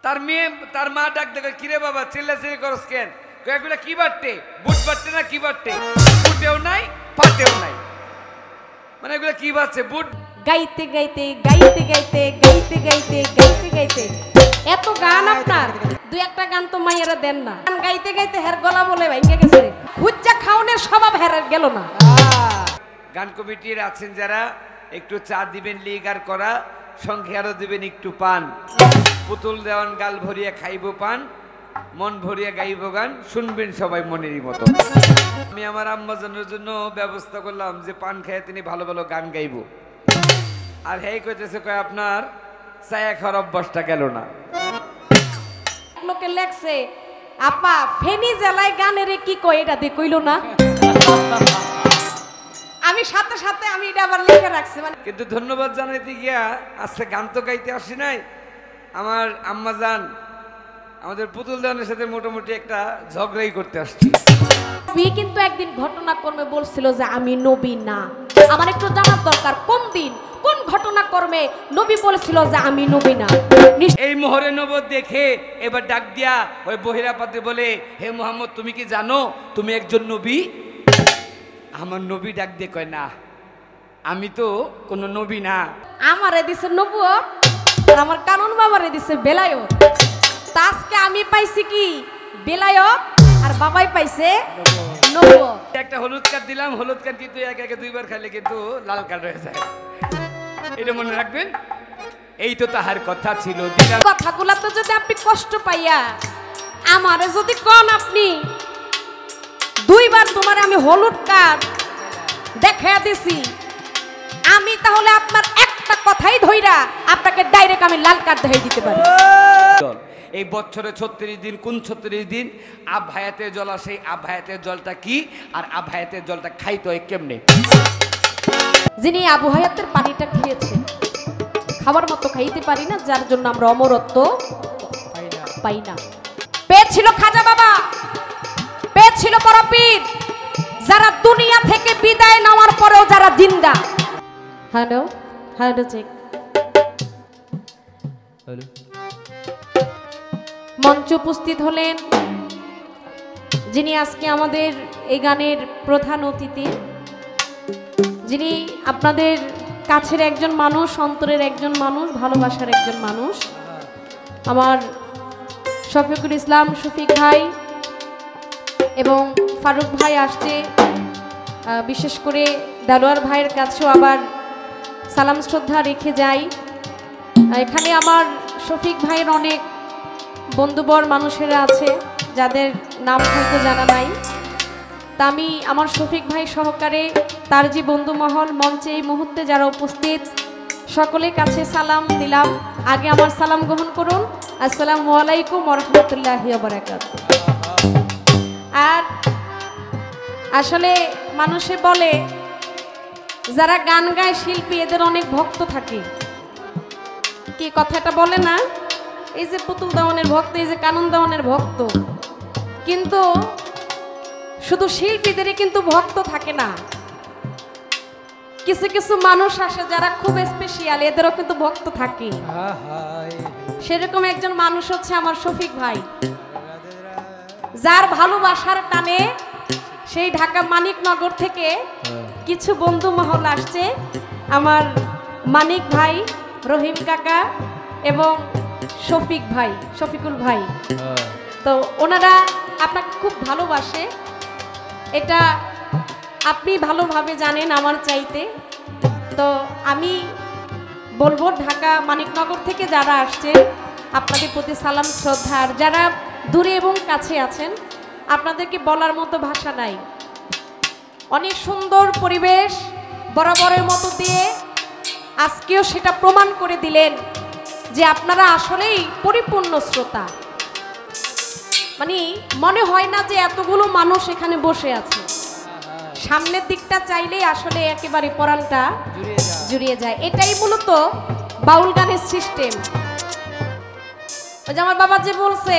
তার মেয়ে তার মা ডাক দেখে, কিরে বাবা চিল্লাচিল্লি করস কেন? এগুলা কি বাট্টে? বুট বাট্টে না কি বাট্টে? বুটেও নাই পাটেও নাই, মানে এগুলা কি বাজছে? বুট গাইতে গাইতে গাইতে গাইতে গাইতে গাইতে গাইতে গাইতে এত গান আপনার, দুই একটা গান তো মাইয়ারা দেন না। গান গাইতে গাইতে হের গলা বলে ভাইঙ্গে গেছে, খুঁজা খাওনের স্বভাব হের গেল না। গান কমিটির আছেন যারা, একটু চা দিবেন লিগার করা, সঙ্গে আরো দিবেন একটু পান। পুতুল দেওয়ান গাল ভরিয়া খাইব পান, মন ভরিয়া গাইব গান, শুনবেন সবাই মনেরই মতো। আমি আমার আম্মাজানের জন্য ব্যবস্থা করলাম যে পান খেয়ে তিনি ভালো ভালো গান গাইব। আর হেই কইতেছে কয় আপনার ছায়া খাওয়ার অভ্যাসটা গেল না। লোকে লেখছে আপা ফেনী জেলায় গানের কি কয়, এটা দিয়ে কইল না। আমি সাথে সাথে আমি এটা আবার লিখে রাখছি। মানে কিন্তু ধন্যবাদ জানাইতে গিয়া আজকে গান তো গাইতে আসি নাই। আমার আম্মাজান আমাদের পুতুল দেওয়ানের সাথে মোটামুটি একটা ঝগড়াই করতে আসছি। নবী কিন্তু একদিন ঘটনাক্রমে বলছিল যে আমি নবী না। আমার একটু জানার দরকার কোন দিন কোন ঘটনাক্রমে নবী বলেছিল যে আমি নবী না। এই মোহরে নবত দেখে এবার ডাক দিয়া ওই বহিরা পাতে বলে, হে মোহাম্মদ তুমি কি জানো তুমি একজন নবী? আমার নবী ডাক দিয়ে কয়, না আমি তো কোনো নবী না। আমারে দিছে নবুয়ত আর আমার কানুন বাবারে দিছে বেলায়ত। আজকে আমি পাইছি কি বেলায়ত আর বাবাই পাইছে নবুয়ত। একটা হলুদ কার্ড দিলাম, হলুদ কার্ড কিন্তু একে একে দুইবার খাইলে কিন্তু লাল কার্ড হয়ে যায়, এটা মনে রাখবেন। এই তো তাহার কথা ছিল। কথাগুলা তো যদি আপনি কষ্ট পাইয়া আমারে যদি কোন আপনি দুইবার তোমার আমি হলুদ কার্ড দেখা দিছি, আমি তাহলে আপনার একটা কথাই ধইরা আপনাকে ডাইরেক্ট আমি লাল কার্ড দেখাই দিতে পারি। এই বছরে 36 দিন, কোন 36 দিন? আবহায়াতের জল আসে। আবহায়াতের জলটা কি আর আবহায়াতের জলটা খাইতে হয় কেমনে? যিনি আবহায়াতের পানিটা খেয়েছেন, খাবার মতো খাইতে পারি না, যার জন্য আমরা অমরত্ব পাই না। পেয়েছিল খাজা বাবা, পেয়েছিল বড় পীর, যারা দুনিয়া থেকে বিদায় নেওয়ার পরেও যারা জিন্দা। Hello hello check hello. মঞ্চে উপস্থিত হলেন যিনি আজকে আমাদের এই গানের প্রধান অতিথি, যিনি আপনাদের কাছের একজন মানুষ, অন্তরের একজন মানুষ, ভালোবাসার একজন মানুষ, আমার শফিকুল ইসলাম শফিক ভাই এবং ফারুক ভাই আসছে। বিশেষ করে দেলোয়ার ভাইয়ের কাছেও আবার সালাম শ্রদ্ধা রেখে যাই। এখানে আমার শফিক ভাইয়ের অনেক বন্ধুবর মানুষেরা আছে যাদের নাম হয়তো জানা নাই। তা আমি আমার শফিক ভাই সহকারে তার যে বন্ধু মহল মঞ্চে এই মুহূর্তে যারা উপস্থিত সকলের কাছে সালাম দিলাম। আগে আমার সালাম গ্রহণ করুন। আসসালামু আলাইকুম ওয়া রাহমাতুল্লাহি ওয়া বারাকাতুহু। আর আসলে মানুষে বলে যারা গান গায় শিল্পী এদের অনেক ভক্ত থাকে, কি কথাটা বলে না? এই যে পুতুল দেওয়ানের ভক্ত, এই যে কানুন দেওয়ানের ভক্ত, কিন্তু শুধু শিল্পীদেরই কিন্তু ভক্ত থাকে না, কিছু কিছু মানুষ আসে যারা খুব স্পেশাল, এদেরও কিন্তু ভক্ত থাকে। সেরকম একজন মানুষ হচ্ছে আমার শফিক ভাই, যার ভালোবাসার টানে সেই ঢাকা মানিকনগর থেকে কিছু বন্ধু মহল আসছে। আমার মানিক ভাই, রহিম কাকা এবং শফিক ভাই, শফিকুল ভাই, তো ওনারা আপনাকে খুব ভালোবাসে, এটা আপনি ভালোভাবে জানেন আমার চাইতে। তো আমি বলবো ঢাকা মানিকনগর থেকে যারা আসছে আপনাদের প্রতি সালাম শ্রদ্ধা। আর যারা দূরে এবং কাছে আছেন আপনাদেরকে বলার মতো ভাষা নাই। অনেক সুন্দর পরিবেশ বরাবরের মতো দিয়ে আজকেও সেটা প্রমাণ করে দিলেন যে আপনারা আসলেই পরিপূর্ণ শ্রোতা। মানে মনে হয় না যে এতগুলো মানুষ এখানে বসে আছে, সামনের দিকটা চাইলেই আসলে একেবারে পরাণটা জুড়িয়ে যায়। এটাই মূলত বাউল গানের সিস্টেম। ওই যে আমার বাবা যে বলছে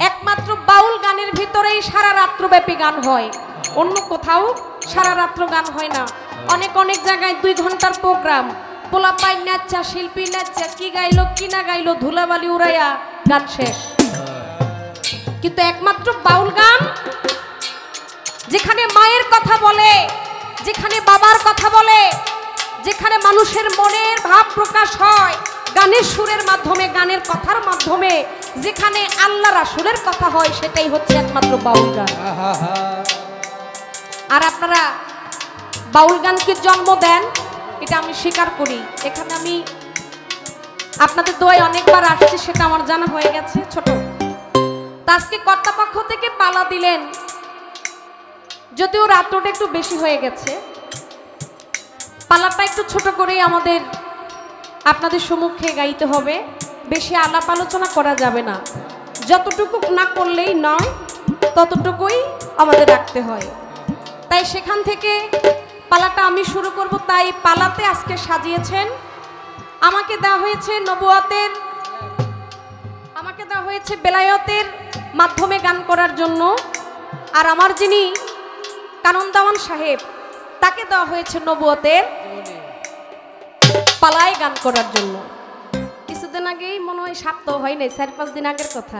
একমাত্র বাউল গানের ভিতরেই সারা রাত্রব্যাপী গান হয়, অন্য কোথাও সারা রাত্র গান হয় না। অনেক অনেক জায়গায় 2 ঘন্টার প্রোগ্রাম, পোলা পাই নাচা শিল্পী নাচা কি গাইলো কি না গাইলো ধুলাবালি উড়াইয়া গান শেষ। কিন্তু একমাত্র বাউল গান যেখানে মায়ের কথা বলে, যেখানে বাবার কথা বলে, যেখানে মানুষের মনের ভাব প্রকাশ হয় গানের সুরের মাধ্যমে, গানের কথার মাধ্যমে, যেখানে আল্লাহ রাসূলের কথা হয়, সেটাই হচ্ছে একমাত্র বাউল গান। আর আপনারা বাউল গানকে জন্ম দেন, এটা আমি স্বীকার করি। এখানে আমি আপনাদের দোয়ায় অনেকবার আসছি, সেটা আমার জানা হয়ে গেছে ছোট। তা আজকে কর্তাপক্ষ থেকে পালা দিলেন, যদিও রাত্রটা একটু বেশি হয়ে গেছে, পালাটা একটু ছোট করেই আমাদের আপনাদের সম্মুখে গাইতে হবে। বেশি আলাপ আলোচনা করা যাবে না, যতটুকু না করলেই নয় ততটুকুই আমাদের রাখতে হয়। তাই সেখান থেকে পালাটা আমি শুরু করব। তাই পালাতে আজকে সাজিয়েছেন, আমাকে দেওয়া হয়েছে নবুয়তের, আমাকে দেওয়া হয়েছে বেলায়েতের মাধ্যমে গান করার জন্য। আর আমার যিনি কানন দেওয়ান সাহেব, তাকে দেওয়া হয়েছে নবুয়তের পালায় গান করার জন্য। কিছুদিন আগেই মনে হয়, সপ্তাহ হয় নাই, 4-5 দিন আগের কথা,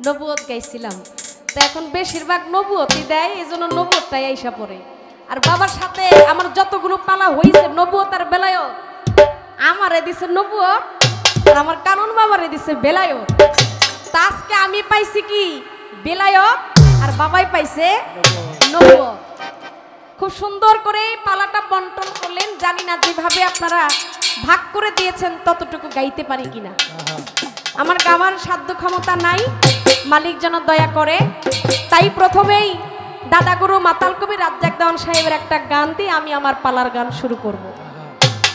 নবুয়ত গাইছিলাম। তো এখন বেশিরভাগ নবুয়তই দেয়, এই জন্য নবুয়তটাই আইসা পড়ে। আর বাবার সাথে আমার যতগুলো পালা হয়েছে নবুয়ত আর বেলায়েত, আমারে দিছে নবুয়ত আর আমার কানন বাবারে দিছে বেলায়েত। তা আজকে আমি পাইছি কি বেলায়েত, আর বাবাই পাইছে নবুয়ত। খুব সুন্দর করে পালাটা বন্টন করলেন। জানি না যেভাবে আপনারা ভাগ করে দিয়েছেন ততটুকু গাইতে পারি কিনা। আমার গাওয়ার সাধ্য ক্ষমতা নাই, মালিক যেন দয়া করে। তাই প্রথমেই দাদাগুরু মাতাল কবি রাজ্জাক দেওয়ান সাহেবের একটা গান দিয়ে আমি আমার পালার গান শুরু করব।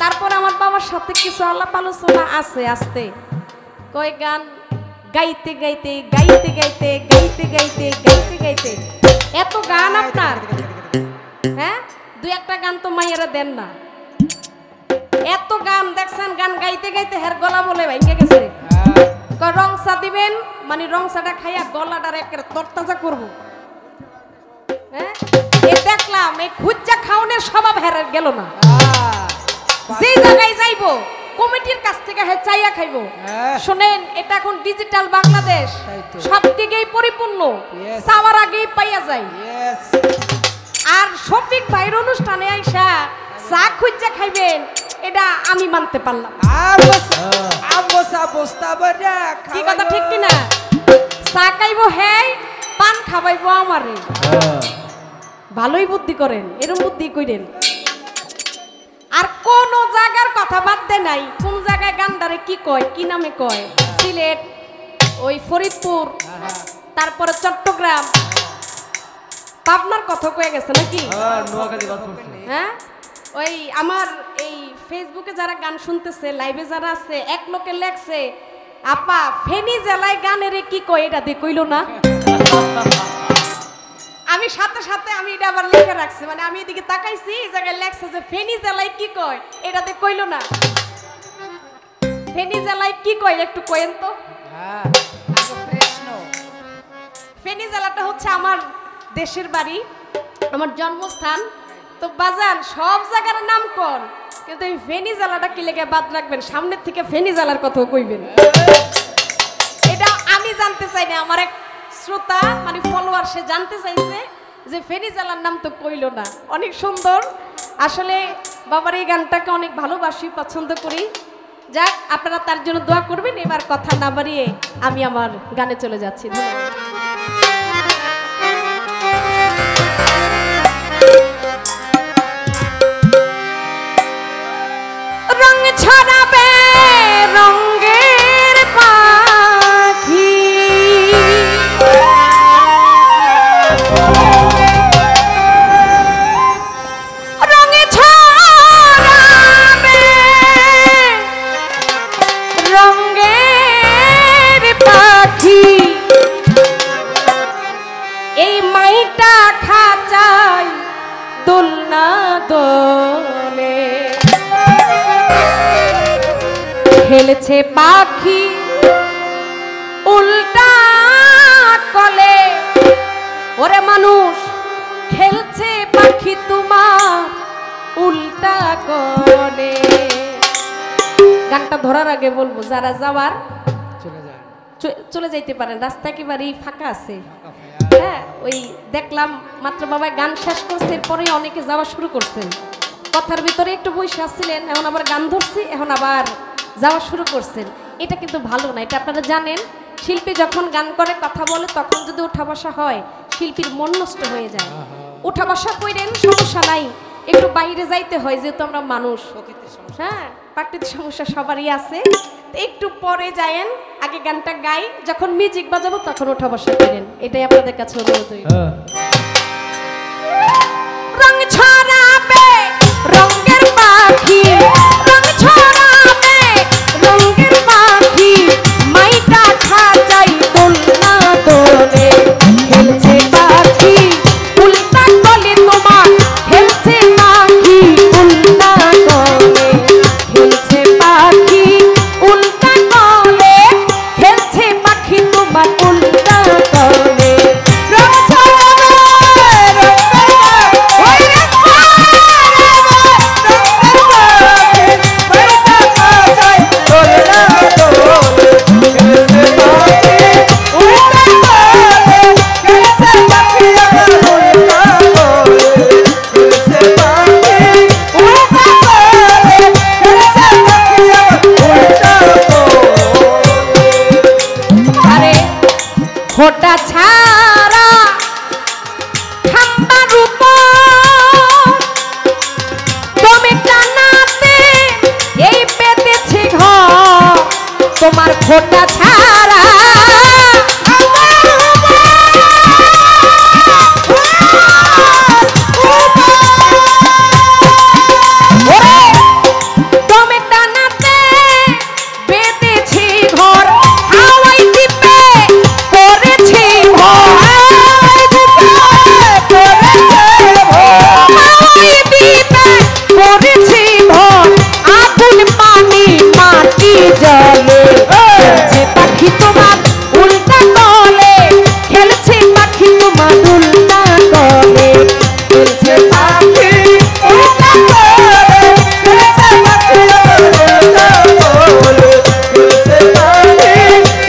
তারপর আমার বাবার সাথে কিছু আলাপ আলোচনা আছে। আস্তে কয় গান গাইতে গাইতে গাইতে গাইতে গাইতে গাইতে গাইতে গাইতে এত গান আপনার, হ্যাঁ 2-1টা গান তো মাইয়ারা দেন না। এত গান দেখছেন, গান গাইতে গাইতে হের গলা বলে ভেঙে গেছে। রং চা দিবেন, মানে রং চাটা খাইয়া গলাটার একের তরতাজা করবো। হ্যাঁ দেখলাম এই খুঁজা খাওয়ানোর স্বভাব হেরে গেল না। যে জায়গায় যাইবো কমিটির কাছ থেকে চাইয়া খাইবো। শোনেন, এটা এখন ডিজিটাল বাংলাদেশ, সব দিকেই পরিপূর্ণ, চাওয়ার আগেই পাইয়া যায়। আর শফিক ভাইয়ের অনুষ্ঠানে আইসা চা খুঁজা খাইবেন, এটা আমি মানতে পারলাম। কি কথা ঠিক কিনা? চা খাইবো হ্যাঁ, পান খাবাইবো আমারে। ভালোই বুদ্ধি করেন, এরকম বুদ্ধি করেন। আর কোন জায়গার কথা বাদ দে নাই, কোন জায়গায় গান্ডারে কি কয়, কি নামে কয়। সিলেট, ওই ফরিদপুর, তারপরে চট্টগ্রাম, পাবনার কথা কয়ে গেছে নাকি? হ্যাঁ, ওই আমার এই ফেসবুকে যারা গান শুনতেছে, লাইভে যারা আছে, এক লোকে লেখছে, আপা ফেনী জেলায় গানের কি কয়, এটা দিয়ে কইল না। আমি সাথে সাথে আমি এটা আবার লিখে রাখছি, মানে আমি এদিকে তাকাইছি, এই জায়গায় লেখছে যে ফেনী জেলায় কি কয়, এটা দিয়ে কইল না। ফেনী জেলায় কি কয় একটু কয়েন তো। ফেনী জেলাটা হচ্ছে আমার দেশের বাড়ি, আমার জন্মস্থান। তো বাজান সব জায়গার নাম কোন, কিন্তু এই ফেনী জেলাটা কি লেগে বাদ রাখবেন, সামনের থেকে ফেনী জেলার কথাও কইবেন। এটা আমি জানতে চাই না, আমার এক শ্রোতা মানে ফলোয়ার, সে জানতে চাইছে যে ফেনী জেলার নাম তো কইল না। অনেক সুন্দর, আসলে বাবার এই গানটাকে অনেক ভালোবাসি, পছন্দ করি। যাক, আপনারা তার জন্য দোয়া করবেন। এবার কথা না বাড়িয়ে আমি আমার গানে চলে যাচ্ছি। ধন্যবাদ। রং ছড়াবে রঙের পাখি, রঙে ছড়াবে রঙের পাখি, এই মাইটা খাঁচাই দোলনা দোলে খেলেছে পাখি উল্টা কলে। ওরে মানুষ খেলছে পাখি তোমার উল্টা কলে। গানটা ধরার আগে বলবো যারা যাওয়ার চলে যায় চলে যাইতে পারেন, রাস্তা একেবারেই ফাঁকা আছে। ফাঁকা ফায়া। হ্যাঁ, ওই দেখলাম মাত্র বাবা গান শেষ করছে, এরপরে অনেকে যাওয়া শুরু করছেন। কথার ভিতরে একটু বসে আসছিলেন, এখন আবার গান ধরছি, এখন আবার যাওয়া শুরু করছেন। এটা কিন্তু ভালো না, এটা আপনারা জানেন। শিল্পী যখন গান করে কথা বলে তখন যদি উঠা বসা হয় শিল্পীর মন নষ্ট হয়ে যায়। উঠা বসা কইরেন সমস্যা নাই, একটু বাইরে যাইতে হয় যেহেতু আমরা মানুষ। হ্যাঁ, প্রাকৃতিক সমস্যা সবারই আছে, একটু পরে যায়েন, আগে গানটা গাই, যখন মিউজিক বাজাবো তখন উঠা বসা করেন, এটাই আপনাদের কাছে অনুরোধ। রং ছড়াবে রঙের পাখি, রং ছড়াবে রঙের পাখি, মাইটা খাজাই দোলনা দোলে, খেলছে পাখি উল্টা গলে তোমার, খেলছে পাখি উল্টা গলে, খেলছে পাখি উল্টা গলে, খেলছে পাখি তোমার উল্টা গলে। রং ছড়াবে ফোটা ছাড়া খাম্বার উপর তুমি টানাতে এই পেতেছে ঘর, তোমার ফোটা ছাড়া জলে খেলছে পাখি তোমার উল্টা গলে, খেলছে পাখি তোমার উল্টা গলে, খেলছে পাখি উল্টা গলে, খেলছে পাখি উল্টা গলে, খেলছে পাখি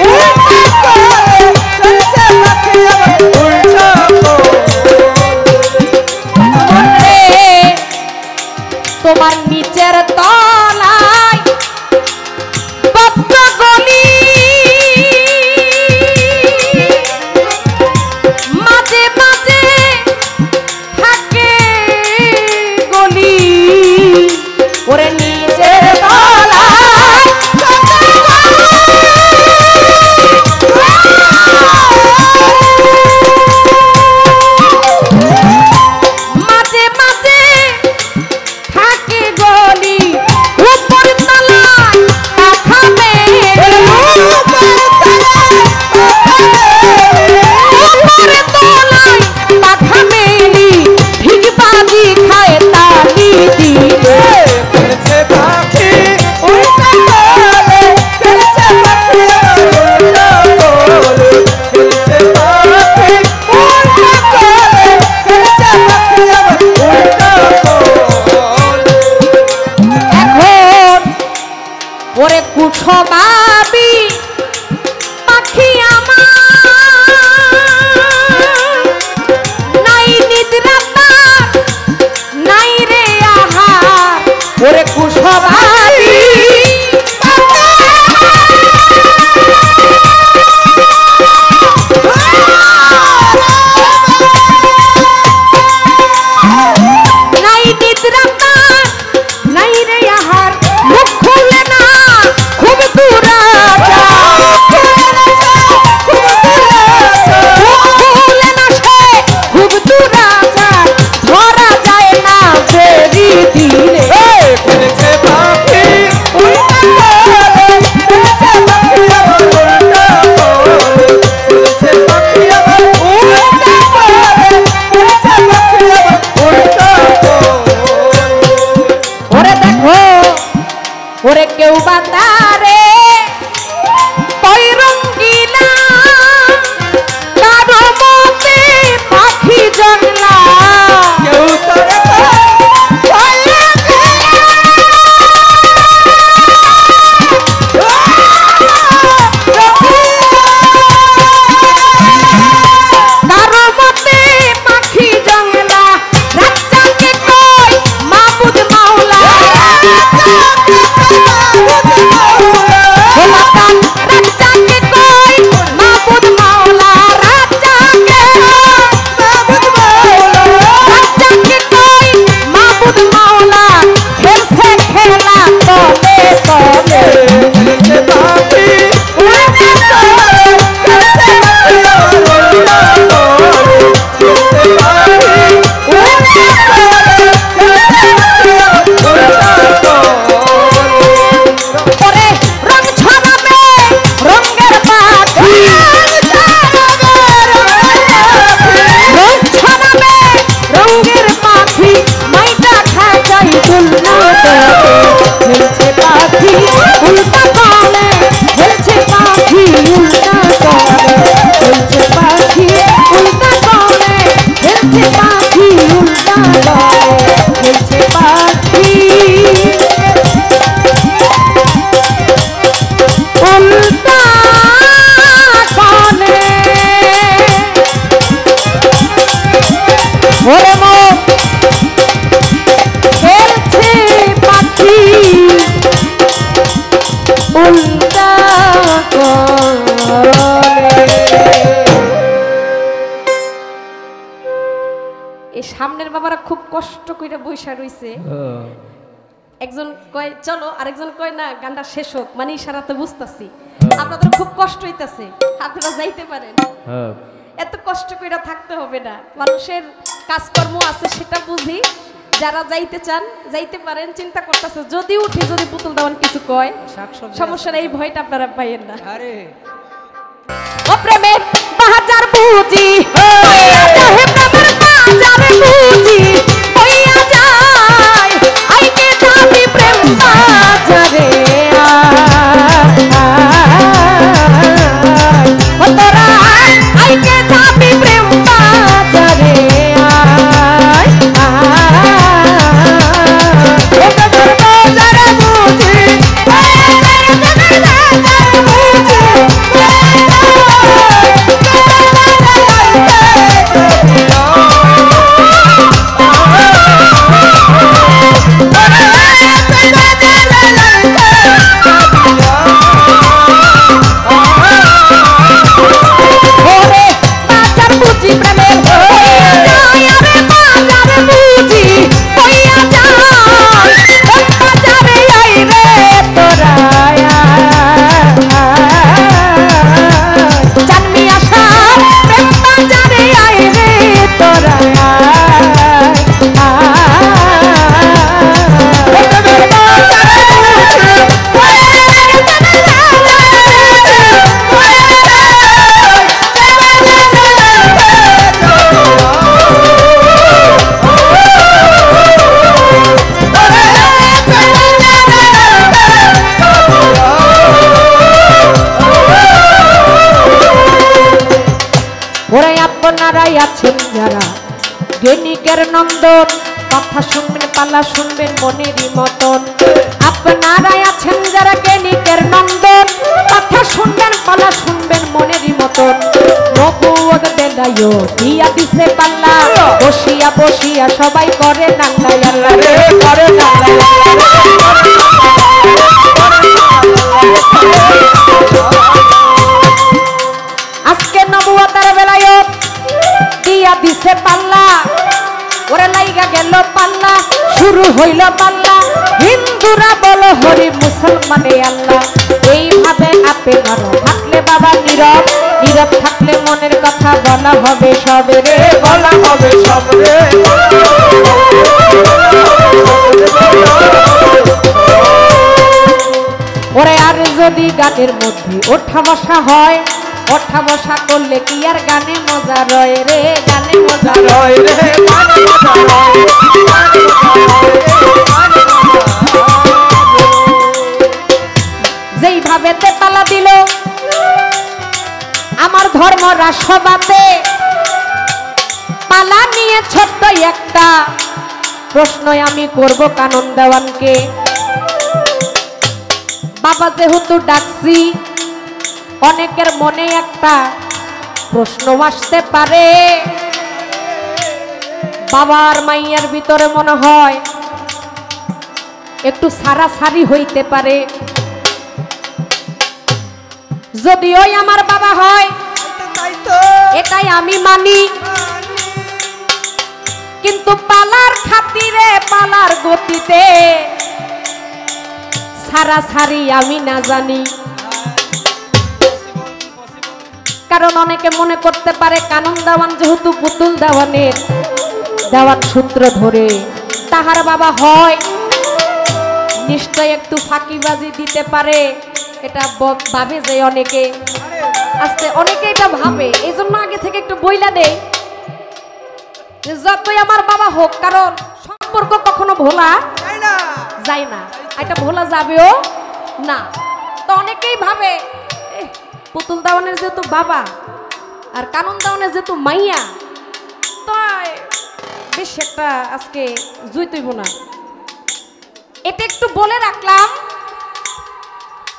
উল্টা গলে, খেলছে পাখি উল্টা গলে। তোমার নিচের তলায় গলি, মাঝে মাঝে থাকে গলি, ওরে নিজের তলায় মাঝে মাঝে থাকে গলি, উপর তলায় পাখাবে, উপর তলায় পাখামেলি, ভিগবাজি খায় তালি দিলে, খেলছে পাখি উল্টা গলে, খেলছে পাখি উল্টা গলে, খেলছে পাখি উল্টা গলে, খেলছে পাখি উল্টা গলে। এখন ওরে কুঠো বাবি পাখি আমার, নাই নিদ্রা তার নাই রে আহার, ওরে কুঠো বাবি নাই নিদ্রা তার নাই রে আহার, মুখ খুলে না খুব দূরা এই সামনের বাবারা খুব কষ্ট করে বৈশা রইছে। একজন কয় চলো, আরেকজন কয় না গানটা শেষ হোক, মানে ইশারাতে বুঝতাছি আপনাদের খুব কষ্ট হইতাছে, আপনারা যাইতে পারেন। এত কষ্ট করে থাকতে হবে না, মানুষের কাজকর্ম আছে সেটা বুঝি। যারা যাইতে চান যাইতে পারেন, চিন্তা করতেছে যদি উঠে যদি পুতুল দেওয়ান কিছু কয় সমস্যা নেই, এই ভয়টা আপনারা পাইয়েন না। আরে ও প্রেমের বাজার বুঝি হইয়া যায়, প্রেমের বাজার বুঝি হইয়া যায়, আইকে যাবি প্রেম বাজারে ও তোরা আইকে যাবি প্রেম বাজারে ও প্রেমের বাজার বুঝি আছেন যারা গণিকের নন্দন, কথা শুনবেন পালা শুনবেন মনেরই মতন। আপনারাই আছেন যারা গণিকের নন্দন, কথা শুনবেন পালা শুনবেন মনেরই মতন। নবুয়ত বেলায়ও দিয়া দিছে পাল্লা, বসিয়া বসিয়া সবাই করে নাল্লা আল্লাহ রে, করে নাল্লা। আজকে নবুয়তের বেলায়ও দিয়া দিছে পাল্লা, ওরে লাইগা গেল পাল্লা, শুরু হইল পাল্লা। হিন্দুরা বলো হরি, মুসলমানে আল্লাহ। এইভাবে আপে ধরো থাকলে বাবা নীরব, নীরব থাকলে মনের কথা বলা হবে সবে রে, বলা হবে সব রে। ওরে আর যদি গানের মধ্যে ওঠা বসা হয়, ওঠা বসা করলে কি আর গানে মজা রয় রে, গানে মজা রয় রে, গানে মজা রয়। যেইভাবে তেতালা দিল আমার ধর্ম রাষ্ট্রবাদে, পালা নিয়ে ছোট্ট একটা প্রশ্ন আমি করব কানন দেওয়ানকে। বাবা যেহেতু ডাকছি, অনেকের মনে একটা প্রশ্ন আসতে পারে, বাবার মাইয়ার ভিতরে মনে হয় একটু সারাসারি হইতে পারে। যদিও আমার বাবা হয় এটাই আমি মানি, কিন্তু পালার খাতিরে পালার গতিতে সারাসারি আমি না জানি। কারণ অনেকে মনে করতে পারে কানন দেওয়ান যেহেতু পুতুল দেওয়ানের দেওয়ান সূত্র ধরে তাহার বাবা হয়, নিশ্চয় একটু ফাঁকিবাজি দিতে পারে, এটা ভাবে যে অনেকে। আস্তে অনেকে এটা ভাবে, এই জন্য আগে থেকে একটু বইলা দেই যতই আমার বাবা হোক, কারণ সম্পর্ক কখনো ভোলা যায় না, এটা ভোলা যাবেও না। তো অনেকেই ভাবে পুতুল দেওয়ানের যেহেতু বাবা আর কানন দেওয়ানের যেহেতু মাইয়া, তো বেশ একটা আজকে জুইতইব না। এটা একটু বলে রাখলাম,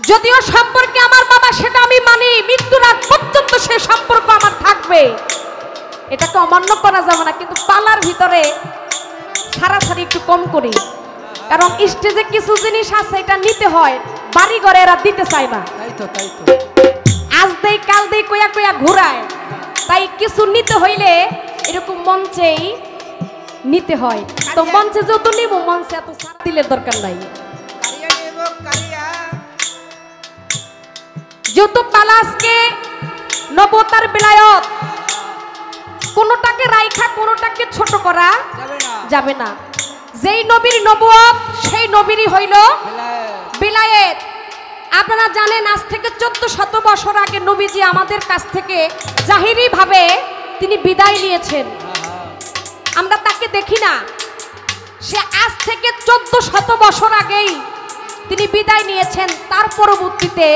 যদিও সম্পর্কে আমার বাবা সেটা আমি মানি, মৃত্যুর আগ পর্যন্ত সে সম্পর্ক আমার থাকবে, এটাকে অমান্য করা যাবে না। কিন্তু পালার ভিতরে সারাসারি একটু কম করি, কারণ স্টেজে কিছু জিনিস আছে এটা নিতে হয়, বাড়ি ঘরে এরা দিতে চায় না। তো তাই তো আজ দেই কাল দেই কয়া কয়া ঘুরায়। তাই কিছু নিতে হইলে এরকম মঞ্চেই নিতে হয়। তো মঞ্চে যত নিব মঞ্চে এত ছাড় দিলে দরকার নাই। কারিয়া নেব কারিয়া যত পালাসকে নবতার বেলায়ত কোনটাকে রাইখা কোনটাকে ছোট করা যাবে না যাবে না। যেই নবীর নবুয়ত সেই নবীরই হইল বেলায়েত বিলায়েত। আপনারা জানেন আজ থেকে 1400 বছর আগে নবীজি আমাদের কাছ থেকে জাহিরি ভাবে তিনি বিদায় নিয়েছেন। আমরা তাকে দেখি না, সে আজ থেকে 1400 বছর আগেই তিনি বিদায় নিয়েছেন। তার পরবর্তীতে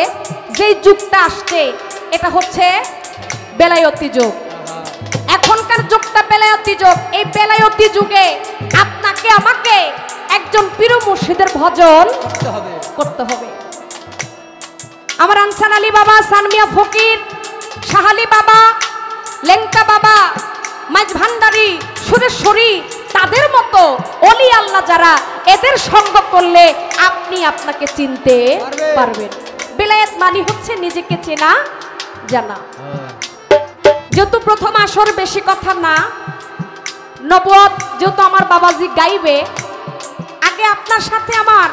যেই যুগটা আসছে এটা হচ্ছে বেলায়তি যুগ। এখনকার যুগটা বেলায়তি যুগ। এই বেলায়তি যুগে আপনাকে আমাকে একজন পীর মুর্শিদের ভজন করতে হবে করতে হবে। আমার আনসার আলী বাবা, সানমিয়া ফকির, শাহালি বাবা, লেঙ্কা বাবা, মাইজ ভান্ডারী, সুরেশ্বরী, তাদের মতো অলি আল্লাহ যারা, এদের সঙ্গ করলে আপনি আপনাকে চিনতে পারবেন। বেলায়েত মানে হচ্ছে নিজেকে চেনা জানা। যেহেতু প্রথম আসর বেশি কথা না, নবুয়ত যেহেতু আমার বাবাজি গাইবে, আগে আপনার সাথে আমার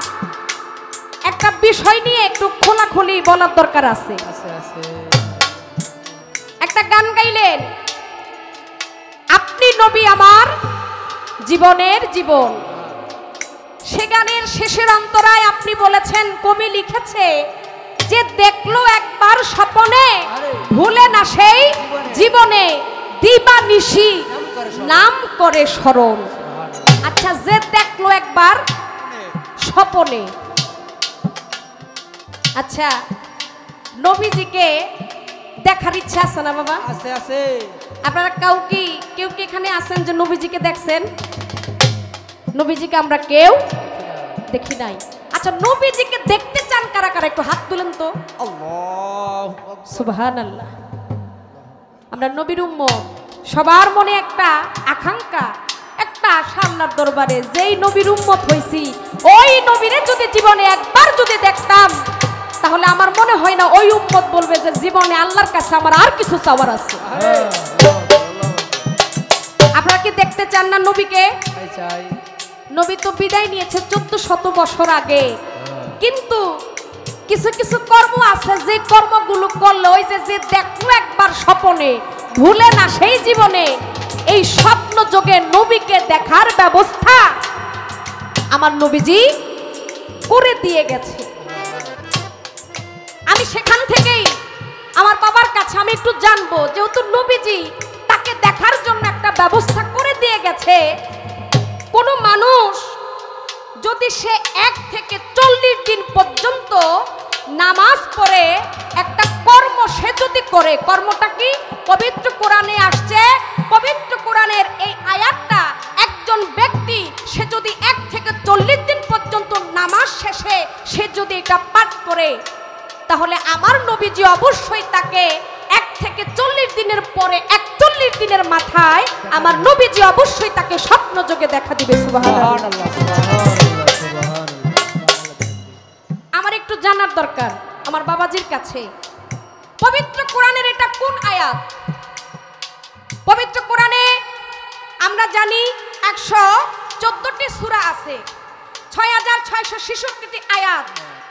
একটা বিষয় নিয়ে একটু খোলাখুলি বলার দরকার আছে। আছে আছে একটা গান গাইলেন, আপনি নবী আমার জীবনের জীবন। সে গানের শেষের অন্তরায় আপনি বলেছেন, কবি লিখেছে যে দেখলো একবার স্বপনে, ভুলে না সেই জীবনে, দিবা নিশি নাম করে স্মরণ। আচ্ছা, যে দেখলো একবার স্বপনে, আচ্ছা নবীজিকে দেখার ইচ্ছা আছে না বাবা? আছে আছে আপনারা কেউ কি এখানে আছেন যে নবীজিকে দেখছেন? নবীজিকে আমরা কেউ দেখি নাই। আচ্ছা, নবীজিকে দেখতে চান কারা কারা? একটু হাত তুলেন তো। আল্লাহু সুবহানাল্লাহ। আমরা নবীর উম্মত, সবার মনে একটা আকাঙ্ক্ষা, একটা আশা আল্লাহর দরবারে, যেই নবীর উম্মত হইছি ওই নবীরে যদি জীবনে একবার যদি দেখতাম, তাহলে আমার মনে হয় না ওই উম্মত বলবে যে জীবনে আল্লাহর কাছে আমার আর কিছু চাওয়ার আছে। আপনারা কি দেখতে চান না নবীকে? চাই চাই নবী তো বিদায় নিয়েছে 1400 বছর আগে, কিন্তু কিছু কিছু কর্ম আছে যে কর্মগুলো করলে ওই যে দেখলো একবার স্বপনে, ভুলে না সেই জীবনে, এই স্বপ্ন যোগে নবীকে দেখার ব্যবস্থা আমার নবীজি করে দিয়ে গেছে। আমি সেখান থেকেই আমার বাবার কাছে আমি একটু জানবো, যেহেতু নবীজি তাকে দেখার জন্য একটা ব্যবস্থা করে দিয়ে গেছে। কোনো মানুষ যদি সে 1 থেকে 40 দিন পর্যন্ত নামাজ পড়ে একটা কর্ম সে যদি করে, কর্মটা কি? পবিত্র কোরআনে আসছে, পবিত্র কোরআনের এই আয়াতটা একজন ব্যক্তি সে যদি 1 থেকে 40 দিন পর্যন্ত নামাজ শেষে সে যদি এটা পাঠ করে, তাহলে আমার নবীজি অবশ্যই তাকে 1 থেকে 40 দিনের পরে 41 দিনের মাথায় আমার নবীজি অবশ্যই তাকে স্বপ্ন যোগে দেখা দিবে। সুবহানাল্লাহ। আমার একটু জানার দরকার আমার বাবাজির কাছে, পবিত্র কোরআনের এটা কোন আয়াত? পবিত্র কোরআনে আমরা জানি 114টি সূরা আছে, 6666টি আয়াত।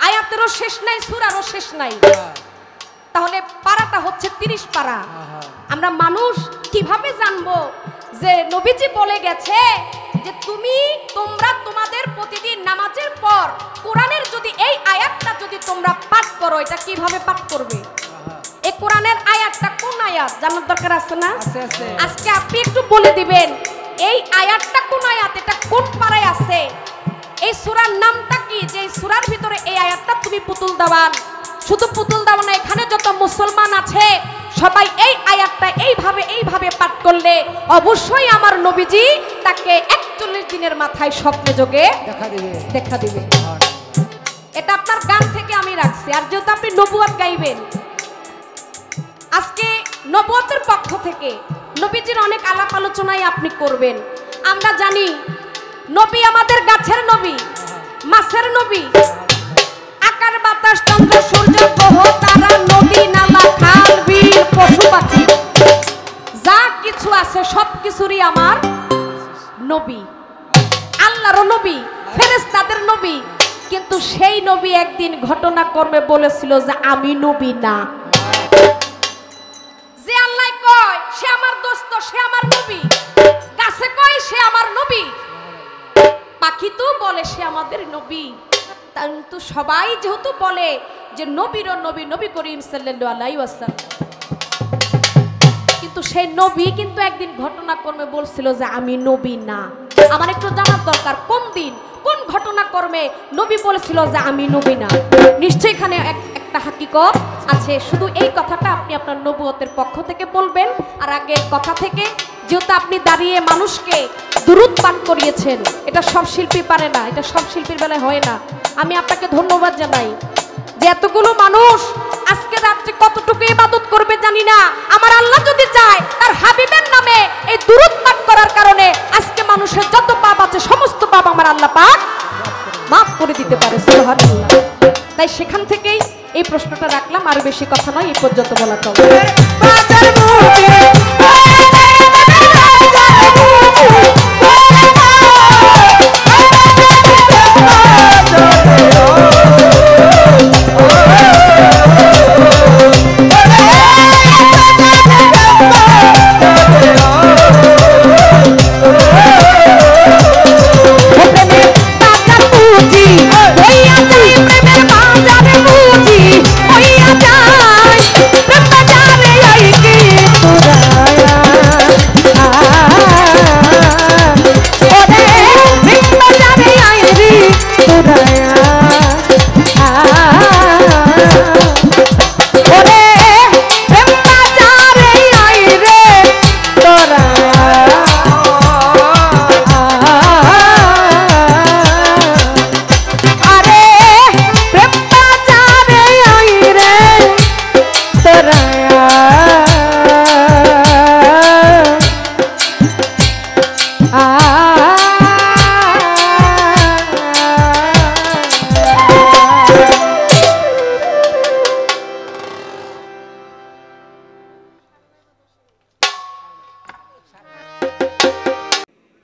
আয়াতেরও শেষ নাই, সূরারও শেষ নাই, তাহলে পারাটা হচ্ছে 30 পারা। আমরা মানুষ কিভাবে জানবো যে নবীজি বলে গেছে যে তোমরা তোমাদের প্রতিদিন নামাজের পর কোরআনের যদি এই আয়াতটা যদি তোমরা পাঠ করো, এটা কিভাবে পাঠ করবে? এই কোরআনের আয়াতটা কোন আয়াত জানার দরকার আছে না? আজকে আপনি একটু বলে দিবেন এই আয়াতটা কোন আয়াত, এটা কোন পারায় আছে, এই সূরার নামটা কি, যে এই সূরার ভিতরে এই আয়াতটা তুমি পুতুল দাওয়ান। শুধু পুতুল দাওয়ান না, এখানে যত মুসলমান আছে সবাই এই আয়াতটা এইভাবে পাঠ করলে অবশ্যই আমার নবীজি তাকে 41 দিনের মাথায় স্বপ্নে যোগে দেখা দিবে। এটা আপনার গান থেকে আমি রাখছি। আর যেহেতু আপনি নবুয়ত গাইবেন, আজকে নবুয়তের পক্ষ থেকে নবীজির অনেক আলাপ আলোচনাই আপনি করবেন। আমরা জানি নবী আমাদের গাছের নবী, মাছের নবী, আকাশ বাতাস চন্দ্র সূর্য গ্রহ তারা নদী নালা খাল বিল পশু পাখি যা কিছু আছে সব কিছুরই আমার নবী, আল্লাহর নবী, ফেরেশতাদের নবী। কিন্তু সেই নবী একদিন ঘটনাক্রমে বলেছিল যে আমি নবী না। যে আল্লাহ কয় সে আমার দোস্ত, সে আমার নবী, গাছে কয় সে আমার নবী, পাখি তো বলে সে আমাদের নবী। কিন্তু সবাই যেহেতু বলে যে নবীর নবী, নবী করিম সাল্লাল্লাহু আলাইহি ওয়াসাল্লাম, কিন্তু সেই নবী কিন্তু একদিন ঘটনাক্রমে বলছিল যে আমি নবী না। আমার একটু জানার দরকার কোন দিন কোন ঘটনাক্রমে নবী বলেছিল যে আমি নবী না। নিশ্চয়ই এখানে একটা হাকিকত আছে, শুধু এই কথাটা আপনি আপনার নবুয়তের পক্ষ থেকে বলবেন। আর আগের কথা থেকে যেহেতু আপনি দাঁড়িয়ে মানুষকে দুরূদ পাঠ করিয়েছেন, এটা সব শিল্পী পারে না, এটা সব শিল্পীর বেলায় হয় না। আমি আপনাকে ধন্যবাদ জানাই যে এতগুলো মানুষ আজকে রাত্রে কতটুকু ইবাদত করবে জানি না, আমার আল্লাহ যদি চায় তার হাবিবের নামে এই দুরূদ পাঠ করার কারণে আজকে মানুষের যত পাপ আছে সমস্ত পাপ আমার আল্লাহ পাক মাফ করে দিতে পারে। সুবহানাল্লাহ। তাই সেখান থেকেই এই প্রশ্নটা রাখলাম, আর বেশি কথা নয়, এই পর্যন্ত বলা চলে।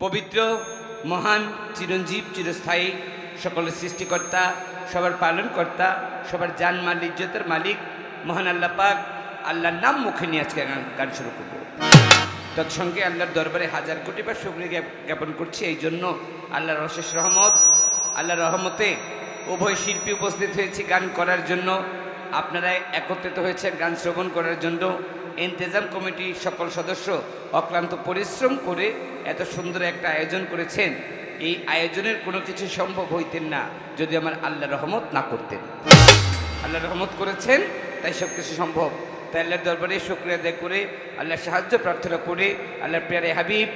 পবিত্র মহান চিরঞ্জীব চিরস্থায়ী সকলের সৃষ্টিকর্তা, সবার পালনকর্তা, সবার জানমাল ইজ্জতের মালিক মহান আল্লাহ পাক, আল্লাহর নাম মুখে নিয়ে আজকে গান শুরু করব। তৎসঙ্গে আল্লাহর দরবারে হাজার কোটি বার শুকরিয়া জ্ঞাপন করছি এই জন্য আল্লাহর অশেষ রহমত, আল্লাহর রহমতে উভয় শিল্পী উপস্থিত হয়েছি গান করার জন্য, আপনারা একত্রিত হয়েছেন গান শ্রবণ করার জন্য। ইন্তেজাম কমিটির সকল সদস্য অক্লান্ত পরিশ্রম করে এত সুন্দর একটা আয়োজন করেছেন। এই আয়োজনের কোনো কিছু সম্ভব হইতেন না যদি আমার আল্লাহ রহমত না করতেন। আল্লাহ রহমত করেছেন তাই সব কিছু সম্ভব। তাই আল্লাহর দরবারে শুকরিয়া আদায় করে আল্লাহর সাহায্য প্রার্থনা করে আল্লাহর প্রিয় হাবিব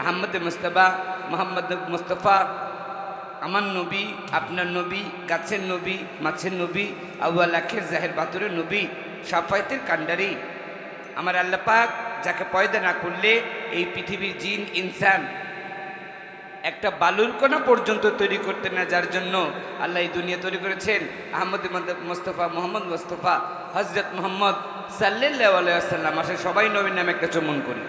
আহমদ মুস্তাফা মোহাম্মদ মুস্তফা, আমার নবী, আপনার নবী, গাছের নবী, মাছের নবী, আউয়াল আখের জাহের বাতুরের নবী, সাফায়েতের কান্ডারি আমার আল্লাহ পাক, যাকে পয়দা না করলে এই পৃথিবীর জিন ইনসান একটা বালুর কণা পর্যন্ত তৈরি করতেন না, যার জন্য আল্লাহ এই দুনিয়া তৈরি করেছেন। আহমদ মুস্তফা মোহাম্মদ মুস্তফা হজরত মোহাম্মদ সাল্লাল্লাহু আলাইহি ওয়াসাল্লাম। আসলে সবাই নবীর নামে একটা চুম্বন করি।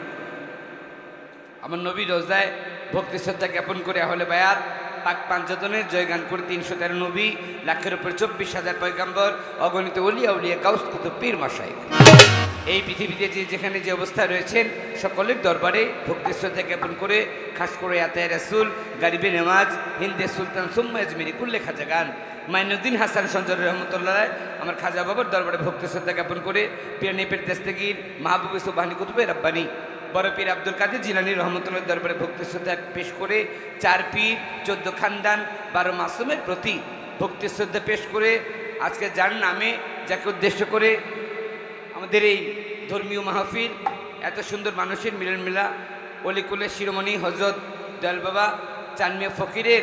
আমার নবী রোজায় ভক্তি শ্রদ্ধা জ্ঞাপন করে আহলে বায়াত পাক পাঞ্চতনের জয়গান করে ৩১৩ নবী, লাখের উপর ২৪,০০০ পয়গাম্বর, অগণিত উলিয়া উলিয়া গাউস কুতুব পীর মাশায়েখ এই পৃথিবীতে যে যেখানে যে অবস্থা রয়েছেন সকলের দরবারে ভক্তি শ্রদ্ধা জ্ঞাপন করে, খাস করে আতায়ে রাসূল, গারিবে নেমাজ, হিন্দে সুলতান সুম্মা আজমিরি কুল্লে খাজা গান মাইনুদ্দিন হাসান সঞ্জয় রহমতুল্লাহ আমার খাজা বাবার দরবারে ভক্তি শ্রদ্ধা জ্ঞাপন করে, পিরানিপের দেস্তেগীর মাহবুব সুবহানি কুতুবে রব্বানি বড় পীর আব্দুল কাদের জিলানী রহমতুল্লাহ দরবারে ভক্তি শ্রদ্ধা পেশ করে, ৪ পীর ১৪ খানদান ১২ মাসুমের প্রতি ভক্তি শ্রদ্ধা পেশ করে, আজকে যার নামে যাকে উদ্দেশ্য করে আমাদের এই ধর্মীয় মাহফিল, এত সুন্দর মানুষের মিলন মেলা, অলিকুলের শিরোমণি হজরত দয়াল বাবা চানমিয়া ফকিরের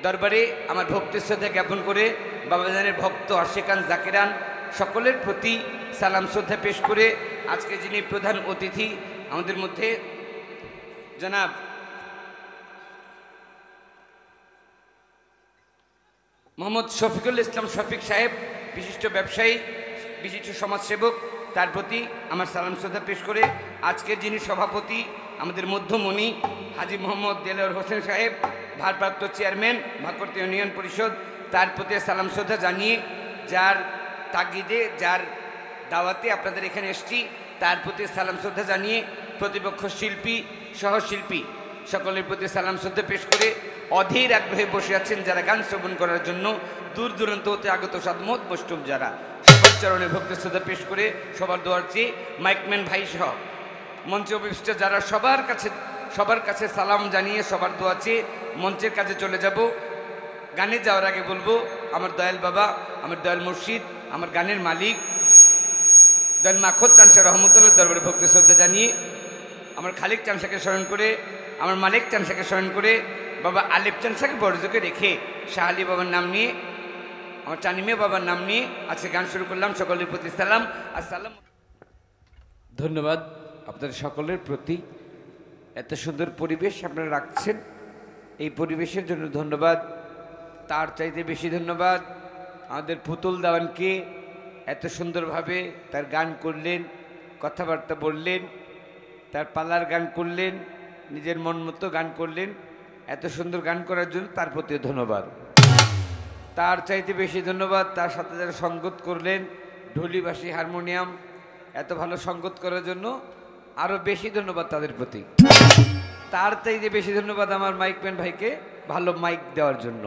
দরবারে আমার ভক্তি শ্রদ্ধা জ্ঞাপন করে, বাবাজানের ভক্ত আশিকান জাকিরান সকলের প্রতি সালাম শ্রদ্ধা পেশ করে, আজকে যিনি প্রধান অতিথি আমাদের মধ্যে জনাব মোহাম্মদ শফিকুল ইসলাম শফিক সাহেব, বিশিষ্ট ব্যবসায়ী, বিশিষ্ট সমাজসেবক, তার প্রতি আমার সালাম শ্রদ্ধা পেশ করে আজকের যিনি সভাপতি আমাদের মধ্যমণি হাজী মোহাম্মদ দেলোয়ার হোসেন সাহেব, ভারপ্রাপ্ত চেয়ারম্যান ভাকুরতা ইউনিয়ন পরিষদ, তার প্রতি সালাম শ্রদ্ধা জানিয়ে যার তাগিদে যার দাওয়াতে আপনাদের এখানে এসেছি তার প্রতি সালাম শ্রদ্ধা জানিয়ে প্রতিপক্ষ শিল্পী সহশিল্পী সকলের প্রতি সালাম শ্রদ্ধা পেশ করে অধীর আগ্রহে বসে আছেন যারা গান শ্রবণ করার জন্য দূর দূরান্ত হতে আগত সাদমত মুষ্টুম যারা, সবার চরণে ভক্তি শ্রদ্ধা পেশ করে সবার দোয়ার চেয়ে মাইকম্যান ভাই সহ মঞ্চে উপবিষ্ট যারা সবার কাছে সালাম জানিয়ে সবার দোয়া চেয়ে মঞ্চের কাছে চলে যাব। গানে যাওয়ার আগে বলবো আমার দয়াল বাবা, আমার দয়াল মুর্শিদ, আমার গানের মালিক দয়াল মাখত চানসা রহমতুল্লাহ দরবারে ভক্তি শ্রদ্ধা জানিয়ে আমার খালিক চানসাকে স্মরণ করে, আমার মালিক চানসাকে স্মরণ করে, বাবা আলিফ চানসাকে বড়জোকে রেখে শাহ আলী বাবার নাম নিয়ে, আমার চানিমে বাবার নাম নিয়ে আজকে গান শুরু করলাম। সকলের প্রতি সালাম আসসালাম। ধন্যবাদ আপনাদের সকলের প্রতি, এত সুন্দর পরিবেশ আপনারা রাখছেন, এই পরিবেশের জন্য ধন্যবাদ। তার চাইতে বেশি ধন্যবাদ আমাদের পুতুল দেওয়ানকে, এত সুন্দরভাবে তার গান করলেন, কথাবার্তা বললেন, তার পালার গান করলেন, নিজের মন মতো গান করলেন, এত সুন্দর গান করার জন্য তার প্রতি ধন্যবাদ। তার চাইতে বেশি ধন্যবাদ তার সাথে যারা সঙ্গত করলেন, ঢুলিবাসী হারমোনিয়াম, এত ভালো সঙ্গত করার জন্য আরও বেশি ধন্যবাদ তাদের প্রতি। তার চাইতে বেশি ধন্যবাদ আমার মাইকম্যান ভাইকে ভালো মাইক দেওয়ার জন্য।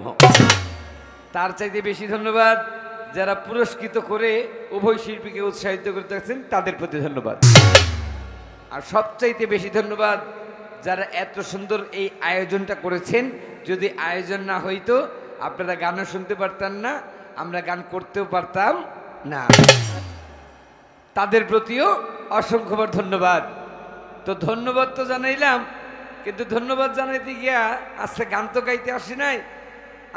তার চাইতে বেশি ধন্যবাদ যারা পুরস্কৃত করে উভয় শিল্পীকে উৎসাহিত করতে আছেন তাদের প্রতি ধন্যবাদ। আর সবচাইতে বেশি ধন্যবাদ যারা এত সুন্দর এই আয়োজনটা করেছেন। যদি আয়োজন না হইতো আপনারা গানও শুনতে পারতেন না, আমরা গান করতেও পারতাম না। তাদের প্রতিও অসংখ্যবার ধন্যবাদ। তো ধন্যবাদ তো জানাইলাম, কিন্তু ধন্যবাদ জানাইতে গিয়া আজকে গান তো গাইতে আসি নাই।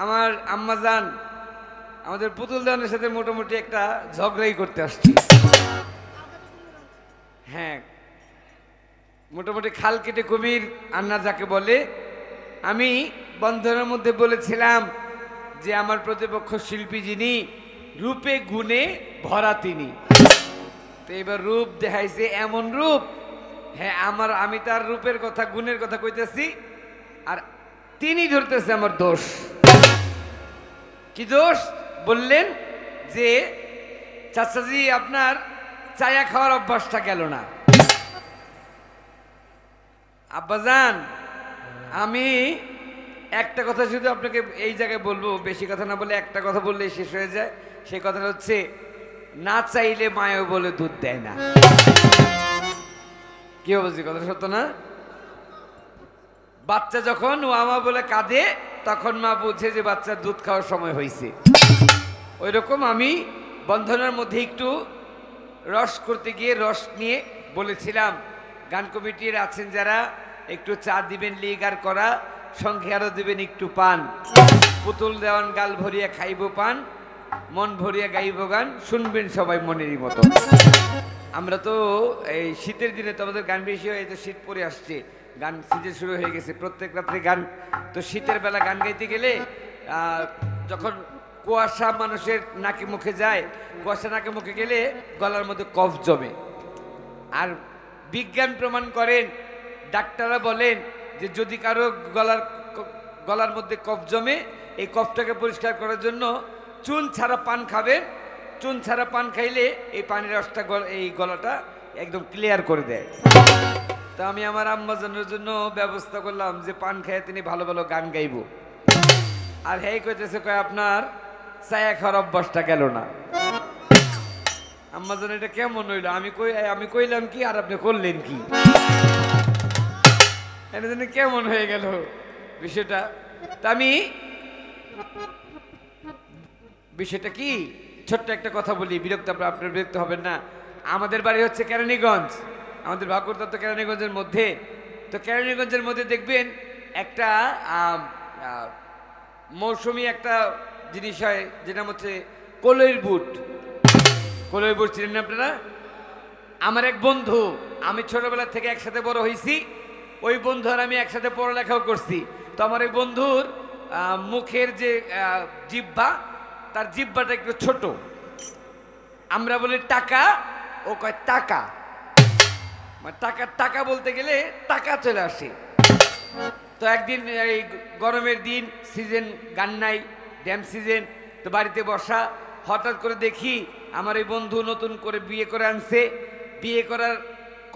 আমার আম্মা জান আমাদের পুতুল দেওয়ানের সাথে মোটামুটি একটা ঝগড়াই করতে আসছি। হ্যাঁ, মোটামুটি খাল কেটে কুমির আন্না যাকে বলে। আমি বন্ধনের মধ্যে বলেছিলাম যে আমার প্রতিপক্ষ শিল্পী যিনি রূপে গুণে ভরা তিনি, তো এবার রূপ দেখাইছে এমন রূপ, হ্যাঁ আমি তার রূপের কথা গুণের কথা কইতেছি আর তিনি ধরতেছে আমার দোষ। কি দোষ বললেন? যে চাচাজি আপনার চায়া খাওয়ার অভ্যাসটা গেল না। আব্বাজান আমি একটা কথা শুধু আপনাকে এই জায়গায় বলবো, বেশি কথা না বলে একটা কথা বললেই শেষ হয়ে যায়। সেই কথাটা হচ্ছে, না চাইলে মায়ও বলে দুধ দেয় না। কি বলছি, কথাটা সত্য না? বাচ্চা যখন ও আমা বলে কাঁদে তখন মা বুঝে যে বাচ্চার দুধ খাওয়ার সময় হয়েছে। ওই রকম আমি বন্ধনের মধ্যে একটু রস করতে গিয়ে রস নিয়ে বলেছিলাম, গান কমিটির আছেন যারা একটু চা দিবেন লিগ আর করা, সঙ্গে আরো দিবেন একটু পান। পুতুল দেওয়ান গাল ভরিয়া খাইব পান, মন ভরিয়া গাইব গান, শুনবেন সবাই মনেরই মতো। আমরা তো এই শীতের দিনে তো আমাদের গান বেশি হয়, তো শীত পরে আসছে, গান সিজন শুরু হয়ে গেছে, প্রত্যেক রাত্রে গান। তো শীতের বেলা গান গাইতে গেলে যখন কুয়াশা মানুষের নাকে মুখে যায়, কুয়াশা নাকে মুখে গেলে গলার মধ্যে কফ জমে। আর বিজ্ঞান প্রমাণ করেন, ডাক্তাররা বলেন যে যদি কারো গলার মধ্যে কফ জমে, এই কফটাকে পরিষ্কার করার জন্য চুন ছাড়া পান খাবেন। চুন ছাড়া পান খাইলে এই পানির রসটা এই গলাটা একদম ক্লিয়ার করে দেয়। তো আমি আমার আম্মাজানের জন্য ব্যবস্থা করলাম যে পান খেয়ে তিনি ভালো ভালো গান গাইব। আর হ্যাঁ কইতেছে, কয় আপনার চায়া খাওয়ার অভ্যাসটা গেল না। আম্মাজান এটা কেমন হইল? আমি কইলাম কি আর আপনি করলেন কি? এটা যেন কেমন হয়ে গেল বিষয়টা। তা আমি বিষয়টা কি ছোট্ট একটা কথা বলি, বিরক্ত আপনার বিরক্ত হবেন না। আমাদের বাড়ি হচ্ছে কেরানীগঞ্জ, আমাদের ভাকুরতা তো কেরানীগঞ্জের মধ্যে। তো কেরানীগঞ্জের মধ্যে দেখবেন একটা মৌসুমি একটা জিনিস হয়, যেটা হচ্ছে কলইর বুট। কলইর বুট চিনেন না আপনারা? আমার এক বন্ধু, আমি ছোটবেলা থেকে একসাথে বড় হয়েছি, ওই বন্ধু আর আমি একসাথে পড়ালেখাও করছি। তো আমার এই বন্ধুর মুখের যে জিহ্বা, তার জিহ্বাটা একটু ছোট। আমরা বলি টাকা, ও কয় টাকা। টাকা টাকা বলতে গেলে টাকা চলে আসে। তো একদিন এই গরমের দিন, সিজন গান নাই, ড্যাম সিজন, তো বাড়িতে বসা, হঠাৎ করে দেখি আমার এই বন্ধু নতুন করে বিয়ে করে আনছে। বিয়ে করার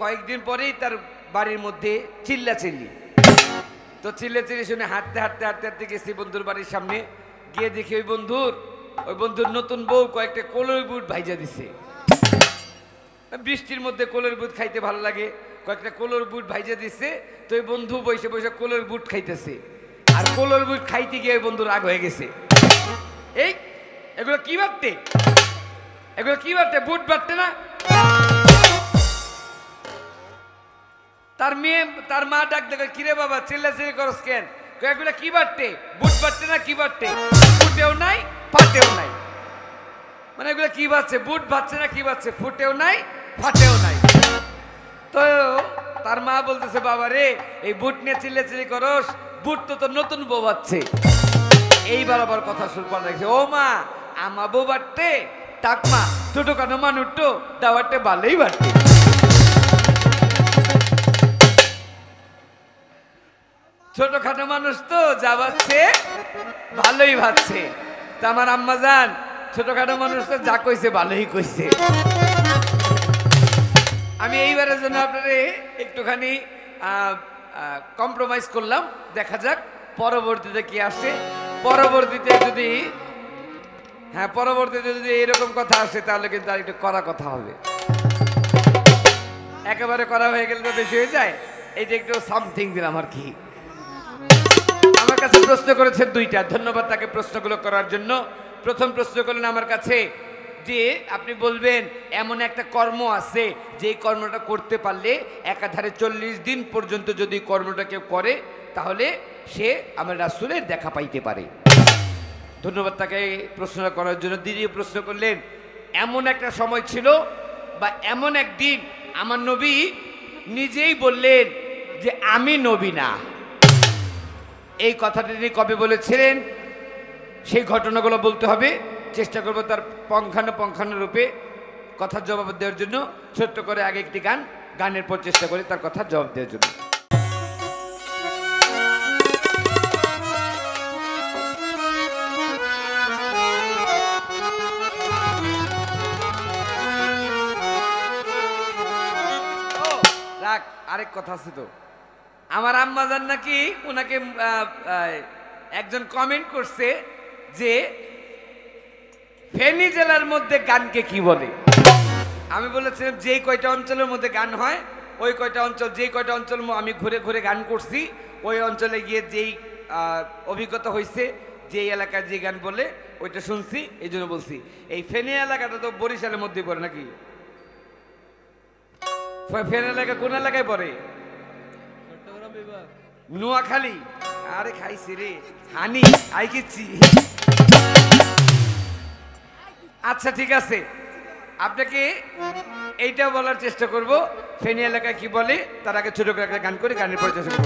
কয়েকদিন পরেই তার বাড়ির মধ্যে চিল্লাচিল্লি। তো চিল্লাচিল্লি শুনে হাঁটতে হাঁটতে হাঁটতে হাঁটতে গেছি বন্ধুর বাড়ির সামনে। গিয়ে দেখি ওই বন্ধুর নতুন বউ কয়েকটা কলই বুট ভাইজা দিছে। বৃষ্টির মধ্যে কলের বুট খাইতে ভালো লাগে, কয়েকটা কলর বুট ভাইজা দিচ্ছে। তো ওই বন্ধু বসে বসে কলর বুট খাইতেছে। আর কলর বুট খাইতে গিয়ে বন্ধু রাগ হয়ে গেছে। এই এগুলো কি বাটতে, এগুলো কি বাটতে, বুট বাটতে না? তার মেয়ে, তার মা ডাক দেখে, কিরে বাবা চিল্লাচিল্লি করস কেন? এগুলো কি বাটতে, বুট বাটতে না কি বাটতে? ফুটেও নাই ফাটেও নাই। মানে এগুলো কি বাচ্ছে, বুট বাচ্ছে না কি বাচ্ছে? ফুটেও নাই ফাটেও নাই। তো তার মা বলতেছে, বাবা রে এই বুট নিয়ে চিল্লাচিল্লি করস, বুট তো তোর নতুন বউ বাচ্ছে। এইবার আবার কথা শুরু করে রাখছে, ও মা আমা বউ বাটতে টাকমা ছোটো কানো মানুষ দাওয়ারটে ভালোই বাটতে। ছোটখাটো মানুষ তো যা বাচ্ছে ভালোই ভাবছে। তা আমার আম্মা জান ছোটখাটো মানুষ তো যা কইছে ভালোই কইছে। আমি এইবারের জন্য আপনারে একটুখানি কম্প্রোমাইজ করলাম, দেখা যাক পরবর্তীতে কি আসে। পরবর্তীতে যদি এরকম কথা আসে তাহলে কিন্তু আর একটু কড়া কথা হবে। একেবারে করা হয়ে গেলে তো বেশি হয়ে যায়, এইটা একটু সামথিং দিলাম আর কি। আমার কাছে প্রশ্ন করেছেন দুইটা, ধন্যবাদ তাকে প্রশ্নগুলো করার জন্য। প্রথম প্রশ্ন করলেন আমার কাছে যে আপনি বলবেন এমন একটা কর্ম আছে যে কর্মটা করতে পারলে একাধারে 40 দিন পর্যন্ত যদি কর্মটা কেউ করে তাহলে সে আমার রাসূলের দেখা পাইতে পারে। ধন্যবাদ তাকে প্রশ্নটা করার জন্য। দ্বিতীয় প্রশ্ন করলেন এমন একটা সময় ছিল বা এমন একদিন আমার নবী নিজেই বললেন যে আমি নবী না। এই কথাটি তিনি কবে বলেছিলেন সেই ঘটনাগুলো বলতে হবে। চেষ্টা করব তার পঙ্খানুরূপে কথার জবাব দেওয়ার জন্য। ছোট্ট করে আগে একটি গানের পর চেষ্টা করি তার কথার জবাব দেওয়ার জন্য। রাখ, আরেক কথা আছে তো। আমার আম্মা জান নাকি ওনাকে একজন কমেন্ট করছে যে ফেনী জেলার মধ্যে গানকে কি বলে। আমি বলেছিলাম যেই কয়টা অঞ্চলের মধ্যে গান হয় ওই কয়টা অঞ্চল, যেই কয়টা অঞ্চল আমি ঘুরে ঘুরে গান করছি ওই অঞ্চলে গিয়ে যেই অভিজ্ঞতা হয়েছে, যেই এলাকায় যে গান বলে ওইটা শুনছি, এই জন্য বলছি। এই ফেনী এলাকাটা তো বরিশালের মধ্যে পড়ে নাকি? ফেনী এলাকা কোন এলাকায় পড়ে? নোয়াখালী। আরে খাইছি রে হানি আইকিছি। আচ্ছা ঠিক আছে, আপনাকে এইটা বলার চেষ্টা করব ফেনী এলাকায় কি বলে। তার আগে ছোট করে একটা গান করে গানের পরিচয় করব।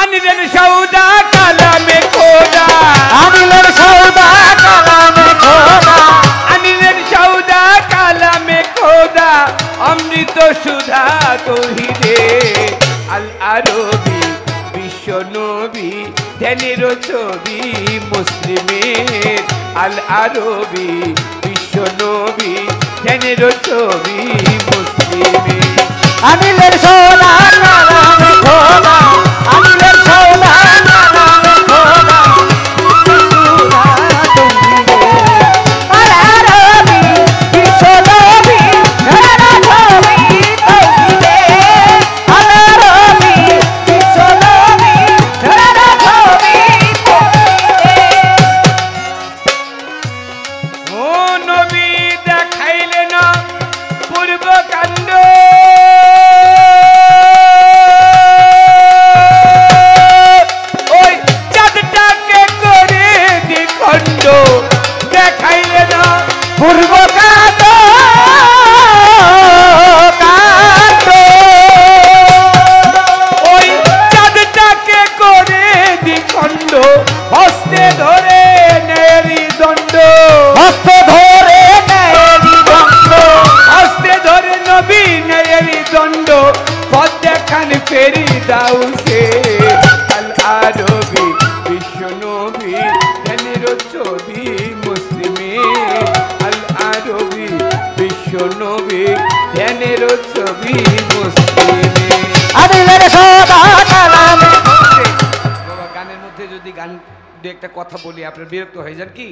আনিলেন সৌদা কালামে খোদা, আনিলেন সৌদা কালামে খোদা, আনিলেন সৌদা কালামে খোদা, অমৃত সুধা তৌহিদে আল আরবি বিশ্ব নবী ধ্যানের ছবি মুসলিমের আল আরবি বিশ্ব নবী ধ্যানের ছবি মুসলিমের। আনিলের সোনা কালামে খোদা, আনিলের সোনা কালামে খোদা, সুরা তৌহিদে আল আরবি বিশ্ব নবী ধ্যানের ছবি তৌহিদে আল আরবি বিশ্ব নবী ধ্যানের ছবি তৌহিদে। ও নবী দেখাইলে না পূর্ব কাণ্ড, ওই চাঁদটাকে করে দ্বিখণ্ড, দেখাইলে না পূর্ব কাণ্ড কাণ্ড, ওই চাঁদটাকে নবী ধ্যানের ছবি মুসলিমে। আনিলের সোনা কালামে বাবা গানের মধ্যে যদি গান দু একটা কথা বলি আপনার বিরক্ত হয়ে যান কি?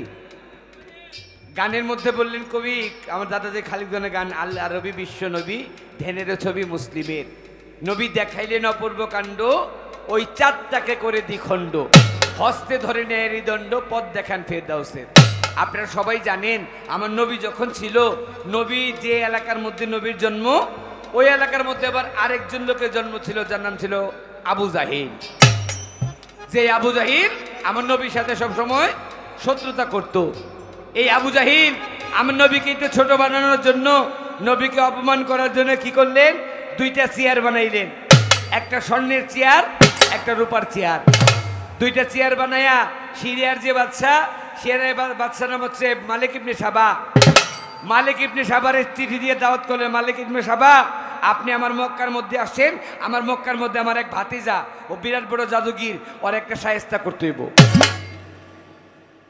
গানের মধ্যে বললেন কবি আমার দাদা যে খালিদ গান আল্লাহ রবি বিশ্ব নবী ধ্যানের ছবি মুসলিমের। নবী দেখাইলেন অপূর্ব কাণ্ড, ওই চাঁদটাকে করে দ্বিখণ্ড, হস্তে ধরে নেয় হৃদণ্ড, পথ দেখান ফেরদাউসের। আপনারা সবাই জানেন আমার নবী যখন ছিল, নবী যে এলাকার মধ্যে নবীর জন্ম, ওই এলাকার মধ্যে আবার আরেকজন লোকের জন্ম ছিল যার নাম ছিল আবু জাহিল। যে আবু জাহিল আমার নবীর সাথে সবসময় শত্রুতা করত। এই আবু জাহিল আমার নবীকে একটু ছোট বানানোর জন্য, নবীকে অপমান করার জন্য কি করলেন? দুইটা চেয়ার বানাইলেন, একটা স্বর্ণের চেয়ার, একটা রূপার চেয়ার। দুইটা চেয়ার বানায়া সিরিয়ার যে বাদশা, সিরিয়ার বাদশার নাম হচ্ছে মালিক ইবনে সাবা। মালিক ইবনে সাবারের চিঠি দিয়ে দাওয়াত করলেন, মালিক ইবনে সাবা আপনি আমার মক্কার মধ্যে আসেন, আমার মক্কার মধ্যে আমার এক ভাতিজা, ও বিরাট বড় জাদুগির, ওর একটা শায়েস্তা করতে হইব।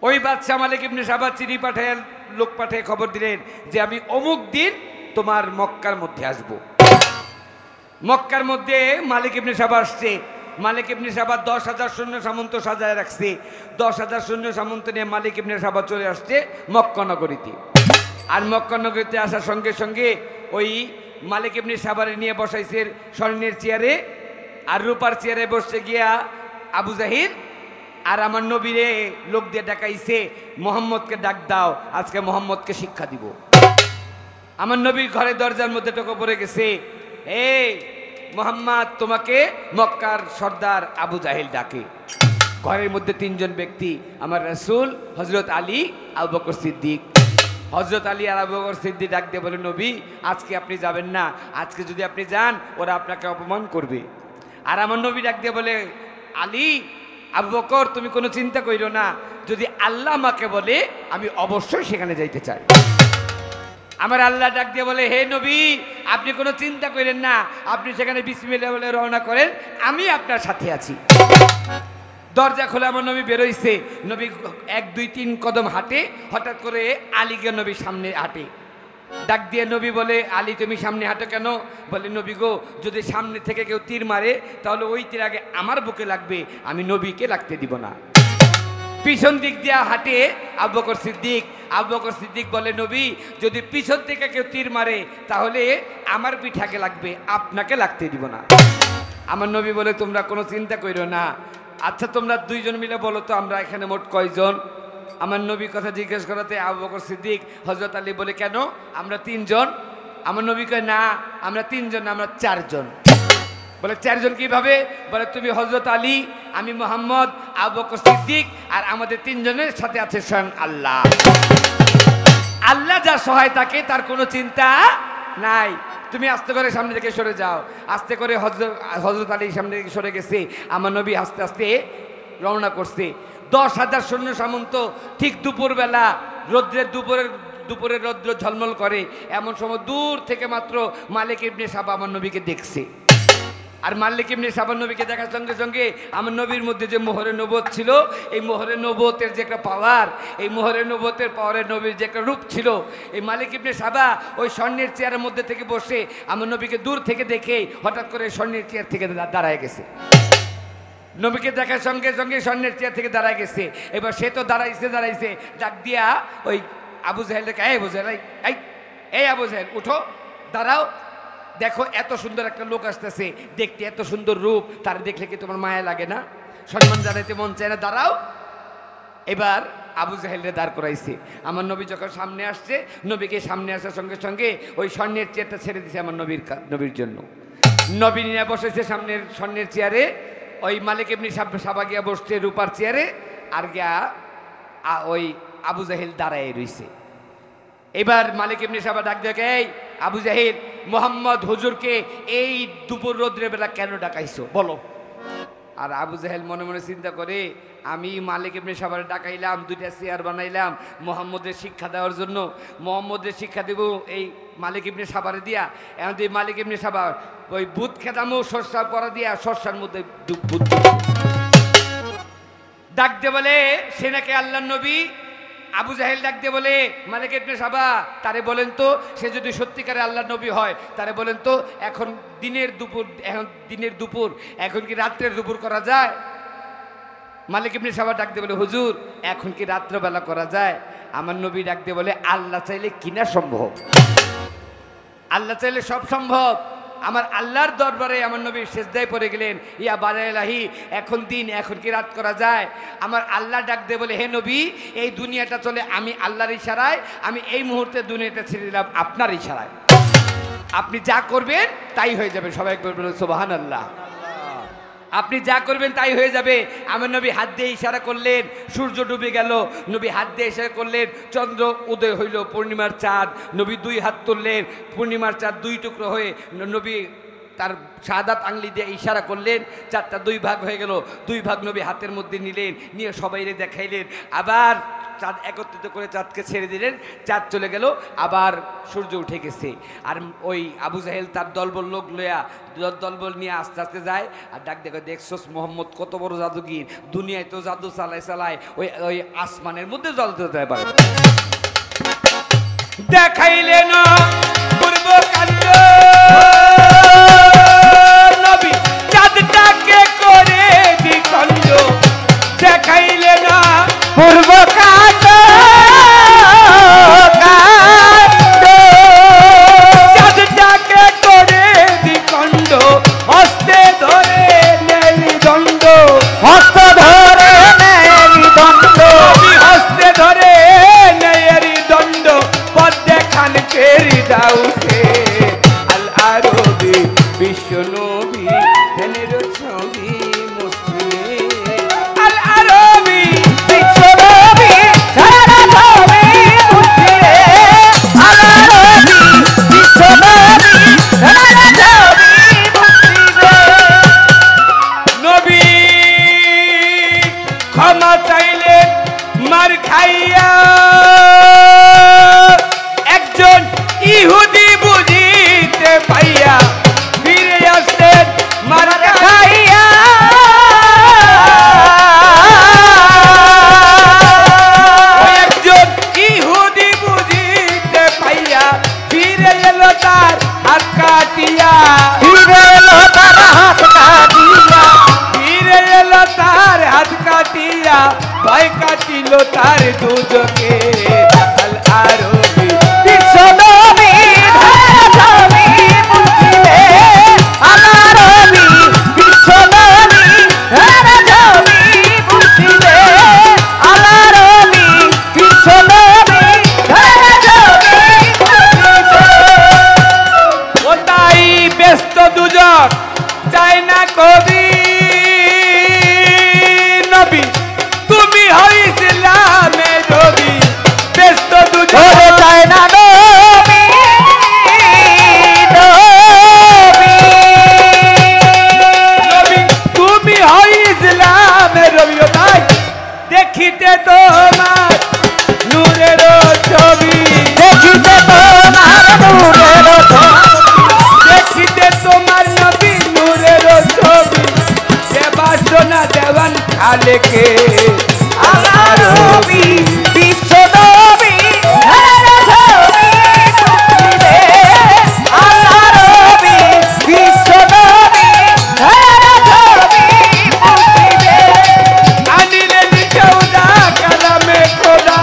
ওই বাদশা মালিক ইবনে সাবা চিঠি পাঠায়, লোক পাঠায় খবর দিলেন যে আমি অমুক দিন তোমার মক্কার মধ্যে আসব। মক্কার মধ্যে মালিক ইবনে সাবা আসছে। মালিক ইবনে সাবা 10,000 সৈন্য সামন্ত সাজায় রাখছে। 10,000 সৈন্য সামন্ত নিয়ে মালিক ইবনে সাবা চলে আসছে মক্কা নগরীতে। আর মক্কা নগরীতে আসার সঙ্গে সঙ্গে ওই মালিক ইবনে সাবারে নিয়ে বসাইছে স্বর্ণের চেয়ারে, আর রূপার চেয়ারে বসে গিয়া আবু জাহিল। আর আমার নবীরে লোক দিয়ে ডাকাইছে, মোহাম্মদকে ডাক দাও, আজকে মোহাম্মদকে শিক্ষা দিব। আমার নবীর ঘরে দরজার মধ্যে টোকা পড়ে গেছে, এই মোহাম্মদ তোমাকে মক্কার সর্দার আবু জাহিল ডাকে। ঘরের মধ্যে 3 জন ব্যক্তি, আমার রাসূল, হযরত আলী, আবু বকর সিদ্দিক। হযরত আলী আর আবু বকর সিদ্দিক ডাক দিয়ে বলে, নবী আজকে আপনি যাবেন না, আজকে যদি আপনি যান ওরা আপনাকে অপমান করবে। আর আমার নবী ডাক দিয়ে বলে, আলী, আবু বকর তুমি কোনো চিন্তা কইরো না, যদি আল্লাহ আমাকে বলে আমি অবশ্যই সেখানে যাইতে চাই। আমার আল্লাহ ডাক দিয়ে বলে, হে নবী আপনি কোনো চিন্তা করেন না, আপনি সেখানে বিসমিল্লাহ বলে রওনা করেন, আমি আপনার সাথে আছি। দরজা খোলা আমার নবী বেরোইছে। নবী 1, 2, 3 কদম হাঁটে, হঠাৎ করে আলীকে নবী সামনে হাঁটে। ডাক দিয়ে নবী বলে, আলী তুমি সামনে হাঁটো কেন? বলে, নবী গো যদি সামনে থেকে কেউ তীর মারে তাহলে ওই তীর আগে আমার বুকে লাগবে, আমি নবীকে লাগতে দিব না। পিছন দিক দিয়ে হাঁটে আবু বকর সিদ্দিক। আবু বকর সিদ্দিক বলে, নবী যদি পিছন থেকে কেউ তীর মারে তাহলে আমার পিঠাকে লাগবে, আপনাকে লাগতে দিব না। আমার নবী বলে, তোমরা কোনো চিন্তা করো না, আচ্ছা তোমরা 2 জন মিলে বলো তো আমরা এখানে মোট কয়জন? আমার নবী কথা জিজ্ঞেস করাতে আবু বকর সিদ্দিক, হযরত আলী বলে, কেন আমরা 3 জন? আমার নবী কয়, না আমরা 3 জন না, আমরা 4 জন। বলে 4 জন কিভাবে? বলে, তুমি হযরত আলী, আমি মোহাম্মদ, আবু বকর সিদ্দিক, আর আমাদের 3 জনের সাথে আছে স্বয়ং আল্লাহ। আল্লাহ যার সহায় থাকে তার কোনো চিন্তা নাই। তুমি আস্তে করে সামনে থেকে সরে যাও। আস্তে করে হযরত আলী সামনে থেকে সরে গেছে। আমার নবী আস্তে আস্তে রওনা করছে। 10,000 সৈন্য সামন্ত, ঠিক দুপুরবেলা, দুপুরের রৌদ্র ঝলমল করে, এমন সময় দূর থেকে মাত্র মালিক ইবনে সাবা আমার নবীকে দেখছে। আর মালিক ইবনে সাবা নবীকে দেখার সঙ্গে সঙ্গে আমার নবীর মধ্যে যে মোহরে নবুয়ত ছিল, এই মোহরে নবুয়তের যে একটা পাওয়ার, এই মোহরে নবুয়তের পাওয়ারের নবীর যে একটা রূপ ছিল, এই মালিক ইবনে সাবা ওই স্বর্ণের চেয়ারের মধ্যে থেকে বসে আমার নবীকে দূর থেকে দেখে হঠাৎ করে স্বর্ণের চেয়ার থেকে দাঁড়ায় গেছে। নবীকে দেখার সঙ্গে সঙ্গে স্বর্ণের চেয়ার থেকে দাঁড়ায় গেছে। এবার সে তো দাঁড়াইছে, ডাক দিয়া ওই আবু জাহেলকে, এই আবু জাহেল, এই আবু জাহেল উঠো, দাঁড়াও, দেখো এত সুন্দর একটা লোক আসতেছে, দেখতে এত সুন্দর রূপ, তার দেখলে কি তোমার মায়া লাগে না? সম্মান জানাইতে মন চায় না? দাঁড়াও। এবার আবু জাহেলরে দাঁড় করাইছে। আমার নবী যখন সামনে আসছে, নবীকে সামনে আসার সঙ্গে সঙ্গে ওই স্বর্ণের চেয়ারটা ছেড়ে দিছে আমার নবীর জন্য। নবী নিয়ে বসেছে সামনের স্বর্ণের চেয়ারে, ওই মালিক ইবনে সাবা গিয়া বসছে রূপার চেয়ারে, আর গিয়া ওই আবু জাহেল দাঁড়ায় রইছে। এবার মালিক ইবনে সাবা ডাক দেখে, এই আবু জাহেল, মোহাম্মদ হুজুরকে এই দুপুর রৌদ্রের বেলা কেন ডাকাইছো বলো? আর আবু জাহেল মনে মনে চিন্তা করে, আমি মালিক ইবনে সাবারে ডাকাইলাম, 2টা চেয়ার বানাইলাম মোহাম্মদের শিক্ষা দেওয়ার জন্য, মোহাম্মদের শিক্ষা দেব এই মালিক ইবনে সাবারে দিয়া, এখন এই মালিক ইবনে সাবা ওই বুধ খেদামো শস্যা পরা দিয়া শস্যার মধ্যে বুধ ডাক দে বলে, সে নাকি আল্লাহর নবী, আবু জাহেল ডাক দিয়ে বলে, মালিক ইবনে সাবা, তারে বলেন তো সে যদি সত্যিকারে আল্লাহ নবী হয়, তারে বলেন তো এখন দিনের দুপুর, এখন কি রাত্রের দুপুর করা যায়? মালিক ইবনে সাবা ডাক দিয়ে বলে, হুজুর এখন কি রাত্রবেলা করা যায়? আমার নবী ডাক দিয়ে বলে, আল্লাহ চাইলে কিনা সম্ভব, আল্লাহ চাইলে সব সম্ভব। আমার আল্লাহর দরবারে আমার নবী সেজদায় পড়ে গেলেন, ইয়া বারাইলাহি, এখন দিন, এখন কি রাত করা যায়? আমার আল্লাহ ডাক দিয়ে বলে, হে নবী, এই দুনিয়াটা চলে আমি আল্লাহর ইশারায়, আমি এই মুহূর্তে দুনিয়াটা ছেড়ে দিলাম আপনার ইশারায়, আপনি যা করবেন তাই হয়ে যাবে। সবাই বলবেন সুবহানাল্লাহ। আপনি যা করবেন তাই হয়ে যাবে। আমার নবী হাত দিয়ে ইশারা করলেন, সূর্য ডুবে গেল, নবী হাত দিয়ে ইশারা করলেন, চন্দ্র উদয় হইল, পূর্ণিমার চাঁদ, নবী দুই হাত তুললেন, পূর্ণিমার চাঁদ দুই টুকরো হয়ে নবী তার শাহাদাত আঙ্গুলি দিয়ে ইশারা করলেন, চাঁদটা দুই ভাগ হয়ে গেল, দুই ভাগ নবী হাতের মধ্যে নিলেন, নিয়ে সবাইরে দেখাইলেন, আবার চাঁদ একত্রিত করে চাঁদকে ছেড়ে দিলেন, চাঁদ চলে গেল, আবার সূর্য উঠে গেছে। আর ওই আবু জাহেল তার দলবল লোক লয়া দলবল নিয়ে আস্তে আস্তে যায়, আর ডাক দেখো, দেখছোস মোহাম্মদ কত বড় জাদুগির, দুনিয়ায় তো জাদু চালায় ওই আসমানের মধ্যে জল দিতে পারে। দেখাইলেন পূর্ব কাণ্ড, নবী চাঁদটাকে করে দ্বিখণ্ড, দেখাইলেন পূর্ব কাণ্ড, চাঁদটাকে করে দ্বিখণ্ড, হস্তে ধরে নেলি দণ্ড, হস্ত ধরে নেলি দণ্ড, হস্তে ধরে নেয়ারি দণ্ড, পদ দেখান কেরি দাউসে আল আরবি বিশ্ব নবী ধ্যানের ছবি মুসলিমে আল আরবি বিশ্ব নবী সারা ছবি মুসলিমে, আল আরবি বিশ্ব নবী সারা ছবি মুসলিমে। নবী ক্ষমা চাইলেন মার খাইয়া, একজন ইহুদি বুঝিতে পাইয়া ফিরে আসতেন মার খাইয়া, একজন ইহুদি বুঝিতে পাইয়া ফিরে এলো তার হাত কাটিয়া, ফিরে এলো তার হাত কাটিয়া, ফিরে এলো তার হাত কাটিয়া, ভয় কাটিল তার দুজকে আল আরবি বিশ্ব নবী সারা ছবি মুসলিমে, আল আরবি বিশ্ব নবী সারা ছবি মুসলিমে, আল আরবি বিশ্ব নবী সারা ছবি মুসলিমে। ওটাই ব্যস্ত দুজন চাই না কবি, নবী তুমি হইছিলামে রবি, ব্যস্ত দুজন ওরে চায় না নবী, নবী, নবী তুমি হইছিলামে রবি, ওটাই দেখিতে তোমার নূরের ছবি, দেখিতে তোমার নূরের ছবি, দেখিতে তোমার নবী নূরের ছবি, দেবাসনা দেওয়ান খালেকে আল আরবি বিশ্ব নবী সারা ছবি মুসলিমে, আল আরবি বিশ্ব নবী সারা ছবি মুসলিমে। আনিলেন চৌদা কালামে খোদা,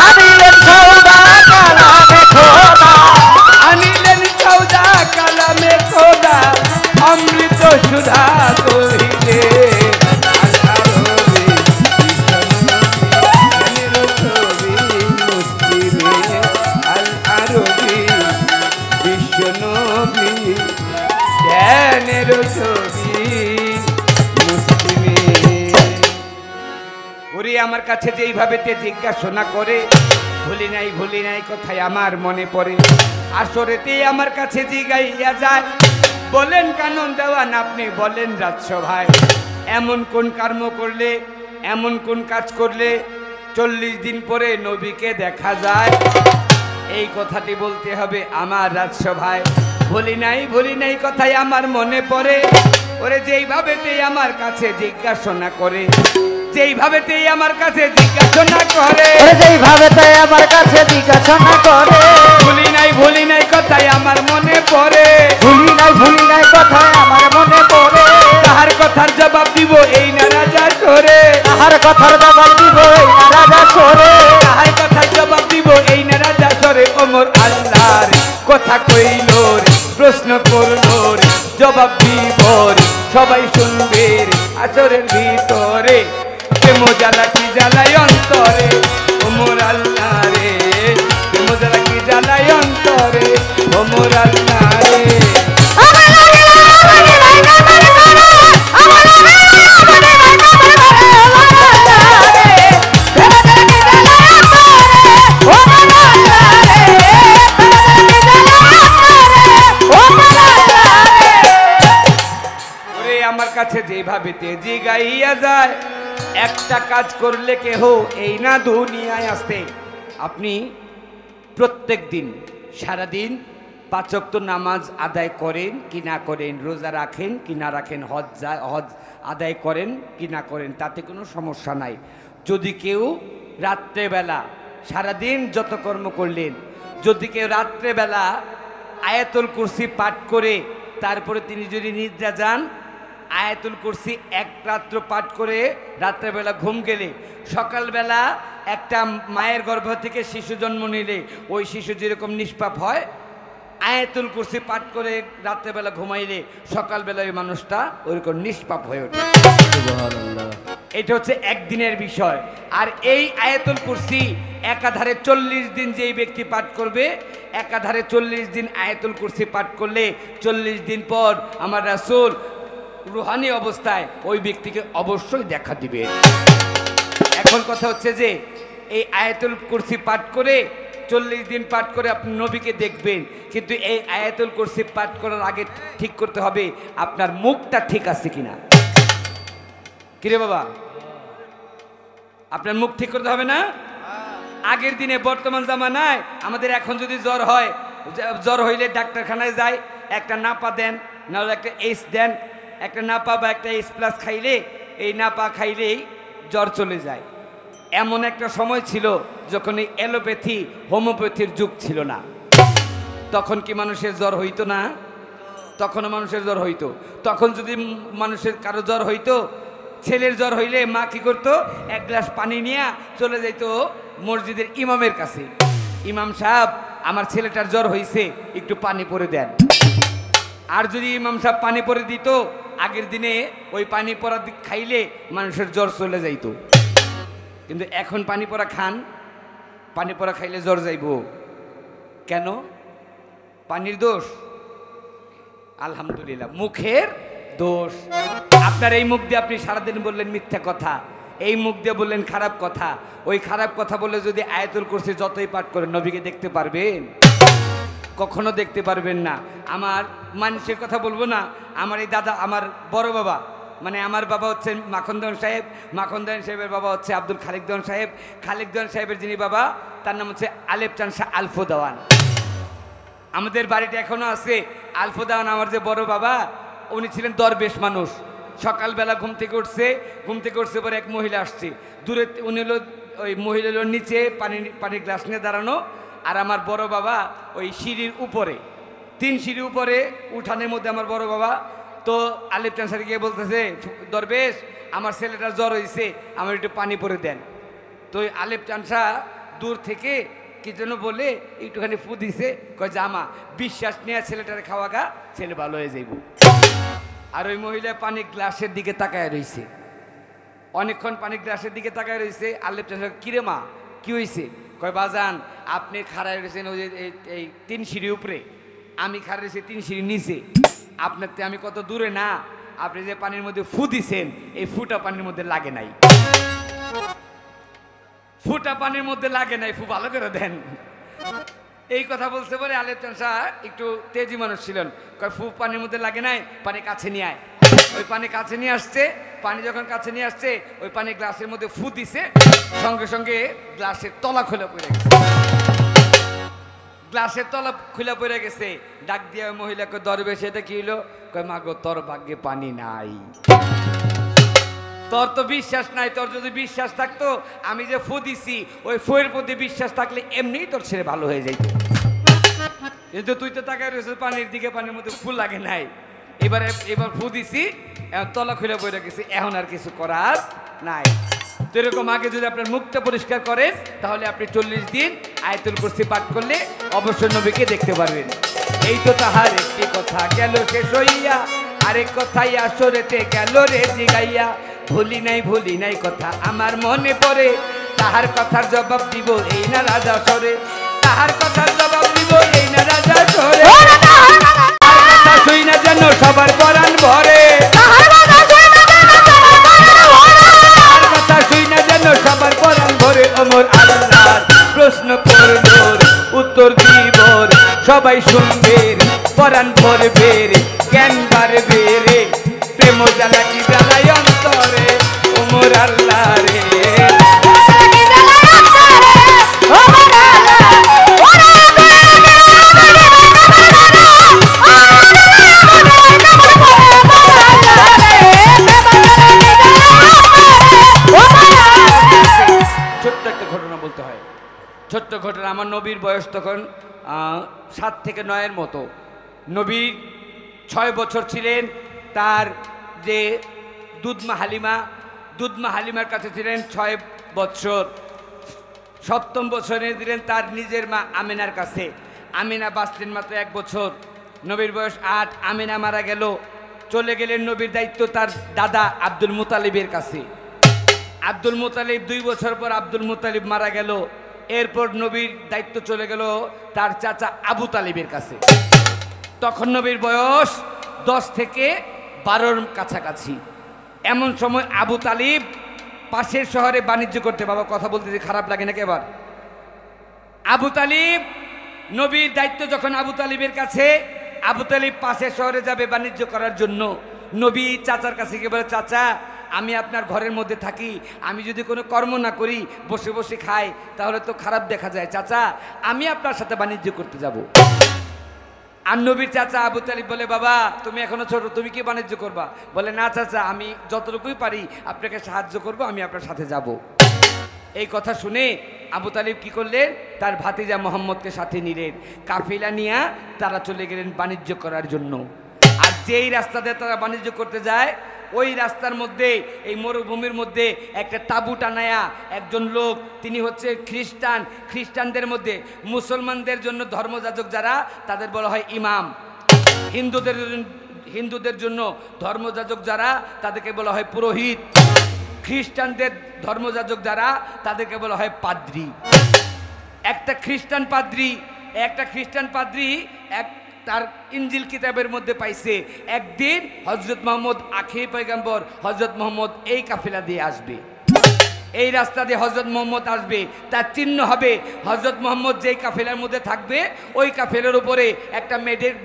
আনিলেন সৌদা কালামে খোদা, আনিলেন চৌদা কালামে খোদা, অমৃত সুধা কহিলে আল আরবি বিশ্ব নবী ধ্যানের ছবি মুসলিমে। ওরে আমার কাছে যেইভাবে তে জিজ্ঞাসা করে, ভুলি নাই কথায় আমার মনে পড়ে, আসরেতে আমার কাছে জিগাইয়া যায়, বলেন কানন দেওয়ান আপনি বলেন রাজসভায়, এমন কোন কর্ম করলে, এমন কোন কাজ করলে 40 দিন পরে নবীকে দেখা যায়, এই কথাটি বলতে হবে আমার রাজসভায়। ভুলি নাই কথাই আমার মনে পড়ে, ওরে যেইভাবে তে আমার কাছে জিজ্ঞাসা করে, যেইভাবেতেই আমার কাছে জিজ্ঞাসা না করে, ওরে যেইভাবে তাই আমার কাছে জিজ্ঞাসা না করে, ভুলি নাই কথাই আমার মনে পড়ে, ভুলি নাই কথায় আমার মনে পড়ে, তাহার কথার জবাব দিব এই না রাজা সরে, তাহার কথার জবাব দিব এই না রাজা সরে, তাহার কথার জবাব দিব এই না রাজা সরে। ওমর আল্লাহর কথা কইল রে, প্রশ্ন করল রে, জবাব দিব রে, সবাই শুনবে রে আসরের ভিতরে, প্রেম জ্বালা কি জ্বালাই অন্তরে, ওমর আল্লাহ রে, প্রেম জ্বালা কি জ্বালাই অন্তরে, ওমর আল্লাহ রে। ওরে আমার কাছে যেভাবে তেজি গাইয়া যায়, একটা কাজ করলে কেহ এই না দুনিয়ায় আসতে। আপনি প্রত্যেক দিন সারাদিন 5 ওয়াক্ত নামাজ আদায় করেন কি না করেন, রোজা রাখেন কি না রাখেন, হজ আদায় করেন কি না করেন, তাতে কোনো সমস্যা নাই। যদি কেউ রাত্রেবেলা সারাদিন যত কর্ম করলেন, যদি কেউ রাত্রেবেলা আয়াতুল কুরসি পাঠ করে তারপরে তিনি যদি নিদ্রা যান, আয়াতুল কুরসি এক রাত্র পাঠ করে রাত্রেবেলা ঘুম গেলে, সকালবেলা একটা মায়ের গর্ভ থেকে শিশু জন্ম নিলে ওই শিশু যেরকম নিষ্পাপ হয়, আয়াতুল কুরসি পাঠ করে রাত্রেবেলা ঘুমাইলে সকালবেলা ওই মানুষটা ওইরকম নিষ্পাপ হয়ে ওঠে। এটা হচ্ছে একদিনের বিষয়। আর এই আয়াতুল কুরসি একাধারে 40 দিন যেই ব্যক্তি পাঠ করবে, একাধারে 40 দিন আয়াতুল কুরসি পাঠ করলে 40 দিন পর আমার রাসূল রুহানি অবস্থায় ওই ব্যক্তিকে অবশ্যই দেখা দিবে। এখন কথা হচ্ছে যে এই আয়াতুল কুরসি পাঠ করে 40 দিন পাঠ করে আপনি নবীকে দেখবেন, কিন্তু এই আয়াতুল কুরসি পাঠ করার আগে ঠিক করতে হবে আপনার মুখটা ঠিক আছে কিনা। কিরে বাবা, আপনার মুখ ঠিক করতে হবে না? আগের দিনে বর্তমান জামানায় আমাদের এখন যদি জ্বর হয়, জ্বর হইলে ডাক্তারখানায় যায়, একটা নাপা দেন, নাহলে একটা এইস দেন, একটা নাপা বা একটা এইস প্লাস খাইলে, এই নাপা খাইলেই জ্বর চলে যায়। এমন একটা সময় ছিল যখন এই অ্যালোপ্যাথি হোমিওপ্যাথির যুগ ছিল না, তখন কি মানুষের জ্বর হইতো না? তখনও মানুষের জ্বর হইতো। তখন যদি মানুষের কারো জ্বর হইতো, ছেলের জ্বর হইলে মা কি করতো, এক গ্লাস পানি নিয়ে চলে যাইতো মসজিদের ইমামের কাছে, ইমাম সাহেব আমার ছেলেটার জ্বর হইছে, একটু পানি পরে দেন। আর যদি ইমাম সাহেব পানি পরে দিত, আগের দিনে ওই পানি পরা খাইলে মানুষের জ্বর চলে যাইত। কিন্তু এখন পানি পরা খান, পানি পরা খাইলে জ্বর যাইব কেন? পানির দোষ? আলহামদুলিল্লাহ, মুখের দোষ। আপনার এই মুখ দিয়ে আপনি সারাদিন বললেন মিথ্যা কথা, এই মুখ দিয়ে বললেন খারাপ কথা। ওই খারাপ কথা বলে যদি আয়াতুল কুরসি যতই পাঠ করেন, নবীকে দেখতে পারবেন? কখনো দেখতে পারবেন না। আমার মানুষের কথা বলবো না, আমার এই দাদা, আমার বড় বাবা, মানে আমার বাবা হচ্ছেন মাখন দেওয়ান সাহেব, মাখন দেওয়ান সাহেবের বাবা হচ্ছে আব্দুল খালিক দেওয়ান সাহেব, খালিক দেওয়ান সাহেবের যিনি বাবা তার নাম হচ্ছে আলেপ চান শাহ আলফো দেওয়ান। আমাদের বাড়িতে এখনো আছে আলফো দেওয়ান। আমার যে বড় বাবা, উনি ছিলেন দরবেশ মানুষ। সকালবেলা ঘুম থেকে উঠছে পরে এক মহিলা আসছে দূরে, উনি হলো ওই মহিলার নিচে পানির গ্লাস নিয়ে দাঁড়ানো, আর আমার বড় বাবা ওই সিঁড়ির উপরে, 3 সিঁড়ি উপরে উঠানের মধ্যে আমার বড় বাবা। তো আলিফ চান্সার গিয়ে বলতেছে, দরবেশ আমার ছেলেটার জ্বর হয়েছে, আমার একটু পানি পরে দেন। তো ওই আলিফ চান্সা দূর থেকে কি যেন বলে একটুখানি ফু দিছে, কয় জামা বিশ্বাস নিয়ে ছেলেটার খাওয়া গা, ছেলে ভালো হয়ে যাইব। আর ওই মহিলা পানি গ্লাসের দিকে তাকায় রয়েছে, অনেকক্ষণ পানি গ্লাসের দিকে তাকায় রয়েছে। আলিফ চান্সা, কিরে মা কি হয়েছে? কয় বাজান আপনি খাড়ায় রয়েছেন ওই যে এই 3 সিঁড়ি উপরে, আমি খাড়া রয়েছি 3 সিঁড়ি নিচে, আপনার তো আমি কত দূরে না, আপনি যে পানির মধ্যে ফু দিছেন, এই ফুটা পানির মধ্যে লাগে নাই, ফুটা পানির মধ্যে লাগে নাই, ফু ভালো করে দেন। এই কথা বলছে পরে আলেপ চান্সা একটু তেজি মানুষ ছিলেন, কয় ফু পানির মধ্যে লাগে নাই, পানি কাছে নিয়ে আয়। ওই পানি কাছে নিয়ে আসছে, পানি যখন কাছে নিয়ে আসছে ওই পানি গ্লাসের মধ্যে ফু দিছে, সঙ্গে সঙ্গে গ্লাসের তলা খুলে পড়ে গেছে, গ্লাসের তলা খুলে পড়ে গেছে। ডাক দিয়ে ওই মহিলাকে, দরবেশ এটা কি হলো? কয় মা গো, তোর ভাগ্যে পানি নাই। তোর তো বিশ্বাস নাই, তোর যদি বিশ্বাস থাকতো আমি যে ফু দিছি ওই ফুয়ের প্রতি বিশ্বাস থাকলে এমনিই তোর ছেলে ভালো হয়ে যাইত। কিন্তু তুই তো তাকায় রয়েছিস পানির দিকে, পানির মধ্যে ফুল লাগে নাই। এবার ফু দিছি, তলা খুলে বই রেখেছি, এখন আর কিছু করার নাই। তো এরকম আগে যদি আপনার মুখটা পরিষ্কার করেন তাহলে আপনি 40 দিন আয়াতুল কুরসি পাঠ করলে অবশ্যই নবীকে দেখতে পারবেন। এই তো তাহার একটি কথা গেল শেষ হইয়া, আরেক কথাই আসরেতে গেল রে জিগাইয়া। ভুলি নাই কথা আমার মনে পড়ে, তাহার কথার জবাব দিব এই না রাজা সরে, তাহার কথার জবাব দিব এই না রাজা সরে। কথা শুই না যেন সবার পরাণ ভরে, তাহার কথা শুই না যেন সবার পরাণ ভরে। ওমর আল্লাহর প্রশ্ন করবর উত্তর দিবর, সবাই শুনবে পরাণ ভরবে রে, জ্ঞান বাড়বে রে, প্রেম জ্বালা কি জ্বালাই অন্তরে। ওমর আল্লাহ রে ছোট্ট একটা ঘটনা বলতে হয়, ছোট্ট ঘটনা। আমার নবীর বয়স তখন 7 থেকে 9-এর মতো। নবী 6 বছর ছিলেন। তার যে দুধমা হালিমার কাছে ছিলেন 6 বছর। 7ম বছরে দিলেন তার নিজের মা আমিনার কাছে। আমিনা বাঁচলেন মাত্র 1 বছর। নবীর বয়স 8। আমিনা মারা গেল, চলে গেলেন নবীর দায়িত্ব তার দাদা আব্দুল মুতালিবের কাছে। আব্দুল মুতালিব 2 বছর পর আব্দুল মুতালিব মারা গেল। এরপর নবীর দায়িত্ব চলে গেল তার চাচা আবু তালিবের কাছে। তখন নবীর বয়স 10 থেকে 12-র কাছাকাছি। এমন সময় আবু তালিব পাশের শহরে বাণিজ্য করতে, বাবা কথা বলতে যে খারাপ লাগে নাকি এবার। আবু তালিব নবীর দায়িত্ব যখন আবু তালিবের কাছে, আবু তালিব পাশের শহরে যাবে বাণিজ্য করার জন্য। নবী চাচার কাছে গিয়ে বলে, চাচা আমি আপনার ঘরের মধ্যে থাকি, আমি যদি কোনো কর্ম না করি, বসে বসে খাই, তাহলে তো খারাপ দেখা যায়। চাচা আমি আপনার সাথে বাণিজ্য করতে যাব। আর নবীর চাচা আবু তালিব বলে, বাবা তুমি এখনো ছোট, তুমি কি বাণিজ্য করবা? বলে, না চাচা আমি যতটুকুই পারি আপনাকে সাহায্য করব, আমি আপনার সাথে যাব। এই কথা শুনে আবু তালিব কি করলেন, তার ভাতিজা মোহাম্মদকে সাথে নিলেন। কাফিলা নিয়ে তারা চলে গেলেন বাণিজ্য করার জন্য। আর যেই রাস্তা দিয়ে তারা বাণিজ্য করতে যায়, ওই রাস্তার মধ্যে, এই মরুভূমির মধ্যে একটা তাঁবু টানায়া একজন লোক, তিনি হচ্ছে খ্রিস্টানদের মধ্যে মুসলমানদের জন্য ধর্মযাজক যারা, তাদের বলা হয় ইমাম। হিন্দুদের জন্য ধর্মযাজক যারা, তাদেরকে বলা হয় পুরোহিত। খ্রিস্টানদের ধর্মযাজক যারা, তাদেরকে বলা হয় পাদ্রী। একটা খ্রিস্টান পাদ্রী তার ইনজিল কিতাবের মধ্যে পাইছে, একদিন হযরত মুহাম্মদ আখিরি পয়গম্বর হযরত মুহাম্মদ এই কাফেলা দিয়ে আসবে, এই রাস্তা দিয়ে হযরত মুহাম্মদ আসবে। তার চিহ্ন হবে হযরত মুহাম্মদ যেই কাফেলার মধ্যে থাকবে, ওই কাফেলার উপরে একটা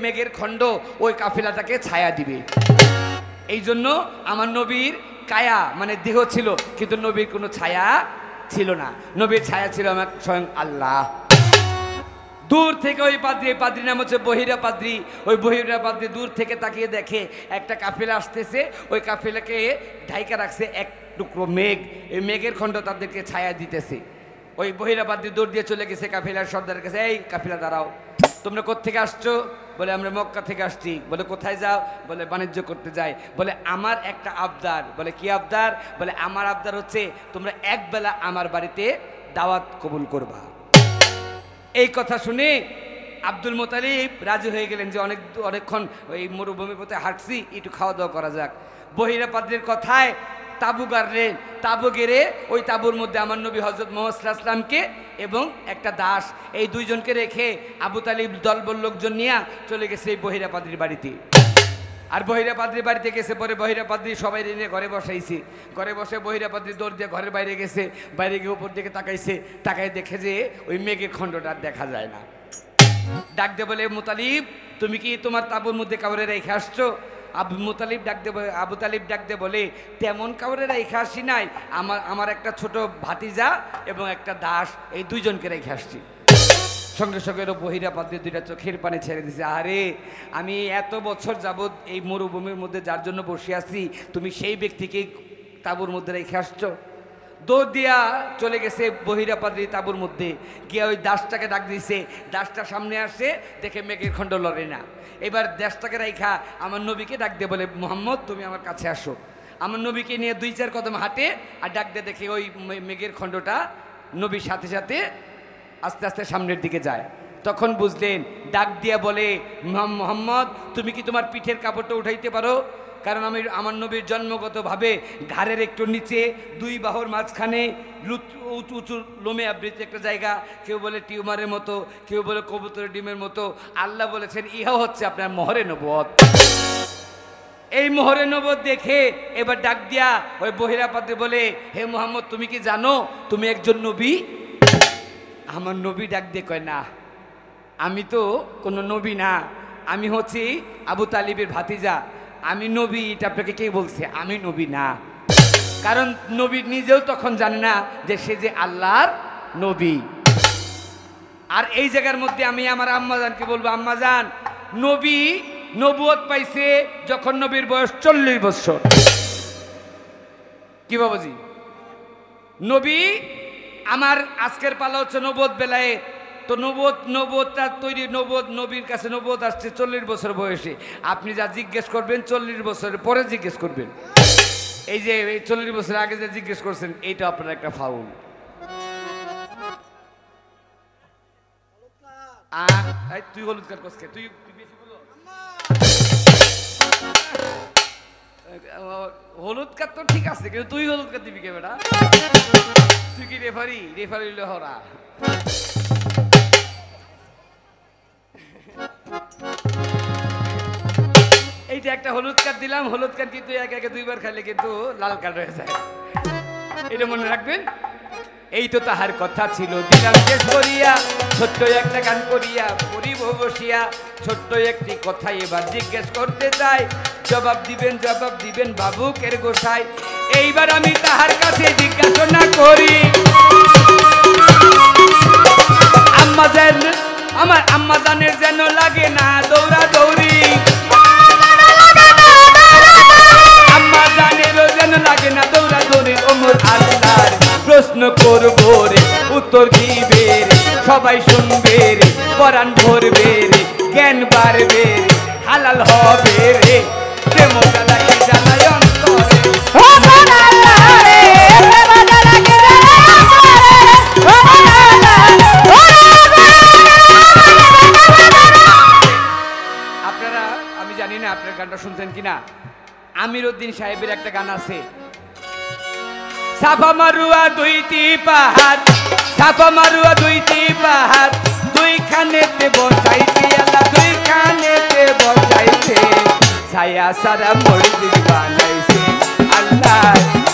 মেঘের খণ্ড ওই কাফেলাটাকে ছায়া দিবে। এই জন্য আমার নবীর কায়া মানে দেহ ছিল, কিন্তু নবীর কোনো ছায়া ছিল না। নবীর ছায়া ছিল আমার স্বয়ং আল্লাহ। দূর থেকে ওই পাদ্রী নাম হচ্ছে বহিরা পাদ্রী। ওই বহিরা পাদ্রী দূর থেকে তাকিয়ে দেখে একটা কাফেলা আসতেছে, ওই কাফেলাকে ঢাইকা রাখছে এক টুকরো মেঘ। এই মেঘের খণ্ড তাদেরকে ছায়া দিতেছে। ওই বহিরা পাদ্রী দৌড় দিয়ে চলে গেছে কাফেলার সর্দারের কাছে, এই কাফেলা দাঁড়াও, তোমরা কোত্থেকে আসছো? বলে, আমরা মক্কা থেকে আসছি। বলে, কোথায় যাও? বলে, বাণিজ্য করতে যাই। বলে, আমার একটা আবদার। বলে, কি আবদার? বলে, আমার আবদার হচ্ছে তোমরা একবেলা আমার বাড়িতে দাওয়াত কবুল করবা। এই কথা শুনে আব্দুল মুতালিব রাজি হয়ে গেলেন যে অনেকক্ষণ ওই মরুভূমির পথে হাঁটছি, একটু খাওয়া দাওয়া করা যাক। বহিরা পাদ্রীর কথায় তাঁবু গাড়লেন। তাঁবু গেড়ে ওই তাঁবুর মধ্যে আমার নবী হযরত মুহাম্মদ সাল্লাল্লাহু আলাইহি ওয়াসাল্লামকে এবং একটা দাস, এই দুইজনকে রেখে আবু তালিব দলবল লোকজন নিয়ে চলে গেছে এই বহিরা পাদ্রীর বাড়িতে। আর বহিরা পাদ্রীর বাড়িতে গেছে পরে বহিরা পাদ্রী সবাই নিয়ে ঘরে বসাইছে। ঘরে বসে বহিরা পাদ্রী দৌড় দিয়ে ঘরের বাইরে গেছে। বাইরে গিয়ে উপর দিকে তাকায় দেখে যে ওই মেঘের খণ্ডটা দেখা যায় না। ডাক দিয়ে বলে, মুতালিব তুমি কি তোমার তাঁবুর মধ্যে কাউরে রেখে আসছো? আবু তালিব ডাক দিয়ে বলে, তেমন কাউরে রেখে আসি নাই, আমার একটা ছোট ভাতিজা এবং একটা দাস, এই দুইজনকে রেখে আসছি। সঙ্গে সঙ্গে বহিরা পাদ্রী দুইটা চোখের পানি ছেড়ে দিছে। আরে আমি এত বছর যাবৎ এই মরুভূমির মধ্যে যার জন্য বসে আছি, তুমি সেই ব্যক্তিকে তাঁবুর মধ্যে রেখে আসছো? দৌড় দিয়া চলে গেছে বহিরা পাদ্রী তাঁবুর মধ্যে গিয়া ওই দাসটাকে ডাক দিছে। দাসটা সামনে আসে, দেখে মেঘের খণ্ড লড়ে না। এবার দাসটাকে রাইখা আমার নবীকে ডাক দিয়ে বলে, মোহাম্মদ তুমি আমার কাছে আসো। আমার নবীকে নিয়ে 2-4 কদম হাঁটে আর ডাক দিয়ে দেখে ওই মেঘের খণ্ডটা নবীর সাথে সাথে আস্তে আস্তে সামনের দিকে যায়। তখন বুঝলেন, ডাক দিয়া বলে, মোহাম্মদ তুমি কি তোমার পিঠের কাপড়টা উঠাইতে পারো? কারণ আমি আমার নবীর জন্মগতভাবে ঘাড়ের একটু নিচে 2 বাহুর মাঝখানে উঁচু উঁচু লোমে আবৃত একটা জায়গা, কেউ বলে টিউমারের মতো, কেউ বলে কবুতরের ডিমের মতো। আল্লাহ বলেছেন ইহা হচ্ছে আপনার মোহরে নবুয়ত। এই মোহরে নবুয়ত দেখে এবার ডাক দিয়া ওই বহিরা পাদ্রী বলে, হে মোহাম্মদ তুমি কি জানো তুমি একজন নবী? আমার নবী ডাক দিয়ে কয়, না আমি তো কোনো নবী না, আমি হচ্ছি আবু তালিবের ভাতিজা, আমি নবী। এটা আপনাকে কে বলছে? আমি নবী না। কারণ নবী নিজেও তখন জানে না যে সে যে আল্লাহর নবী। আর এই জায়গার মধ্যে আমি আমার আম্মাজানকে বলবো, আম্মাজান নবী নবুয়ত পাইছে যখন নবীর বয়স 40 বছর। কি বাবাজি? নবী আমার আজকের পালা হচ্ছে নবুয়ত বেলায়, তো নবুয়তটা তৈরি, নবীর কাছে নবুয়ত আসছে 40 বছর বয়সে। আপনি যা জিজ্ঞেস করবেন 40 বছরের পরে জিজ্ঞেস করবেন। এই যে এই 40 বছর আগে যে জিজ্ঞেস করছেন এইটা আপনার একটা ফাউল। তুই হলুদ কাট কসকে, তুই বেশি বলো। হলুদ কাট তো ঠিক আছে, কিন্তু তুই হলুদ কাট দিবি কে বেটা? তুই কি রেফারি? রেফারি হরা। এইটা একটা হলুদ কার্ড দিলাম। হলুদ কার্ড কিন্তু একে একে 2 বার খাইলে কিন্তু লাল কার্ড হয়ে যায়, এটা মনে রাখবেন। এই তো তাহার কথা ছিল, দিলাম শেষ করিয়া, ছোট্ট একটা গান করিয়া পরিব বসিয়া। ছোট্ট একটি কথা এবার জিজ্ঞেস করতে চাই, জবাব দিবেন বাবুকের গোসাই। এইবার আমি তাহার কাছে জিজ্ঞাসা করি, আম্মাজান আমার আম্মাজানের যেন লাগে না দৌড়া দৌড়ি, আম্মাজানেরও যেন লাগে না দৌড়া দৌড়ি। ওমর আল্লাহর প্রশ্ন করবো রে, উত্তর দিবে রে, সবাই শুনবে রে, পরাণ ভরবে রে, জ্ঞান বাড়বে রে, হালাল হবে রে, প্রেমটা লাগে জ্বালায় অন্তরে। আপনারা, আমি জানি না আপনার গানটা শুনছেন কিনা, আমির উদ্দিন সাহেবের একটা গান আছে, সাফা মারুয়া 2টি পাহাড়, সাফা মারুয়া 2টি পাহাড়, 2খানেতে বসাইছে আল্লাহ, 2খানেতে বসাইছে। ছায়া সারা মসজিদ বানাইছে আল্লাহ,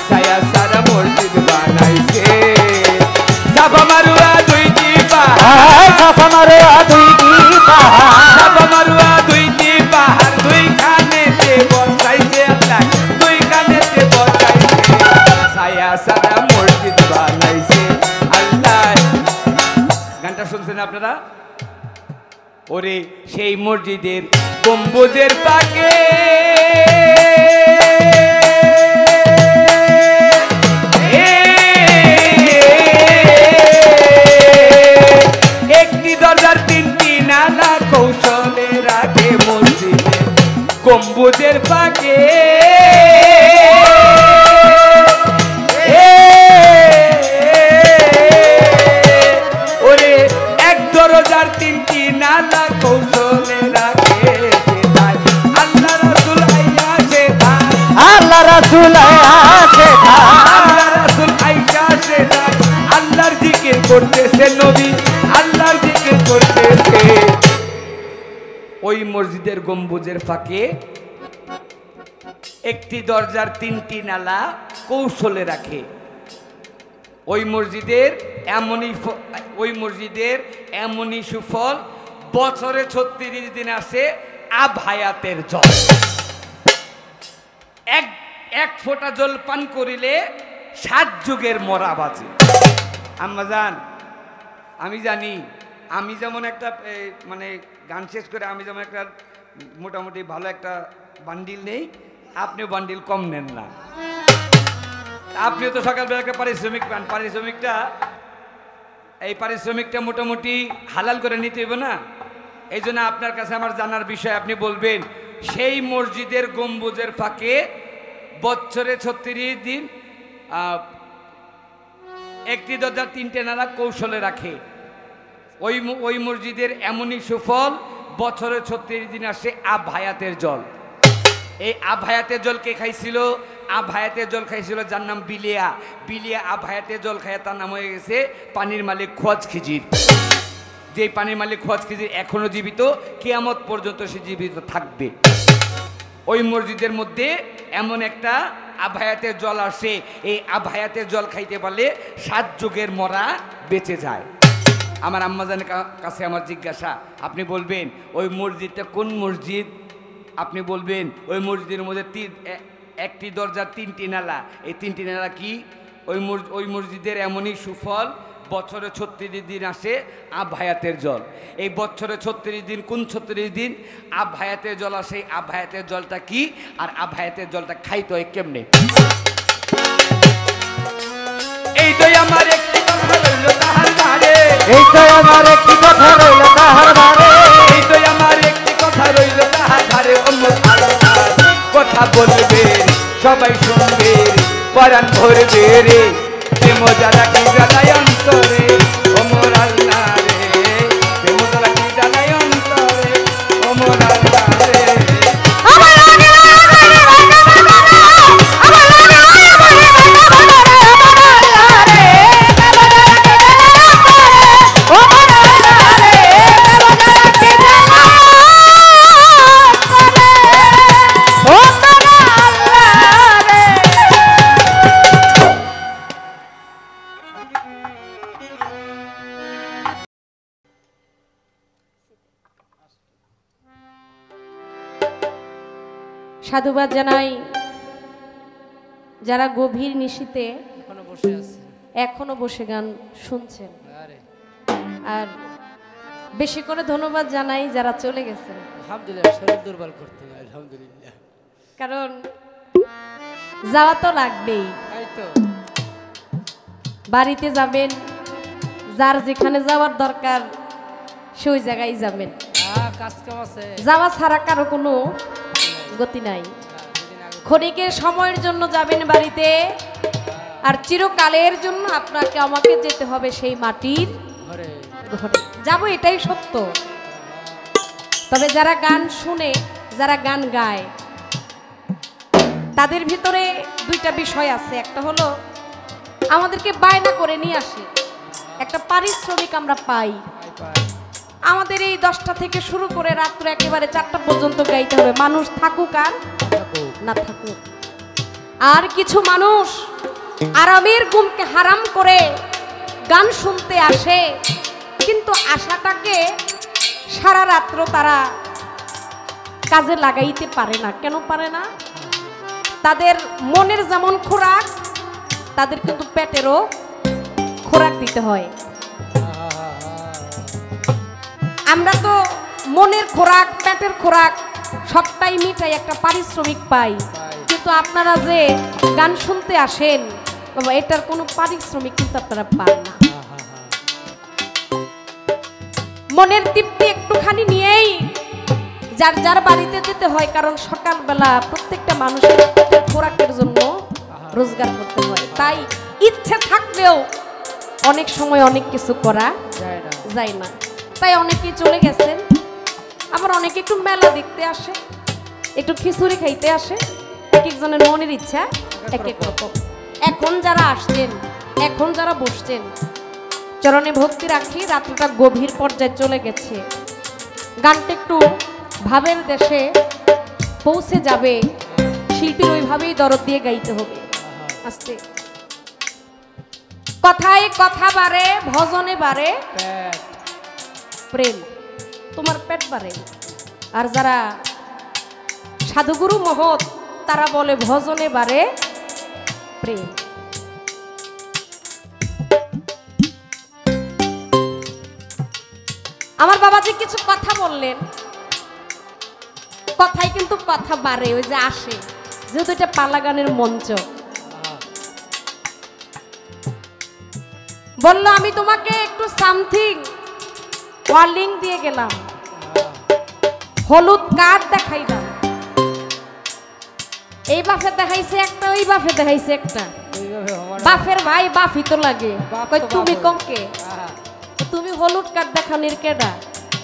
ছায়া সারা মসজিদ বানাইছে। সাফা মারুয়া 2টি পাহাড়, সাফা মারুয়া 2টি পাহাড়, সাফা মারুয়া 2টি পাহাড়, 2খানেতে বসাইছে আল্লাহ, 2খানেতে বসাইছে। ছায়া সারা মসজিদ বানাইছে আল্লাহ। গানটা শুনছেন আপনারা? ওরে সেই মসজিদের গম্বুজের পাকে একটি দরজার 3টি নালা কৌশলে রাখে মসজিদের গম্বুজের পাকে। ওরে এক দরজার 3টি নালা কৌশলে রাখে, আল্লাহ রাসূল আইয়া সে আল্লাহ রাসূল আছে, আল্লাহ রাসূল আইয়া সে আল্লাহর জিকির করতেছে নবী, আল্লাহর জিকির করতেছে। ওই মসজিদের গম্বুজের ফাঁকে একটি দরজার 3টি নালা কৌশলে রাখে। ওই মসজিদের এমনই সুফল, বছরে 36 দিন আসে আব হায়াতের জল। এক ফোঁটা জল পান করিলে 7 যুগের মরা বাজে। আম্মাজান আমি জানি, আমি যেমন একটা মানে গান শেষ করে আমি যেমন একটা মোটামুটি ভালো একটা বান্ডিল নেই, আপনিও বান্ডিল কম নেন না। আপনিও তো সকালবেলা একটা পারিশ্রমিক পান, এই পারিশ্রমিকটা মোটামুটি হালাল করে নিতে হবে না? এই জন্য আপনার কাছে আমার জানার বিষয়, আপনি বলবেন সেই মসজিদের গম্বুজের ফাঁকে বছরে 36 দিন একটি দরজা 3টে নালা কৌশলে রাখে, ওই মসজিদের এমনই সুফল, বছরে 36 দিন আসে আবহায়াতের জল। এই আবহায়াতের জল কে খাইছিল? আবহায়াতের জল খাইছিল যার নাম বিলিয়া। আবহায়াতের জল খাইয়া তার নাম হয়ে গেছে পানির মালিক খোয়াজ খিজির। যে পানির মালিক খোয়াজ খিজির এখনো জীবিত, কিয়ামত পর্যন্ত সে জীবিত থাকবে। ওই মসজিদের মধ্যে এমন একটা আবহায়াতের জল আসে, এই আবহায়াতের জল খাইতে পারলে 7 যুগের মরা বেঁচে যায়। আমার আম্মাজানের কাছে আমার জিজ্ঞাসা, আপনি বলবেন ওই মসজিদটা কোন মসজিদ? আপনি বলবেন ওই মসজিদের মধ্যে একটি দরজা 3টি নালা। এই 3টি নালা কি? ওই মসজিদের এমনই সুফল, বছরে 36 দিন আসে আবহায়াতের জল। এই বছরে 36 দিন, কোন 36 দিন আবহায়াতের জল আসে? আবহায়াতের জলটা কি, আর আবহায়াতের জলটা খাইতে হয় কেমনে? এই তো আমার একটি কথা রইল তাহার ধারে, এই তো আমার একটি কথা রইল তাহার ধারে, এই তো আমার একটি কথা রইল তাহার ধারে। কথা বলবে সবাই শুনবে, পরাণ ভরবে রে, প্রেম জ্বালা কি জ্বালায় অন্তরে, ওমর আল্লাহ রে, প্রেম জ্বালা কি জ্বালায় অন্তরে, ওমর আল্লাহ রে। সাধুবাদ জানাই যারা গভীর নিশীতে এখনো বসে আছে। এখনো বসে গান শুনছেন, আরে আর বেশি করে ধন্যবাদ জানাই যারা চলে গেছেন। আলহামদুলিল্লাহ, শরীর দুর্বল করতে হয়, আলহামদুলিল্লাহ। কারণ যাওয়া তো লাগবেই, তাই তো। বাড়িতে যাবেন, যার যেখানে যাওয়ার দরকার সেই জায়গায় যাবেন। কাজ কাম আছে। যাওয়া ছাড়া কারো কোনো গতি নাই। ক্ষণিকের সময়ের জন্য যাবেন বাড়িতে, আর চিরকালের জন্য আপনাকে আমাকে যেতে হবে সেই মাটির ঘরে। ঘরে। যাবো, এটাই সত্য। তবে যারা গান শুনে, যারা গান গায়, তাদের ভিতরে 2টা বিষয় আছে। একটা হলো আমাদেরকে বায়না করে নিয়ে আসে, একটা পারিশ্রমিক আমরা পাই। আমাদের এই 10টা থেকে শুরু করে রাত্র একেবারে 4টা পর্যন্ত গাইতে হবে, মানুষ থাকুক আর না থাকুক। আর কিছু মানুষ আরামের ঘুমকে হারাম করে গান শুনতে আসে, কিন্তু আশাটাকে সারা রাত্র তারা কাজে লাগাইতে পারে না। কেন পারে না? তাদের মনের যেমন খোরাক, তাদের কিন্তু পেটেরও খোরাক দিতে হয়। আমরা তো মনের খোরাক, পেটের খোরাক সবটাই মিটাই, একটা পারিশ্রমিক পাই। কিন্তু আপনারা যে গান শুনতে আসেন, বাবা, এটার কোনো পারিশ্রমিক কিন্তু আপনারা পান না। মনের তৃপ্তি একটুখানি নিয়েই যার যার বাড়িতে যেতে হয়, কারণ সকালবেলা প্রত্যেকটা মানুষের খোরাকের জন্য রোজগার করতে হয়। তাই ইচ্ছে থাকলেও অনেক সময় অনেক কিছু করা যায় না। তাই অনেকেই চলে গেছেন, আবার অনেকে একটু মেলা দেখতে আসে, একটু খিচুড়ি খাইতে আসে। এক একজনের মনের ইচ্ছা এক এক রকম। এখন যারা আসছেন, এখন যারা বসছেন, চরণে ভক্তি রাখি। রাত্রিটা গভীর পর্যায়ে চলে গেছে, গানটা একটু ভাবের দেশে পৌঁছে যাবে, শিল্পীর ওইভাবেই দরদ দিয়ে গাইতে হবে। আস্তে কথায় কথা বাড়ে, ভজনে বাড়ে প্রেম, তোমার পেট বাড়ে। আর যারা সাধুগুরু মহৎ, তারা বলে ভজনে বাড়ে প্রেম। আমার বাবাজি কিছু কথা বললেন, কথায় কিন্তু কথা বাড়ে, ওই যে আসে, যেহেতু এটা পালা গানের মঞ্চ। বললো আমি তোমাকে একটু সামথিং ওয়ার্নিং দিয়ে গেলাম, হলুদ কার্ড দেখাইলাম। এই বাফে দেখাইছে একটা, ওই বাফে দেখাইছে একটা। এইভাবে আমার বাফের ভাই বাফি তো লাগে, বাপ কই তো তুমি বাপ। কমকে হ্যাঁ, তুমি হলুদ কার্ড দেখানির কেডা?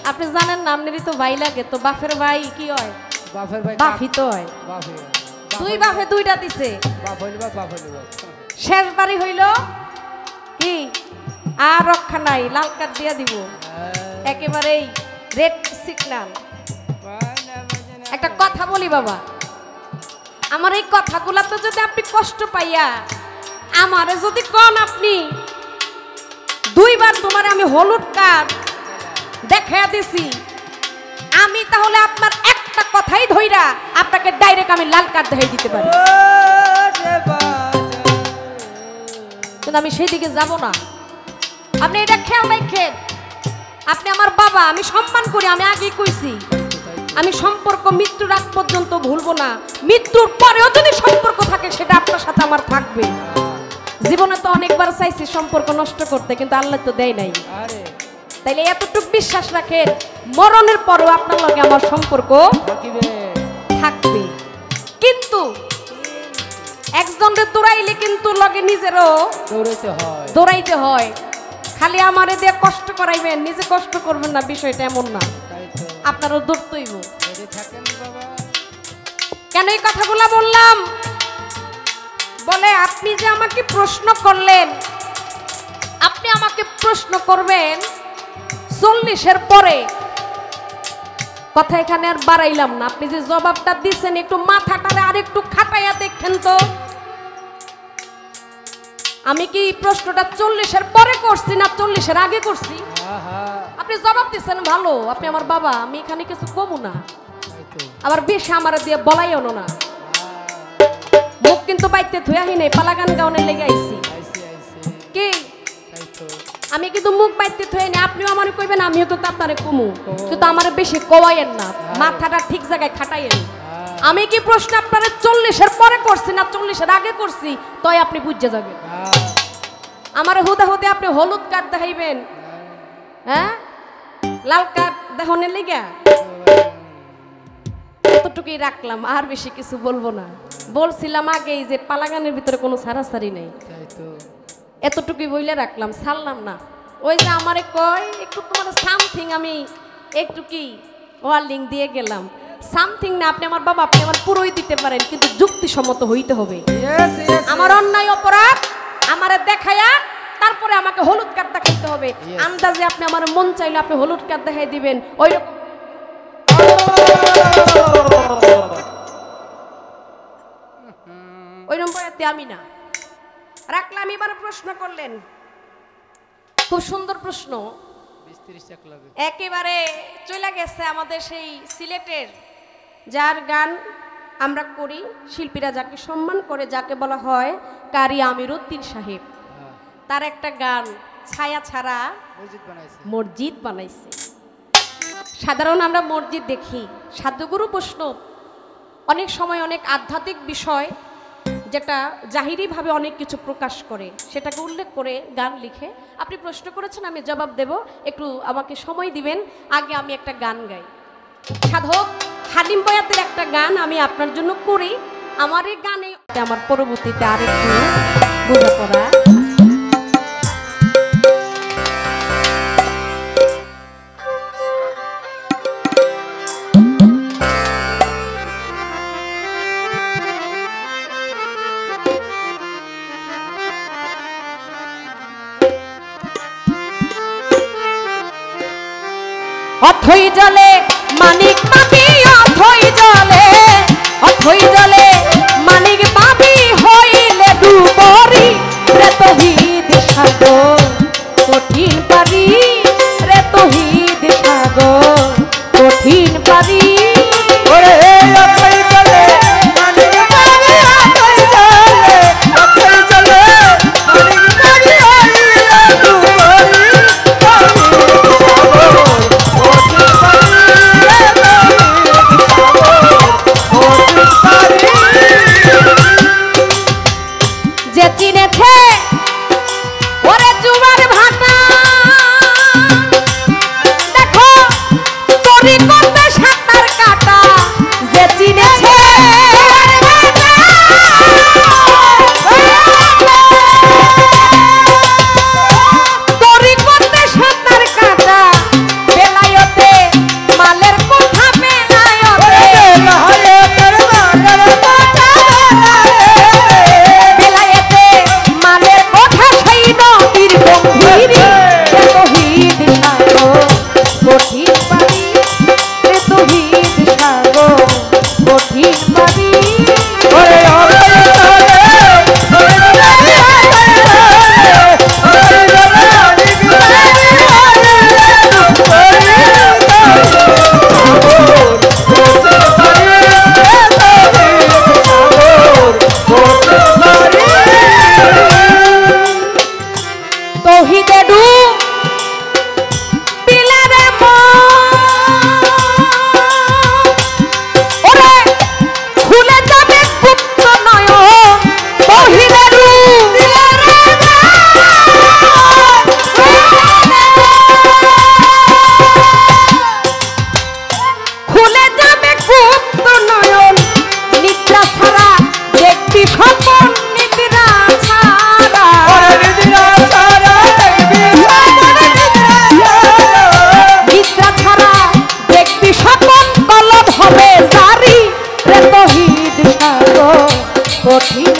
আপনি জানেন না আপনারই তো ভাই লাগে, তো বাফের ভাই কি হয়? বাপের ভাই বাফি তো হয়। বাপে দুই বাফে দুইটা দিছে। বাপ হইল বাপ হইল শেষ বাড়ি হইল কি আর রক্ষা নাই, লাল কার্ড দিয়া দিব একেবারেই রেড সিগন্যাল। একটা কথা বলি বাবা, আমার এই কথাগুলাতে যদি আপনি কষ্ট পাইয়া আমারে যদি কন আপনি দুইবার তোমার আমি হলুদ কার্ড দেখা দিছি, আমি তাহলে আপনার একটা কথাই ধইরা আপনাকে ডাইরেক্ট আমি লাল কার্ড দেখাই দিতে পারি, কিন্তু আমি সেই দিকে যাব না। আপনি এটা খেয়াল রাখেন, আপনি আমার বাবা, আমি সম্মান করি, আমি আগেই কইছি আমি সম্পর্ক মৃত্যুর আগ পর্যন্ত ভুলবো না, মৃত্যুর পরেও যদি সম্পর্ক থাকে সেটা আপনার সাথে আমার থাকবে। জীবনে তো অনেকবার চাইছি সম্পর্ক নষ্ট করতে, কিন্তু আল্লাহ তো দেয় নাই। আরে তাইলে এতটুকু বিশ্বাস রাখেন, মরণের পরেও আপনার লগে আমার সম্পর্ক থাকিবে থাকবে। কিন্তু একজনকে দৌড়াইলে কিন্তু লগে নিজেরও দৌড়াইতে হয়। দৌড়াইতে হয়। খালি আমারে দিয়ে কষ্ট করাইবেন, নিজে কষ্ট করবেন না, বিষয়টা এমন না। তাই তো আপনারও দৌড়তেইব। রেডি থাকেন বাবা। কেন এই কথাগুলা বললাম? বলে আপনি যে আমাকে প্রশ্ন করলেন, আপনি আমাকে প্রশ্ন করবেন 40-এর পরে। কথা এখানে আর বাড়াইলাম না, আপনি যে জবাবটা দিচ্ছেন একটু মাথাটারে আর একটু খাটাইয়া দেখেন তো, আমি কি প্রশ্নটা 40-এর পরে করছি না 40-এর আগে করছি? আহা আপনি জবাব দিচ্ছেন ভালো, আপনি আমার বাবা, আমি এখানে কিছু কমু না, তাই তো আবার বেশি আমার দিয়ে বলাইও না। মুখ কিন্তু বাইতে ধুয়াহি নেই, পালাগান গাউনের লেগে আইছি আইসি আইসি কি, তাই তো আমি কিন্তু মুখ বাইতে ধুয়ে নেই। আপনিও আমারে কইবেন, আমিও তো আপনারে কমু, কিন্তু আমারে বেশি কওয়াইয়েন না, মাথাটা ঠিক জায়গায় খাটাইয়েন। আমি কি প্রশ্ন আপনারা 40-এর পরে করছি না 40-এর আগে করছি, তাই আপনি বুঝে যাবেন। আমার হুদা হুদে আপনি হলুদ কার্ড দেখাইবেন, হ্যাঁ লাল কার্ড দেখানোর লেগা এতটুকুই রাখলাম, আর বেশি কিছু বলবো না। বলছিলাম আগেই যে পালাগানের ভিতরে কোনো সারাসারি নেই, তাই তো এতটুকুই বইলে রাখলাম, ছাড়লাম না। ওই যে আমারে কয় একটু তোমার সামথিং, আমি একটু কি ওয়ার্নিং দিয়ে গেলাম। সামথিং না, আপনি আমার বাবা, আপনি আমার পুরোই দিতে পারেন, কিন্তু যুক্তিসম্মত হইতে হবে। ইয়েস ইয়েস আমার অন্যায় অপরাধ আমারে দেখায়া তারপরে আমাকে হলুদ কার্ড দেখাইতে হবে। Yes. আন্দাজে আপনি আমার মন চাইলে আপনি হলুদ কার্ড দেখাই দিবেন, ওই রকম বয়াতে আমি না রাখলাম। এবার প্রশ্ন করলেন, খুব সুন্দর প্রশ্ন, 20-30 টাকা লাগে। একেবারে চলে গেছে আমাদের সেই সিলেটের, যার গান আমরা করি, শিল্পীরা যাকে সম্মান করে, যাকে বলা হয় কারি আমিরউদ্দিন সাহেব, হ্যাঁ, তার একটা গান ছায়া ছাড়া মসজিদ বানাইছে। মসজিদ বানাইছে। সাধারণ আমরা মসজিদ দেখি, সাধুগুরু বৈষ্ণব অনেক সময় অনেক আধ্যাত্মিক বিষয় যেটা জাহিরিভাবে অনেক কিছু প্রকাশ করে, সেটাকে উল্লেখ করে গান লিখে। আপনি প্রশ্ন করেছেন, আমি জবাব দেব, একটু আমাকে সময় দিবেন। আগে আমি একটা গান গাই, সাধক হালিম বয়াতের একটা গান আমি আপনার জন্য করি। আমার এই গানে আমার পরবর্তীতে আরেকটু বোঝাপড়া। অথই জলে মানিক পাবি, অথই জলে, অথই জলে মানিক পাবি, হইলে ডুবরি রে তহিদ সাগর, কঠিন পারি রে তহিদ সাগর, কঠিন পারি। ওরে অথই জলে মানিক পাবি, অথই জলে, অথই জলে মানিক পাবি, হইলে ডুবরি যে চিনেছে ওরে জুয়ার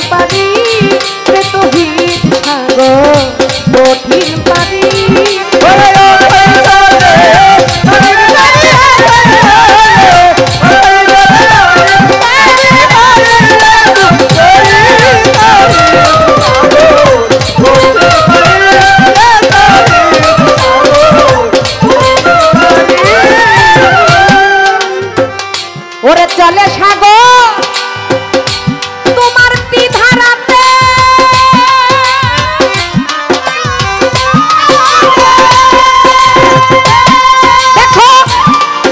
পারি রে তহিদ সাগর কঠিন পারি ওরে চলে সাগর তোমার তীধারাতে দেখো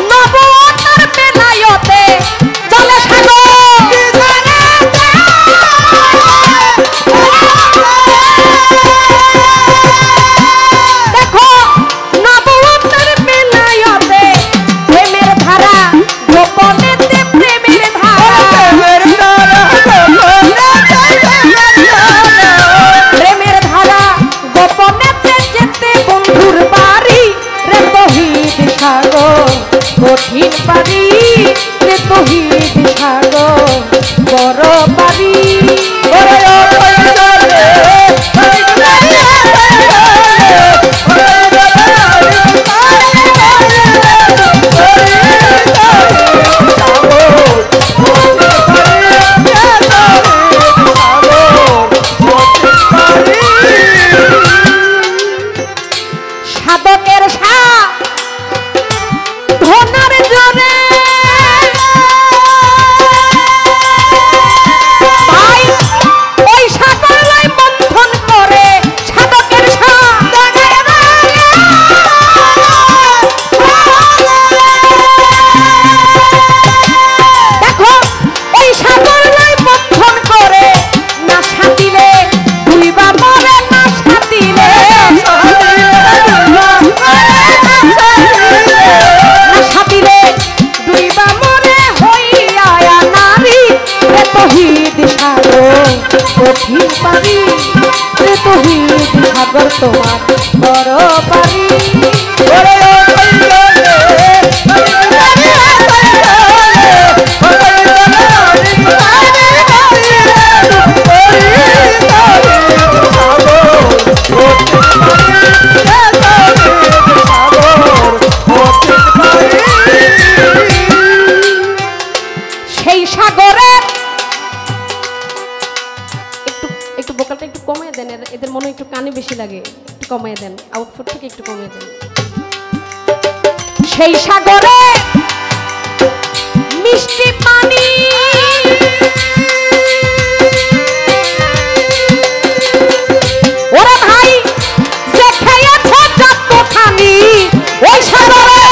নবতার বেলায়তে চলে সাগর দেখো নবতার বেলায়তে প্রেমের ধারা গোপনে প্রেমের ধারা গোপনেতে যেতে বন্ধুর বাড়ি রে তহিদ সাগর কঠিন পারি রে তহিদ সাগর বড় পারি সাধকের সাপ ধনার জোরে ভাই ওই সাগর লাই বন্ধন করে সাধকের সাপ দেখো ওই সাগর লাই বন্ধন করে না সাথিলে দুইবা মরে না সাথিলে সাথিলে দুইবা মরে হইয়া নারী রে তহিদ সাগর কঠিন পারি রে তহিদ সাগর তোমার বড় পারি সেই সাগরে একটু বোকালটা একটু কমিয়ে দেন এদের মনে একটু কানে বেশি লাগে একটু কমিয়ে দেন আউটফুট থেকে একটু কমিয়ে দেন সেই সাগরে মিষ্টি পানি ওরে ভাই যে খেয়েছে যতখানি ওই সাগরে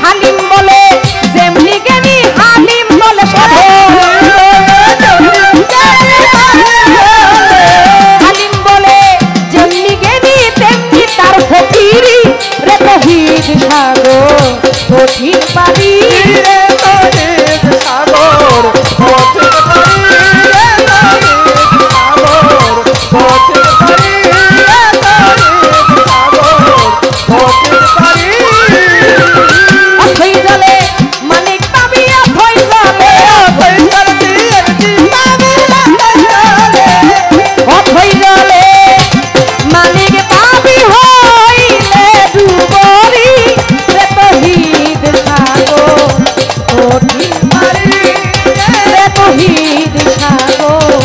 হালিম বলে যেমনি জ্ঞানী হালিম বলে হালিম বলে যেমনি জ্ঞানী তেমনি তার ফকিরি রে তহিদ সাগর কঠিন পারি রে তহিদ সাগর কঠিন পারি রে তহিদ সাগর কঠিন পারি রে তহিদ সাগর কঠিন পারি মানিক পাবিয়া ফয়জালে ফয়জালে মানিক পাবি হইলে ডুবরি রে তহিদ সাগর কঠিন পারি রে তহিদ সাগর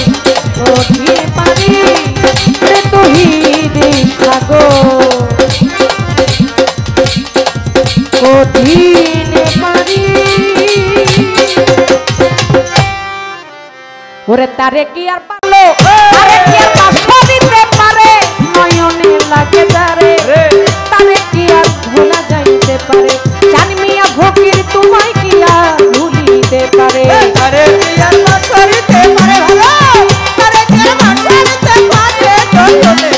কঠিন পারি রে তহিদ সাগর কঠিন পারি ওরে তারে কি আর পারলো তারে কি আর পাশা দিতে পারে নয়নে লাগে তারে তারে কি আর ভোলা যাইতে পারে জানমিয়া ফকির তোমায় কি আর ভুলিতে পারে তারে কি আর পাশা দিতে পারে ভালো তারে কি আর পাশা দিতে পারে চলনে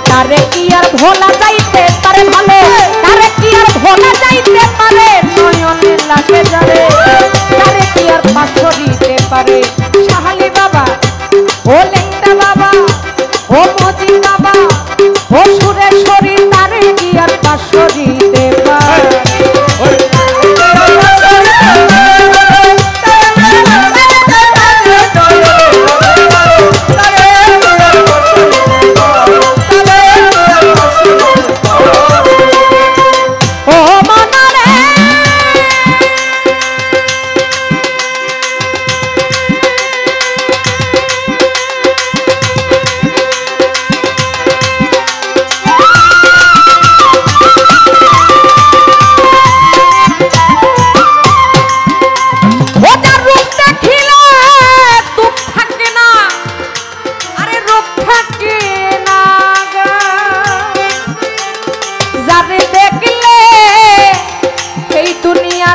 তারে কি আর ভোলা যাইতে পারে ভালো তারে কি আর ভোলা যাইতে পারে নয়নে লাগে যারে তারে কি আর পাশা দিতে পারে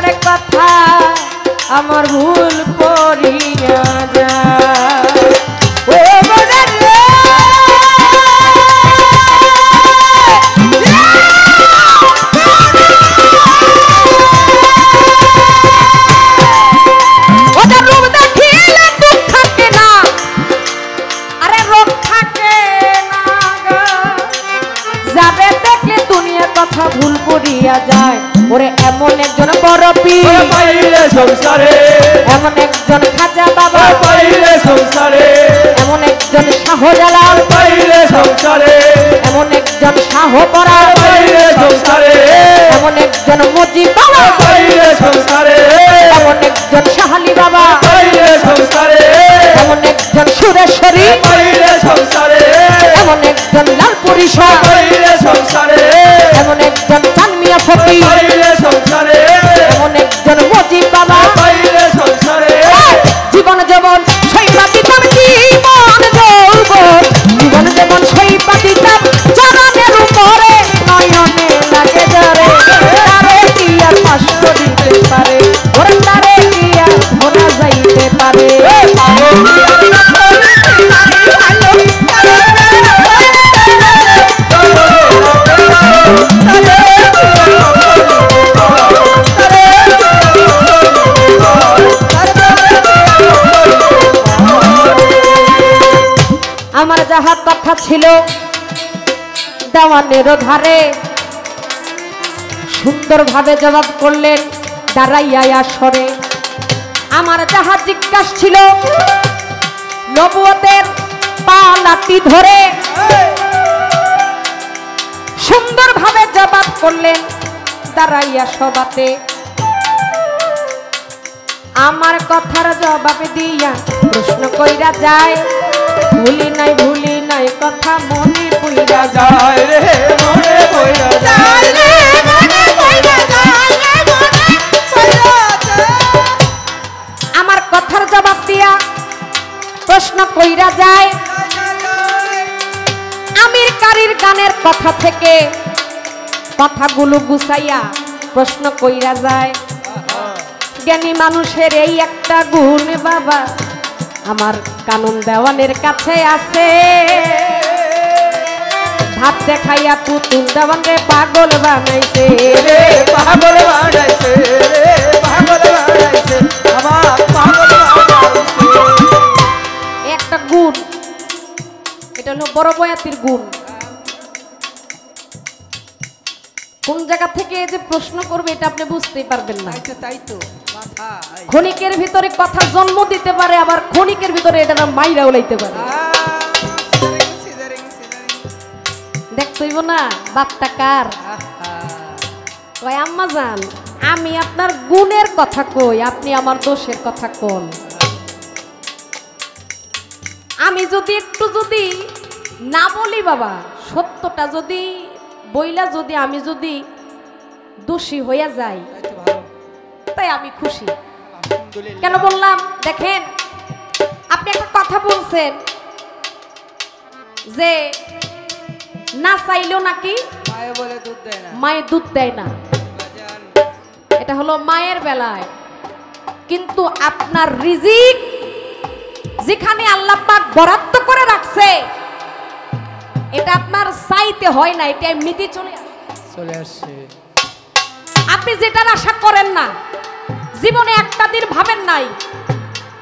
তোমার কথা আমার ভুল করিয়া যায় ও মনে রে ওদের রূপ দেখিলে দুঃখ থাকে না আরে রোগ থাকে না গো যাবে দেখলে দুনিয়ার কথা ভুল করিয়া যায় ওরে এমন একজন বড় পীর পাইলে সংসারে এমন একজন খাজা বাবা পাইলে সংসারে এমন একজন শাহজালাল পাইলে সংসারে এমন একজন শাহপরা পাইলে সংসারে এমন একজন মুজিব বাবা পাইলে সংসারে এমন একজন শাহালি বাবা পাইলে সংসারে এমন একজন সুরেশ্বরী পাইলে সংসারে এমন একজন লালপুরি শাহ পাইলে সংসারে এমন একজন চানমিয়া ফকির পাইলে সংসারে এমন একজন মুজিব বাবা পাইলে সংসারে জীবন যেমন সৈবা দিতাম জীবন যৌবন জীবন যেমন সৈবা দিতাম চরণের উপরে নয়নে লাগে যারে তারে কি আর পাশ করিতে পারে ওরে তারে কি আর ভোলা যাইতে পারে আমার যাহা কথা ছিল দেওয়ানের ধারে সুন্দরভাবে জবাব করলেন দাঁড়াইয়া আসরে আমার যাহা জিজ্ঞাসা ছিল নবুয়তের পালাটি ধরে সুন্দরভাবে জবাব করলেন দাঁড়াইয়া সবাতে আমার কথার জবাব দিয়া প্রশ্ন কইরা যায় ভুলি নাই কথা মনে পইরা যায় যায় রে মনে পড়া যায় রে মনে পইরা যায় আমার কথার জবাব দিয়া প্রশ্ন কইরা যায় আমির কারির গানের কথা থেকে কথাগুলো গুছাইয়া প্রশ্ন কইরা যায় জ্ঞানী মানুষের এই একটা গুণ বাবা আমার কানুন দেওয়ানের কাছে আছে ভাব দেখাইয়া পুতুল দেওয়ান রে পাগল বানাইছে রে পাগল বানাইছে রে পাগল বানাইছে আমার পাগল বানাইছে একটা গুণ এটা হলো বড় বয়াতির গুণ কোন জায়গা থেকে যে প্রশ্ন করবে এটা আপনি বুঝতেই পারবেন না তাই তো মাথা ক্ষণিকের ভিতরে কথা জন্ম দিতে পারে আবার ক্ষণিকের ভিতরে এটা মাইরা উলাইতে পারে দেখতেইব না বাপটা কার কয় আম্মা জান আমি আপনার গুণের কথা কই আপনি আমার দোষের কথা কোন আমি যদি একটু যদি না বলি বাবা সত্যটা যদি বইলা যদি আমি যদি দোষী হইয়া যাই তাই আমি খুশি কেন বললাম দেখেন আপনি একটা কথা বলছেন যে না চাইলেও নাকি মায়ে বলে দুধ দেয় না মায়ের দুধ দেয় না এটা হলো মায়ের বেলায় কিন্তু আপনার রিজিক যেখানে আল্লাহ পাক বরাদ্দ করে রাখছে এটা আপনার চাইতে হয় না এটা এমনিতেই চলে আসছে আপনি যেটার আশা করেন না জীবনে একটা দিন ভাবেন নাই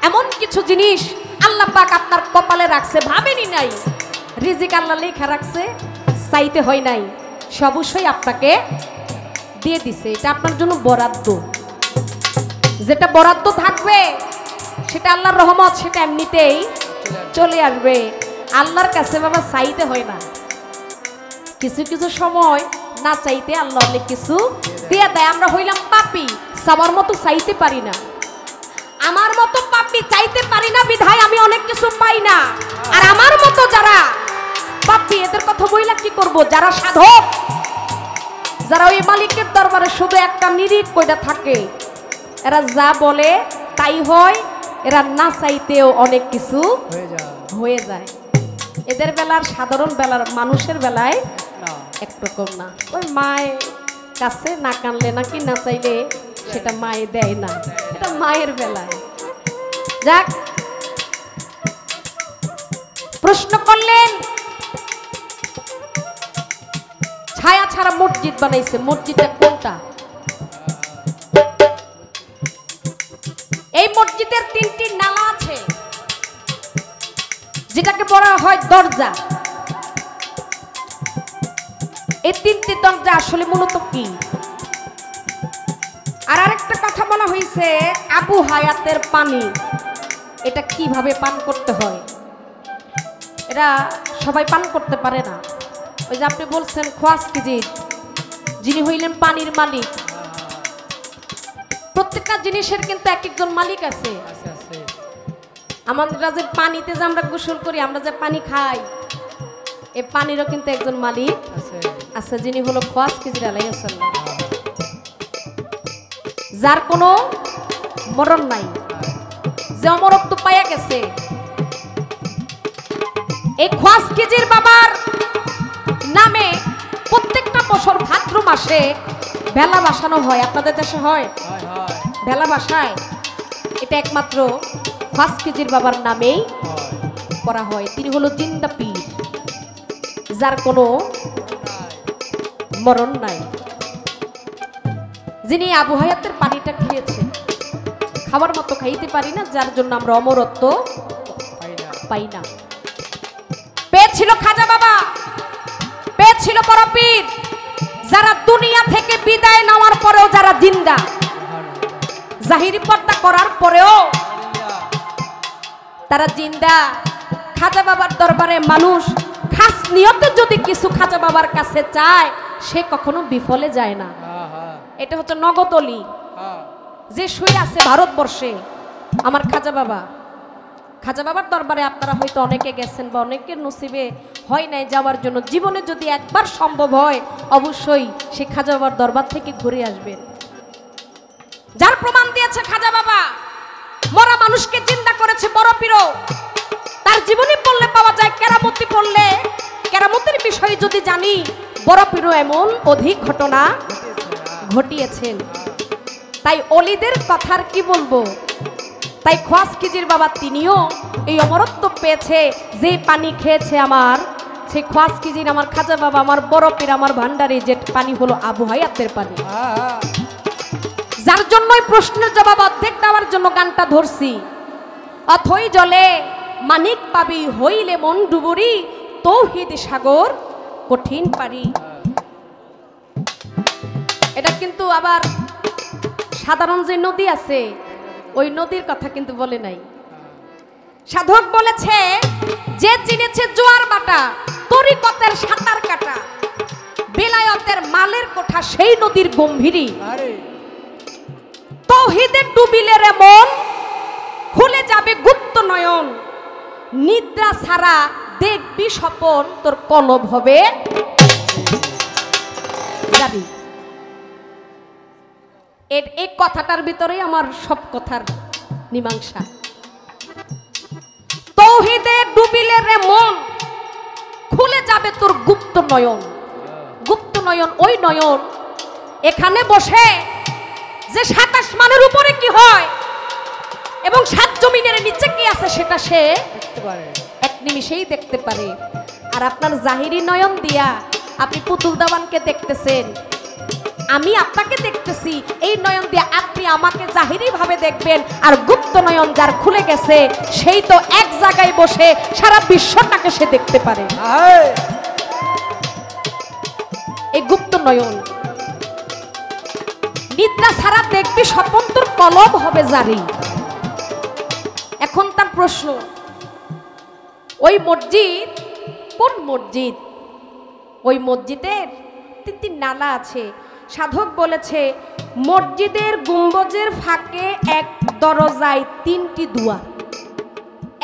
এমন কিছু জিনিস আল্লাহ পাক আপনার কপালে রাখছে ভাবেনি নাই রিজিক আল্লাহ লেখা রাখছে চাইতে হয় নাই সে অবশ্যই আপনাকে দিয়ে দিছে এটা আপনার জন্য বরাদ্দ যেটা বরাদ্দ থাকবে সেটা আল্লাহর রহমত সেটা এমনিতেই চলে আসবে আল্লাহর কাছে বাবা চাইতে হয় না কিছু কিছু সময় না চাইতে আল্লাহ অনেক কিছু দিয়ে দেয় আমরা হইলাম পাপী সবার মতো চাইতে পারি না আমার মতো পাপী চাইতে পারি না বিধায় আমি অনেক কিছু পাই না আর আমার মতো যারা পাপী এদের কথা বইলা কি করব যারা সাধক যারা ওই মালিকের দরবারে শুধু একটা নিরিখ কইটা থাকে এরা যা বলে তাই হয় এরা না চাইতেও অনেক কিছু হয়ে যায় এদের বেলার সাধারণ বেলার মানুষের বেলায় একরকম না ওই মায়ের কাছে না কানলে নাকি না চাইলে সেটা মায়ে দেয় না, এটা মায়ের বেলায়। যাক, প্রশ্ন করলেন ছায়া ছাড়া মসজিদ বানাইছে, মসজিদটা কোনটা? এই মসজিদের 3টি নালা আছে, যেটাকে বলা হয় দরজা। এই 3টি দরজা আসলে মূলত কি? আর আরেকটা কথা বলা হয়েছে আবু হায়াতের পানি, এটা কিভাবে পান করতে হয়, এটা সবাই পান করতে পারে না। ওই যে আপনি বলছেন খোয়াজ খিজির, যিনি হইলেন পানির মালিক। প্রত্যেকটা জিনিসের কিন্তু এক একজন মালিক আছে। আমরা যে পানিতে যে আমরা গোসল করি, আমরা যে পানি খাই, এই পানিরও কিন্তু একজন মালিক আছে, যিনি হলো খোয়াজ খিজির আলাইহিস সালাম, যার কোনো মরণ নাই, যে অমরত্ব পাইয়া গেছে। এই খোয়াজ খিজির বাবার নামে প্রত্যেকটা বছর ভাদ্র মাসে ভেলা বাসানো হয়। আপনাদের দেশে হয় ভেলা বাসায়? এটা একমাত্র খোয়াজ খিজির বাবার নামেই করা হয়। তিনি হলো জিন্দা পীর, যার কোনো মরণ নাই, যিনি আবু হায়াতের পানিটা খেয়েছেন। খাবার মতো খাইতে পারি না, যার জন্য আমরা অমরত্ব পাই না। পেয়েছিল খাজা বাবা, পেয়েছিল বড় পীর, যারা দুনিয়া থেকে বিদায় নেওয়ার পরেও যারা জিন্দা, জাহিরি পর্দা করার পরেও তারা জিন্দা। খাজা বাবার দরবারে মানুষ খাস নিয়তে যদি কিছু খাজা বাবার কাছে চায়, সে কখনো বিফলে যায় না। এটা হচ্ছে নগদলি, যে শুয়ে আছে ভারতবর্ষে আমার খাজা বাবা। খাজা বাবার দরবারে আপনারা হয়তো অনেকে গেছেন বা অনেকের নসিবে হয় নাই যাওয়ার জন্য। জীবনে যদি একবার সম্ভব হয়, অবশ্যই সে খাজা বাবার দরবার থেকে ঘুরে আসবেন। যার প্রমাণ দিয়েছে খাজা বাবা, মরা মানুষকে জিন্দা করেছে বড় পীরও। তার জীবনী পড়লে পাওয়া যায়, কেরামতি পড়লে, কেরামতের বিষয়ে যদি জানি, বড় পীরও এমন অধিক ঘটনা ঘটিয়েছেন। তাই অলিদের কথার কি বলবো। তাই খোয়াজ খিজির বাবা তিনিও এই অমরত্ব পেয়েছে, যে পানি খেয়েছে আমার সেই খোয়াজ খিজির, আমার খাজা বাবা, আমার বড় পীর, আমার ভান্ডারি, যে পানি হলো আবু হায়াতের পানি। যার জন্যই প্রশ্নের জবাব অর্ধেক দেওয়ার জন্য গানটা ধরছি। অথই জলে মানিক পাবি, হইলে মন ডুবুরি, তৌহিদ সাগর কঠিন পারি। এটা কিন্তু আবার সাধারণ যে নদী আছে, ওই নদীর কথা কিন্তু বলে নাই। সাধক বলেছে যে চিনেছে জোয়ার বাটা, তরিকতের সাঁতার কাটা, বেলায়তের মালের কোঠা, সেই নদীর গম্ভীরী। তৌহিদে ডুবিলে রে মন, খুলে যাবে গুপ্ত নয়ন, নিদ্রা ছাড়া দেখবি স্বপন, তোর কলব হবে যাবি। এই কথাটার ভিতরেই আমার সব কথার মীমাংসা। তৌহিদে ডুবিলে রে মন, খুলে যাবে তোর গুপ্ত নয়ন। গুপ্ত নয়ন ওই নয়ন, এখানে বসে যে 27 আসমানের উপরে কি হয় এবং 7 জমিনের নিচে কি আছে, সেটা সে এক নিমিষেই দেখতে পারে। আর আপনার জাহিরি নয়ন দিয়া আপনি পুতুল দেওয়ানকে দেখতেছেন, আমি আপনাকে দেখতেছি, এই নয়ন দিয়ে আপনি আমাকে জাহিরি ভাবে দেখবেন। আর গুপ্ত নয়ন যার খুলে গেছে, সেই তো এক জায়গায় বসে সারা বিশ্বটাকে সে দেখতে পারে। এই গুপ্ত নয়ন, নিদ্রা ছাড়া দেখবি স্বপন, তোর কলব হবে জারি। এখন তার প্রশ্ন, ওই মসজিদ কোন মসজিদ? ওই মসজিদের 3টি নালা আছে। সাধক বলেছে মসজিদের গুম্বজের ফাঁকে এক দরজায় 3টি দুয়ার,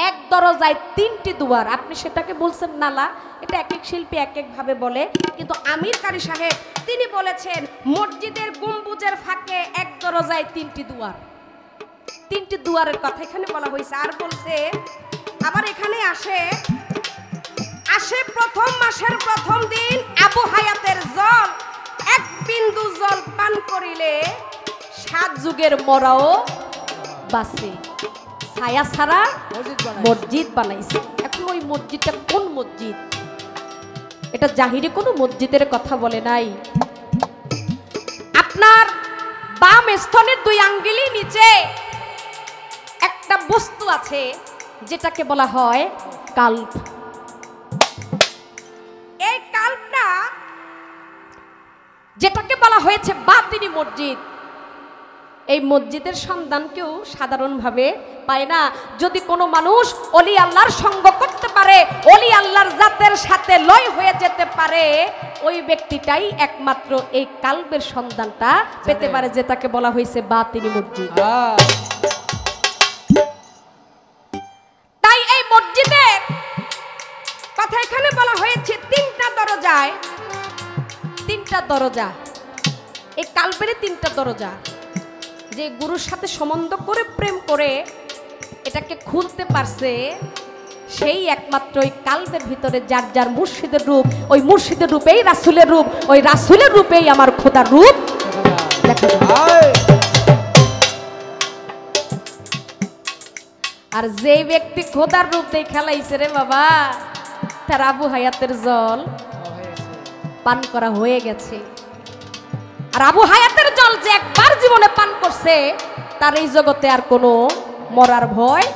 এক দরজায় 3টি দুয়ার। আপনি সেটাকে বলছেন নালা, এটা এক এক শিল্পী এক এক ভাবে বলে, কিন্তু আমির কারি সাহেব তিনি বলেছেন মসজিদের গম্বুজের ফাঁকে এক দরজায় 3টি দুয়ার। 3টি দুয়ারের কথা এখানে বলা হয়েছে। আর বলছে আবার এখানে আসে প্রথম মাসের প্রথম দিন আবু হায়াতের জল, এক বিন্দু জল পান করিলে সাত যুগের মরাও বাসে ছায়া ছাড়া মসজিদ বানাই মসজিদ বানাইছে। এখন ওই মসজিদটা কোন মসজিদ? এটা জাহিরি কোনো মসজিদের কথা বলে নাই। আপনার বাম স্তনের 2 আঙ্গুলের নিচে একটা বস্তু আছে যেটাকে বলা হয় কাল্প। এই কাল্পটা যেটাকে বলা হয়েছে বাতিনি মসজিদ, এই মসজিদের সন্ধান কেউ সাধারণভাবে পায় না। যদি কোনো মানুষ অলি আল্লাহর সঙ্গ করতে পারে, অলি আল্লাহর জাতের সাথে লয় হয়ে যেতে পারে, ওই ব্যক্তিটাই একমাত্র এই কাল্পের সন্ধানটা পেতে পারে, যেটাকে বলা হয়েছে বাতিনি মসজিদ। তাই এই মসজিদের কথা এখানে বলা হয়েছে 3টা দরজায়, 3টা দরজা। এই কাল্পের 3টা দরজা। যে গুরুর সাথে সম্বন্ধ করে প্রেম করে এটাকে খুলতে পারছে, সেই একমাত্র ওই কাল্পের ভিতরে যার যার মুর্শিদের রূপ, ওই মুর্শিদের রূপেই রাসূলের রূপ, ওই রাসূলের রূপেই আমার খোদার রূপ দেখা যায়। আর যে ব্যক্তি খোদার রূপ দিয়ে খেলাইছে রে বাবা, তার আবু হায়াতের জল পান করা হয়ে গেছে। আর আবু হায়াতের জল যে একবার জীবনে পান করছে, তার এই জগতে আর কোনো মরার ভয়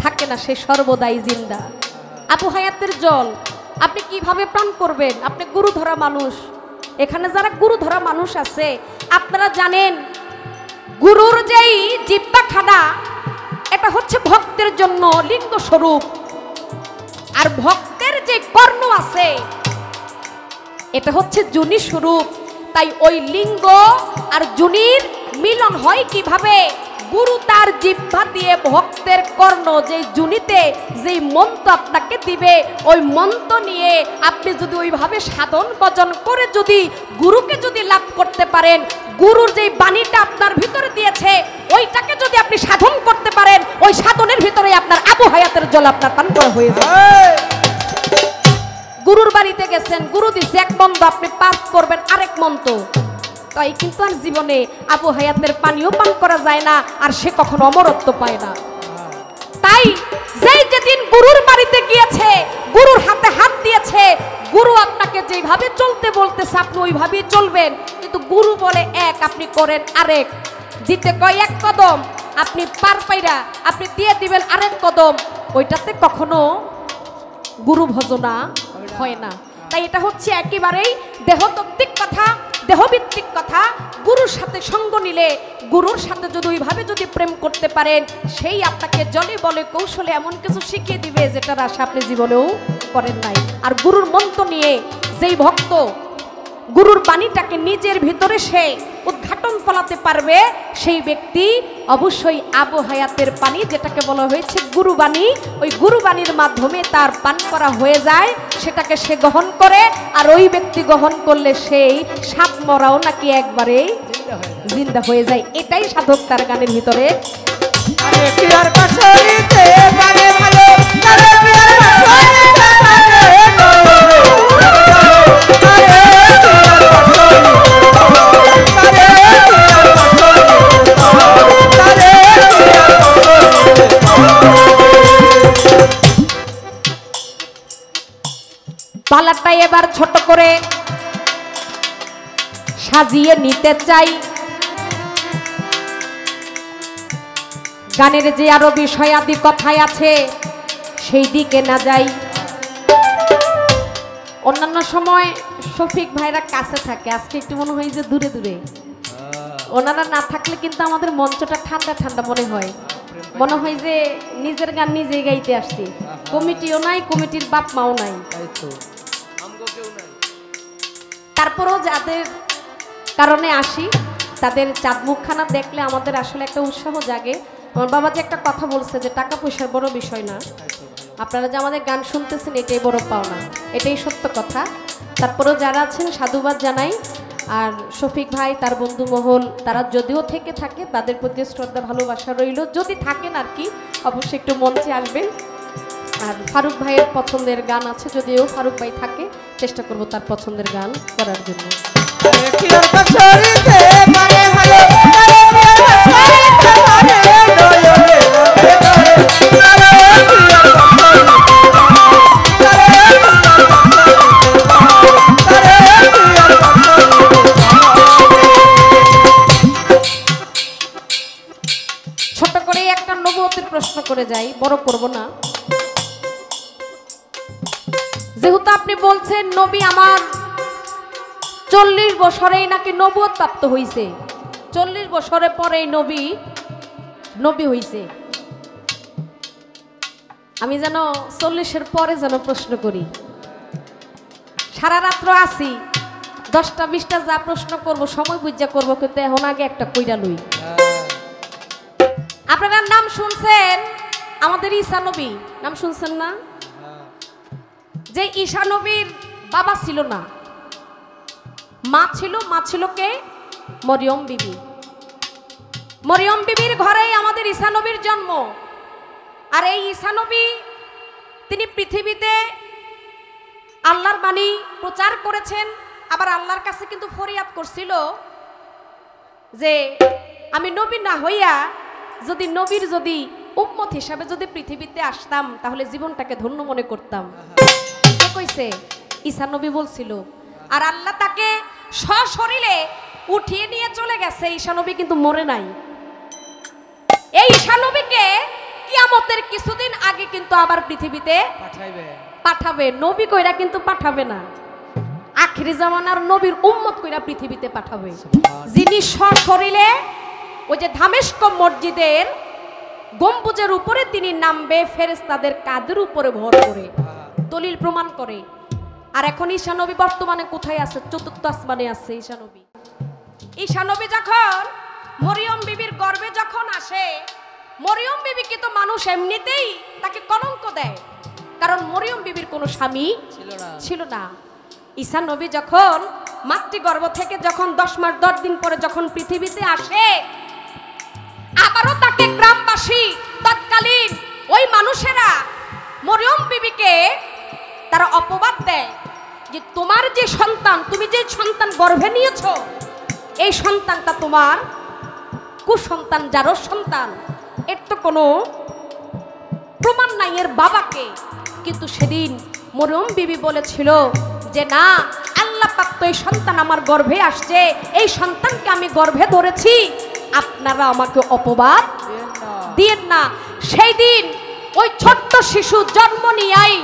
থাকে না, সে সর্বদাই জিন্দা। আবু হায়াতের জল আপনি কিভাবে পান করবেন? আপনি গুরু ধরা মানুষ, এখানে যারা গুরু ধরা মানুষ আছে, আপনারা জানেন গুরুর যেই জিহ্বাখানা, এটা হচ্ছে ভক্তের জন্য লিঙ্গ স্বরূপ। আর ভক্তের যে কর্ণ আছে, এটা হচ্ছে যোনি স্বরূপ। তাই ওই লিঙ্গ আর যোনির মিলন হয় কিভাবে? গুরু তার জিহ্বা দিয়ে ভক্তের কর্ণ যে যোনিতে যেই মন্ত্র আপনাকে দিবে, ওই মন্ত্র নিয়ে আপনি যদি ওইভাবে সাধন ভজন করে যদি গুরুকে যদি লাভ করতে পারেন, গুরুর যেই বাণীটা আপনার ভিতরে দিয়েছে ওইটাকে যদি আপনি সাধন করতে পারেন, ওই সাধনের ভিতরে আপনার আবু হায়াতের জল আপনার পান করা হয়ে যায়। গুরুর বাড়িতে গেছেন, গুরু দিচ্ছে এক মন্ত্র, আপনি পাঠ করবেন আরেক মন্ত্র, তাই কিন্তু আর জীবনে আবু হায়াতের পানিও পান করা যায় না, আর সে কখনো অমরত্ব পায় না। তাই যেই যেদিন গুরুর বাড়িতে গিয়েছে, গুরুর হাতে হাত দিয়েছে, গুরু আপনাকে যেভাবে চলতে বলতেছে আপনি ওইভাবেই চলবেন, কিন্তু গুরু বলে এক, আপনি করেন আরেক। দিতে কয় এক কদম, আপনি পার পাইরা আপনি দিয়ে দিবেন আরেক কদম, ওইটাতে কখনো গুরু ভজনা হয় না। তাই এটা হচ্ছে একেবারেই দেহতত্ত্বিক কথা, দেহভিত্তিক কথা। গুরুর সাথে সঙ্গ নিলে, গুরুর সাথে যদি ওইভাবে যদি প্রেম করতে পারেন, সেই আপনাকে জলে বলে কৌশলে এমন কিছু শিখিয়ে দিবে যেটার আশা আপনি জীবনেও করেন নাই। আর গুরুর মন্ত্র নিয়ে যেই ভক্ত গুরুর বাণীটাকে নিজের ভিতরে সে উদ্ঘাটন ফলাতে পারবে, সেই ব্যক্তি অবশ্যই আবু হায়াতের পানি, যেটাকে বলা হয়েছে গুরুবাণী, ওই গুরুবাণীর মাধ্যমে তার পান করা হয়ে যায়, সেটাকে সে গ্রহণ করে। আর ওই ব্যক্তি গ্রহণ করলে সেই সাপ মরাও নাকি একবারে জিন্দা হয়ে যায়। এটাই সাধক তার গানের ভিতরে। পালাটা এবার ছোট করে সাজিয়ে নিতে চাই। গানের যে আরো বিষয়াদি কথায় আছে সেই দিকে না যাই। অন্যান্য সময় শফিক ভাইরা কাছে থাকে, আজকে একটু মনে হয় যে দূরে দূরে। ওনারা না থাকলে কিন্তু আমাদের মঞ্চটা ঠান্ডা ঠান্ডা মনে হয়, মনে হয় যে নিজের গান নিজেই গাইতে আসছি। কমিটিও নাই, কমিটির বাপ মাও নাই, তারপরেও যাদের কারণে আসি তাদের চাঁদ মুখখানা দেখলে আমাদের আসলে একটা উৎসাহ জাগে। আমার বাবা যে একটা কথা বলছে যে টাকা পয়সার বড় বিষয় না, আপনারা যে আমাদের গান শুনতেছেন এটাই বড় পাওনা, এটাই সত্য কথা। তারপরেও যারা আছেন সাধুবাদ জানাই। আর শফিক ভাই, তার বন্ধু মহল, তারা যদিও থেকে থাকে তাদের প্রতি শ্রদ্ধা ভালোবাসা রইল। যদি থাকেন আর কি, অবশ্যই একটু মঞ্চে আসবেন। আর ফারুক ভাইয়ের পছন্দের গান আছে, যদিও ফারুক ভাই থাকে, চেষ্টা করব তার পছন্দের গান করার জন্য। পরবর্তী প্রশ্ন করে যাই, বড় করব না। যেহেতু আপনি বলছেন নবী আমার 40 বছরেই নাকি নবুয়ত প্রাপ্ত হইছে, 40 বছরের পরেই নবী হইছে। আমি যেন 40-এর পরে যেন প্রশ্ন করি। সারা রাত্র আছি, 10টা 20টা যা প্রশ্ন করব সময় বুঝা করব, কিন্তু এখন আগে একটা কইরা লই। আপনারা নাম শুনছেন আমাদের ঈসা নবী, নাম শুনছেন না? যে ঈসা নবীর বাবা ছিল না, মা ছিল কে? মরিয়ম বিবি। মরিয়ম বিবির ঘরেই আমাদের ঈসা নবীর জন্ম। আর এই ঈসা নবী তিনি পৃথিবীতে আল্লাহর বাণী প্রচার করেছেন, আবার আল্লাহর কাছে কিন্তু ফরিয়াদ করছিল যে আমি নবী না হইয়া যদি নবীর যদি উম্মত হিসাবে যদি পৃথিবীতে আসতাম তাহলে জীবনটাকে ধন্য মনে করতাম। কে কইছে? ঈসা নবী বলছিল। আর আল্লাহ তাকে সশরীরে উঠিয়ে নিয়ে চলে গেছে। ঈসা নবী কিন্তু মরে নাই। এই ঈসা নবীকে কিয়ামতের কিছুদিন আগে কিন্তু আবার পৃথিবীতে পাঠাবে। নবী কইরা কিন্তু পাঠাবে না, আখিরি জামানার নবীর উম্মত কইরা পৃথিবীতে পাঠাবে, যিনি সশরীরে ওই যে দামেস্ক মসজিদের গম্বুজের উপরে তিনি নামবে, ফেরেশতাদের কাঁধের উপরে ভর করে, দলিল প্রমাণ করে। আর এখন ঈসা নবী বর্তমানে কোথায় আছে? 4র্থ আসমানে আছে ঈসা নবী। ঈসা নবী যখন মরিয়ম বিবির গর্ভে যখন আসে, মরিয়ম বিবিকে তো মানুষ এমনিতেই তাকে কলঙ্ক দেয়, কারণ মরিয়ম বিবির কোনো স্বামী ছিল না। ঈসা নবী যখন মাতৃগর্ভ থেকে যখন 10 মাস 10 দিন পরে যখন পৃথিবীতে আসে, আবারও তাকে গ্রামবাসী তৎকালীন ওই মানুষেরা মরিয়ম বিবিকে তারা অপবাদ দেয় যে তোমার যে সন্তান, তুমি যে সন্তান গর্ভে নিয়েছো, এই সন্তানটা তোমার কুসন্তান, যারও সন্তান, এর তো কোনো প্রমাণ নাই এর বাবাকে। কিন্তু সেদিন মরিয়ম বিবি বলেছিল যে না, আল্লাহ পাক তো এই সন্তান আমার গর্ভে আসছে, এই সন্তানকে আমি গর্ভে ধরেছি, আপনারা আমাকে অপবাদ দিয়েন না। সেই দিন ওই ছোট্ট শিশু জন্ম নিয়াই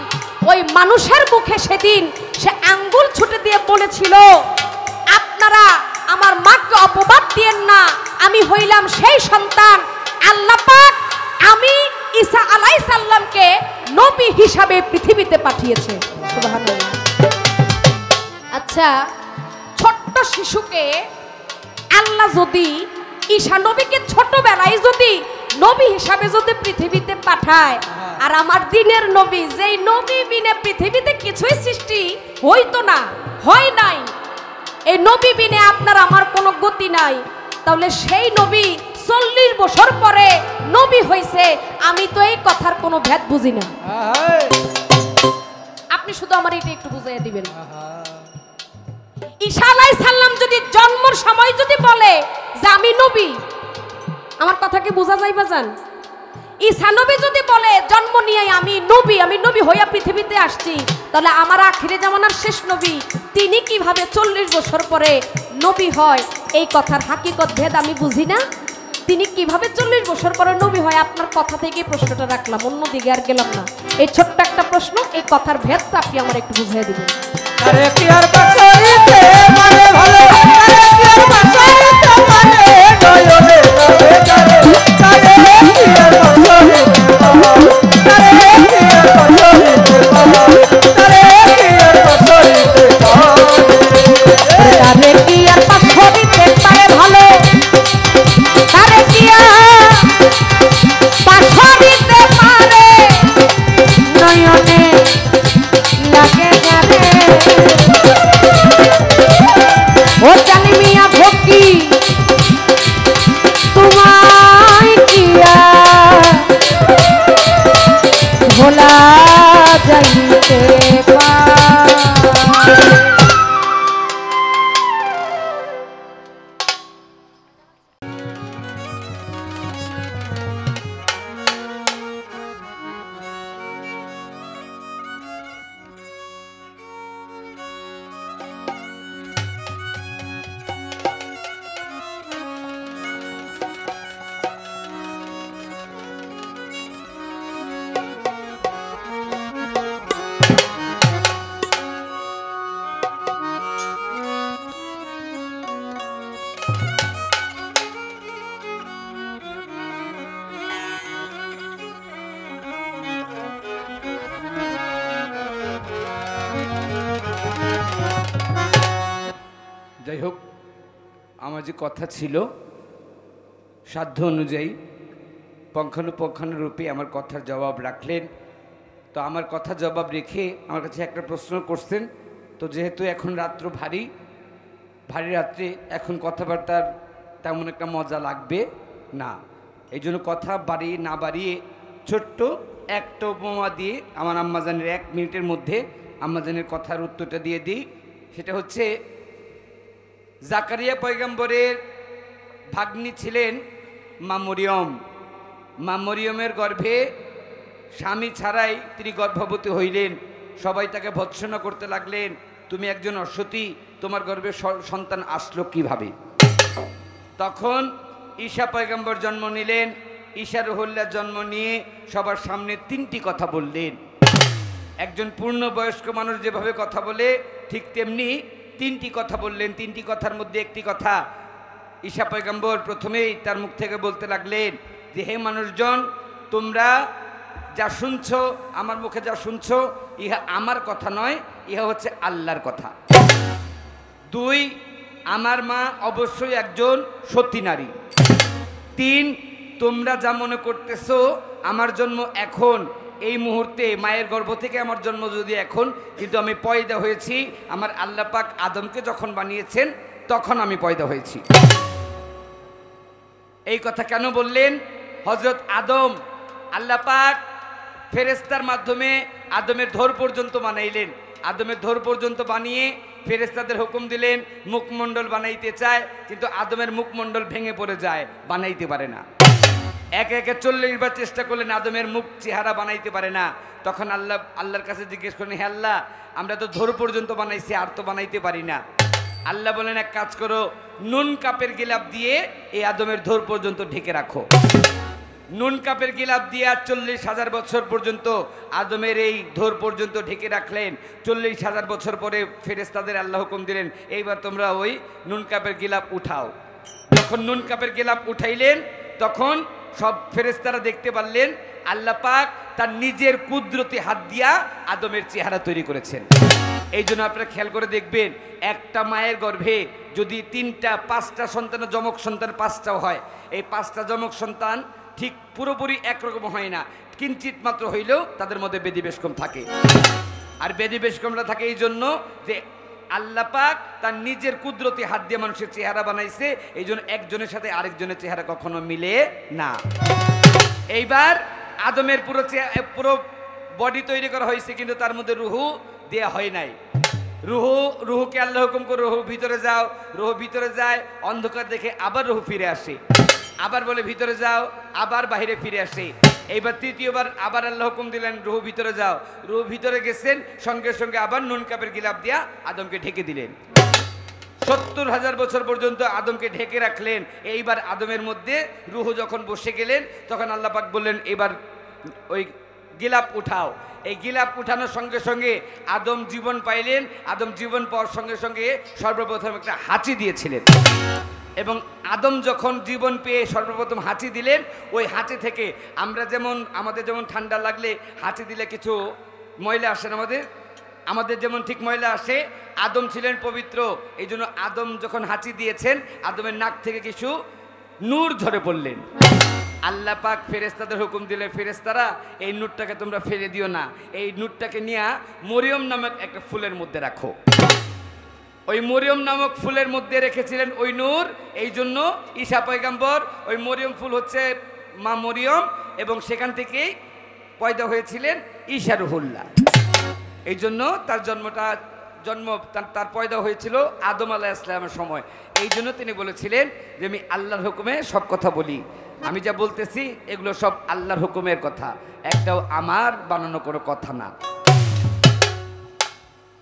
ওই মানুষের মুখে সেদিন সে আঙ্গুল ছুটে দিয়ে বলেছিল, আপনারা আমার মাকে অপবাদ দিয়েন না, আমি হইলাম সেই সন্তান, আল্লাহ পাক আমি ঈসা আলাইহিস সালামকে নবী হিসাবে পৃথিবীতে পাঠিয়েছে। সুবহানাল্লাহ। আচ্ছা, ছোট্ট শিশুকে আল্লাহ যদি ঈসা নবীকে ছোটবেলায় যদি নবী হিসাবে যদি পৃথিবীতে পাঠায়, আর আমার দিনের নবী, যেই নবী বিনে পৃথিবীতে কিছুই সৃষ্টি হইতো না, হয় নাই, এই নবী বিনে আপনার আমার কোনো গতি নাই, তাহলে সেই নবী 40 বছর পরে নবী হইছে, আমি তো এই কথার কোনো ভেদ বুঝি না। আপনি শুধু আমার এটা একটু বুঝাইয়া দিবেন। ঈসা আলাইহিস সালাম যদি জন্মের সময় যদি বলে যে আমি নবী, আমার কথা কি বোঝা যাইবা জান? ঈসা নবী যদি বলে জন্ম নিয়ে আমি নবী হইয়া পৃথিবীতে আসছি, তাহলে আমার আখিরে জামানার শেষ নবী তিনি কিভাবে 40 বছর পরে নবী হয়, এই কথার হাকিকত ভেদ আমি বুঝি না। তিনি কিভাবে 40 বছর পরে নবী হয়, আপনার কথা থেকে প্রশ্নটা রাখলাম, অন্যদিকে আর গেলাম না। এই ছোট্ট একটা প্রশ্ন, এই কথার ভেদটা আপনি আমার একটু বুঝিয়ে দিবেন। আরে কি আর বাঁচাইতে মানে ভালো, আরে কি আর বাঁচাইতে মানে নয়নে যাবে যাবে, আরে কি আর বাঁচাইতে বাবা, আরে কি আর বাঁচাইতে বাবা, আরে কি আর বাঁচাইতে বাবা, আরে কি আর বাঁচাইতে পারে ভালো, আরে কি আর বাঁচাইতে পারে নয়নে লাগে যাবে। ও সমাজে কথা ছিল, সাধ্য অনুযায়ী পুঙ্খানুপুঙ্খানুরূপে আমার কথার জবাব রাখলেন। তো আমার কথা জবাব রেখে আমার কাছে একটা প্রশ্ন করছেন। তো যেহেতু এখন রাত্র ভারী রাত্রে, এখন কথাবার্তার তেমন একটা মজা লাগবে না, এই জন্য কথা না বাড়িয়ে ছোট্ট একটা উপমা দিয়ে আমার আম্মাজানের 1 মিনিটের মধ্যে আম্মাজানের কথার উত্তরটা দিয়ে দিই। সেটা হচ্ছে, জাকারিয়া পয়গম্বরের ভাগ্নি ছিলেন মা মরিয়ম। মা মরিয়মের গর্ভে স্বামী ছাড়াই তিনি গর্ভবতী হইলেন। সবাই তাকে ভৎসনা করতে লাগলেন, তুমি একজন অসতী, তোমার গর্ভে সন্তান আসলো কিভাবে? তখন ঈসা পয়গম্বর জন্ম নিলেন। ঈসা রুহুল্লাহ জন্ম নিয়ে সবার সামনে 3টি কথা বললেন। একজন পূর্ণবয়স্ক মানুষ যেভাবে কথা বলে ঠিক তেমনি 3টি কথা বললেন। 3টি কথার মধ্যে একটি কথা ঈসা পয়গম্বর প্রথমেই তার মুখ থেকে বলতে লাগলেন যে, হে মানুষজন, তোমরা যা শুনছো, আমার মুখে যা শুনছো, ইহা আমার কথা নয়, ইহা হচ্ছে আল্লাহর কথা। 2, আমার মা অবশ্যই একজন সতী নারী। 3, তোমরা যা মনে করতেছো আমার জন্ম এখন এই মুহূর্তে, মায়ের গর্ভ থেকে আমার জন্ম যদি এখন, কিন্তু আমি পয়দা হয়েছি আমার আল্লাহ পাক আদমকে যখন বানিয়েছেন তখন আমি পয়দা হয়েছি। এই কথা কেন বললেন? হযরত আদম আল্লাহ পাক ফেরেশতার মাধ্যমে আদমের ধর পর্যন্ত বানাইলেন। আদমের ধর পর্যন্ত বানিয়ে ফেরেশতাদের হুকুম দিলেন মুখমণ্ডল বানাইতে চায়, কিন্তু আদমের মুখমণ্ডল ভেঙে পড়ে যায়, বানাইতে পারে না। একে একে 40 বার চেষ্টা করলেন, আদমের মুখ চেহারা বানাইতে পারে না। তখন আল্লাহর কাছে জিজ্ঞেস করেন, হে আল্লাহ, আমরা তো ধর পর্যন্ত বানাইছি, আর তো বানাইতে পারি না। আল্লাহ বলেন, এক কাজ করো, নুন কাপের গিলাপ দিয়ে এই আদমের ধর পর্যন্ত ঢেকে রাখো। নুন কাপের গিলাপ দিয়ে 40,000 বছর পর্যন্ত আদমের এই ধর পর্যন্ত ঢেকে রাখলেন। 40,000 বছর পরে ফেরেশতাদের আল্লাহ হুকুম দিলেন, এইবার তোমরা ওই নুন কাপের গিলাপ উঠাও। যখন নুন কাপের গিলাপ উঠাইলেন তখন সব ফেরেশতারা দেখতে পারলেন আল্লাহ পাক তার নিজের কুদরতি হাত দিয়া আদমের চেহারা তৈরি করেছেন। এই জন্য আপনারা খেয়াল করে দেখবেন, একটা মায়ের গর্ভে যদি 3টা 5টা সন্তান, যমক সন্তান 5টাও হয়, এই 5টা যমক সন্তান ঠিক পুরোপুরি একরকম হয় না, কিঞ্চিত মাত্র হইলেও তাদের মধ্যে বেদিবেশকম থাকে। আর বেদিবেশকমটা থাকে এই জন্য যে আল্লাহ পাক তার নিজের কুদরতি হাত দিয়ে মানুষের চেহারা বানাইছে, এই জন্য একজনের সাথে আরেকজনের চেহারা কখনো মিলে না। এইবার আদমের পুরো বডি তৈরি করা হয়েছে, কিন্তু তার মধ্যে রুহু দেয়া হয় নাই। রুহুকে আল্লাহ হুকুম করে, রুহু ভিতরে যাও। রুহু ভিতরে যায়, অন্ধকার দেখে আবার রুহু ফিরে আসে, আবার বলে ভিতরে যাও, আবার বাইরে ফিরে আসে। এইবার 3য়বার আবার আল্লাহ হুকুম দিলেন, রুহু ভিতরে যাও। রুহু ভিতরে গেছেন, সঙ্গে সঙ্গে আবার নুন কাপের গিলাপ দিয়া আদমকে ঢেকে দিলেন। 70,000 বছর পর্যন্ত আদমকে ঢেকে রাখলেন। এইবার আদমের মধ্যে রুহু যখন বসে গেলেন তখন আল্লাহ পাক বললেন, এবার ওই গিলাপ উঠাও। এই গিলাপ উঠানোর সঙ্গে সঙ্গে আদম জীবন পাইলেন। আদম জীবন পাওয়ার সঙ্গে সঙ্গে সর্বপ্রথম একটা হাঁচি দিয়েছিলেন, এবং আদম যখন জীবন পেয়ে সর্বপ্রথম হাঁচি দিলেন, ওই হাঁচি থেকে আমাদের যেমন ঠান্ডা লাগলে হাঁচি দিলে কিছু ময়লা আসে, আমাদের যেমন ঠিক ময়লা আসে, আদম ছিলেন পবিত্র। এই জন্য আদম যখন হাঁচি দিয়েছেন, আদমের নাক থেকে কিছু নূর ঝরে পড়লেন। আল্লাহ পাক ফেরেশতাদের হুকুম দিলে, ফেরেশতারা এই নূরটাকে তোমরা ফেলে দিও না, এই নূরটাকে নিয়ে মরিয়ম নামক একটা ফুলের মধ্যে রাখো। ওই মরিয়ম নামক ফুলের মধ্যে রেখেছিলেন ওই নূর। এই জন্য ঈসা পয়গম্বর, ওই মরিয়ম ফুল হচ্ছে মা মরিয়ম, এবং সেখান থেকেই পয়দা হয়েছিলেন ঈসা রুহুল্লাহ। এই জন্য তার তার পয়দা হয়েছিল আদম আলাইহিস সালামের সময়। এই জন্য তিনি বলেছিলেন যে আমি আল্লাহর হুকুমে সব কথা বলি, আমি যা বলতেছি এগুলো সব আল্লাহর হুকুমের কথা, একটাও আমার বানানো কোনো কথা না।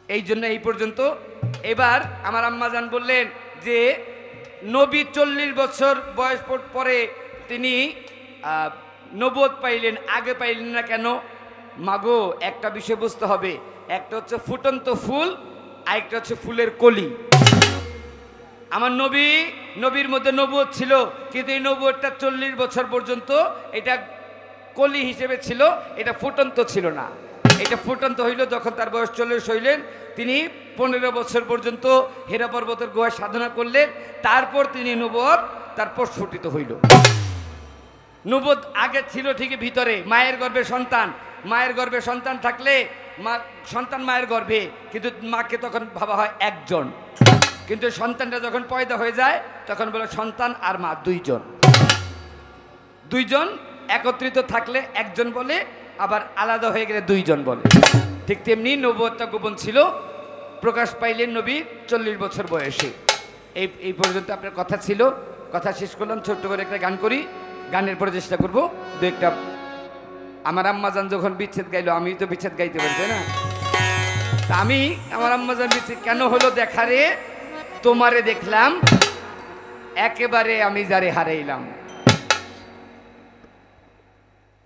এই জন্য এই পর্যন্ত। এবার আমার আম্মাজান বললেন যে নবী 40 বছর বয়স পরে তিনি নবুয়ত পাইলেন, আগে পাইলেন না কেন? মাগো, একটা বিষয় বুঝতে হবে, একটা হচ্ছে ফুটন্ত ফুল, আরেকটা হচ্ছে ফুলের কলি। আমার নবীর মধ্যে নবুয়ত ছিল, কিন্তু এই নবুয়তটা 40 বছর পর্যন্ত এটা কলি হিসেবে ছিল, এটা ফুটন্ত ছিল না। এটা ফুটন্ত হইল যখন তার বয়স 40 হইলেন, তিনি 15 বছর পর্যন্ত হেরা পর্বতের গুহায় সাধনা করলেন। তারপর তিনি নবুয়ত তার প্রস্ফুটিত হইল। নবুয়ত আগে ছিল ঠিকই ভিতরে, মায়ের গর্ভে সন্তান, মায়ের গর্ভে সন্তান থাকলে সন্তান মায়ের গর্ভে, কিন্তু মাকে তখন ভাবা হয় একজন, কিন্তু সন্তানটা যখন পয়দা হয়ে যায় তখন বলে সন্তান আর মা দুইজন। দুইজন একত্রিত থাকলে একজন বলে, আবার আলাদা হয়ে গেলে দুইজন বলে। ঠিক তেমনি নবুয়তটা গোপন ছিল, প্রকাশ পাইলেন নবী 40 বছর বয়সে। এই পর্যন্ত আপনার কথা ছিল, কথা শেষ করলাম। ছোট্ট করে একটা গান করি, গানের পরে চেষ্টা করবো দু একটা। আমার আম্মাজান যখন বিচ্ছেদ গাইলো, আমি তো বিচ্ছেদ গাইতে পারি, তাই না? তা আমি আমার আম্মাজান বিচ্ছেদ কেন হলো দেখারে, তোমারে দেখলাম একেবারে আমি যারে হারাইলাম।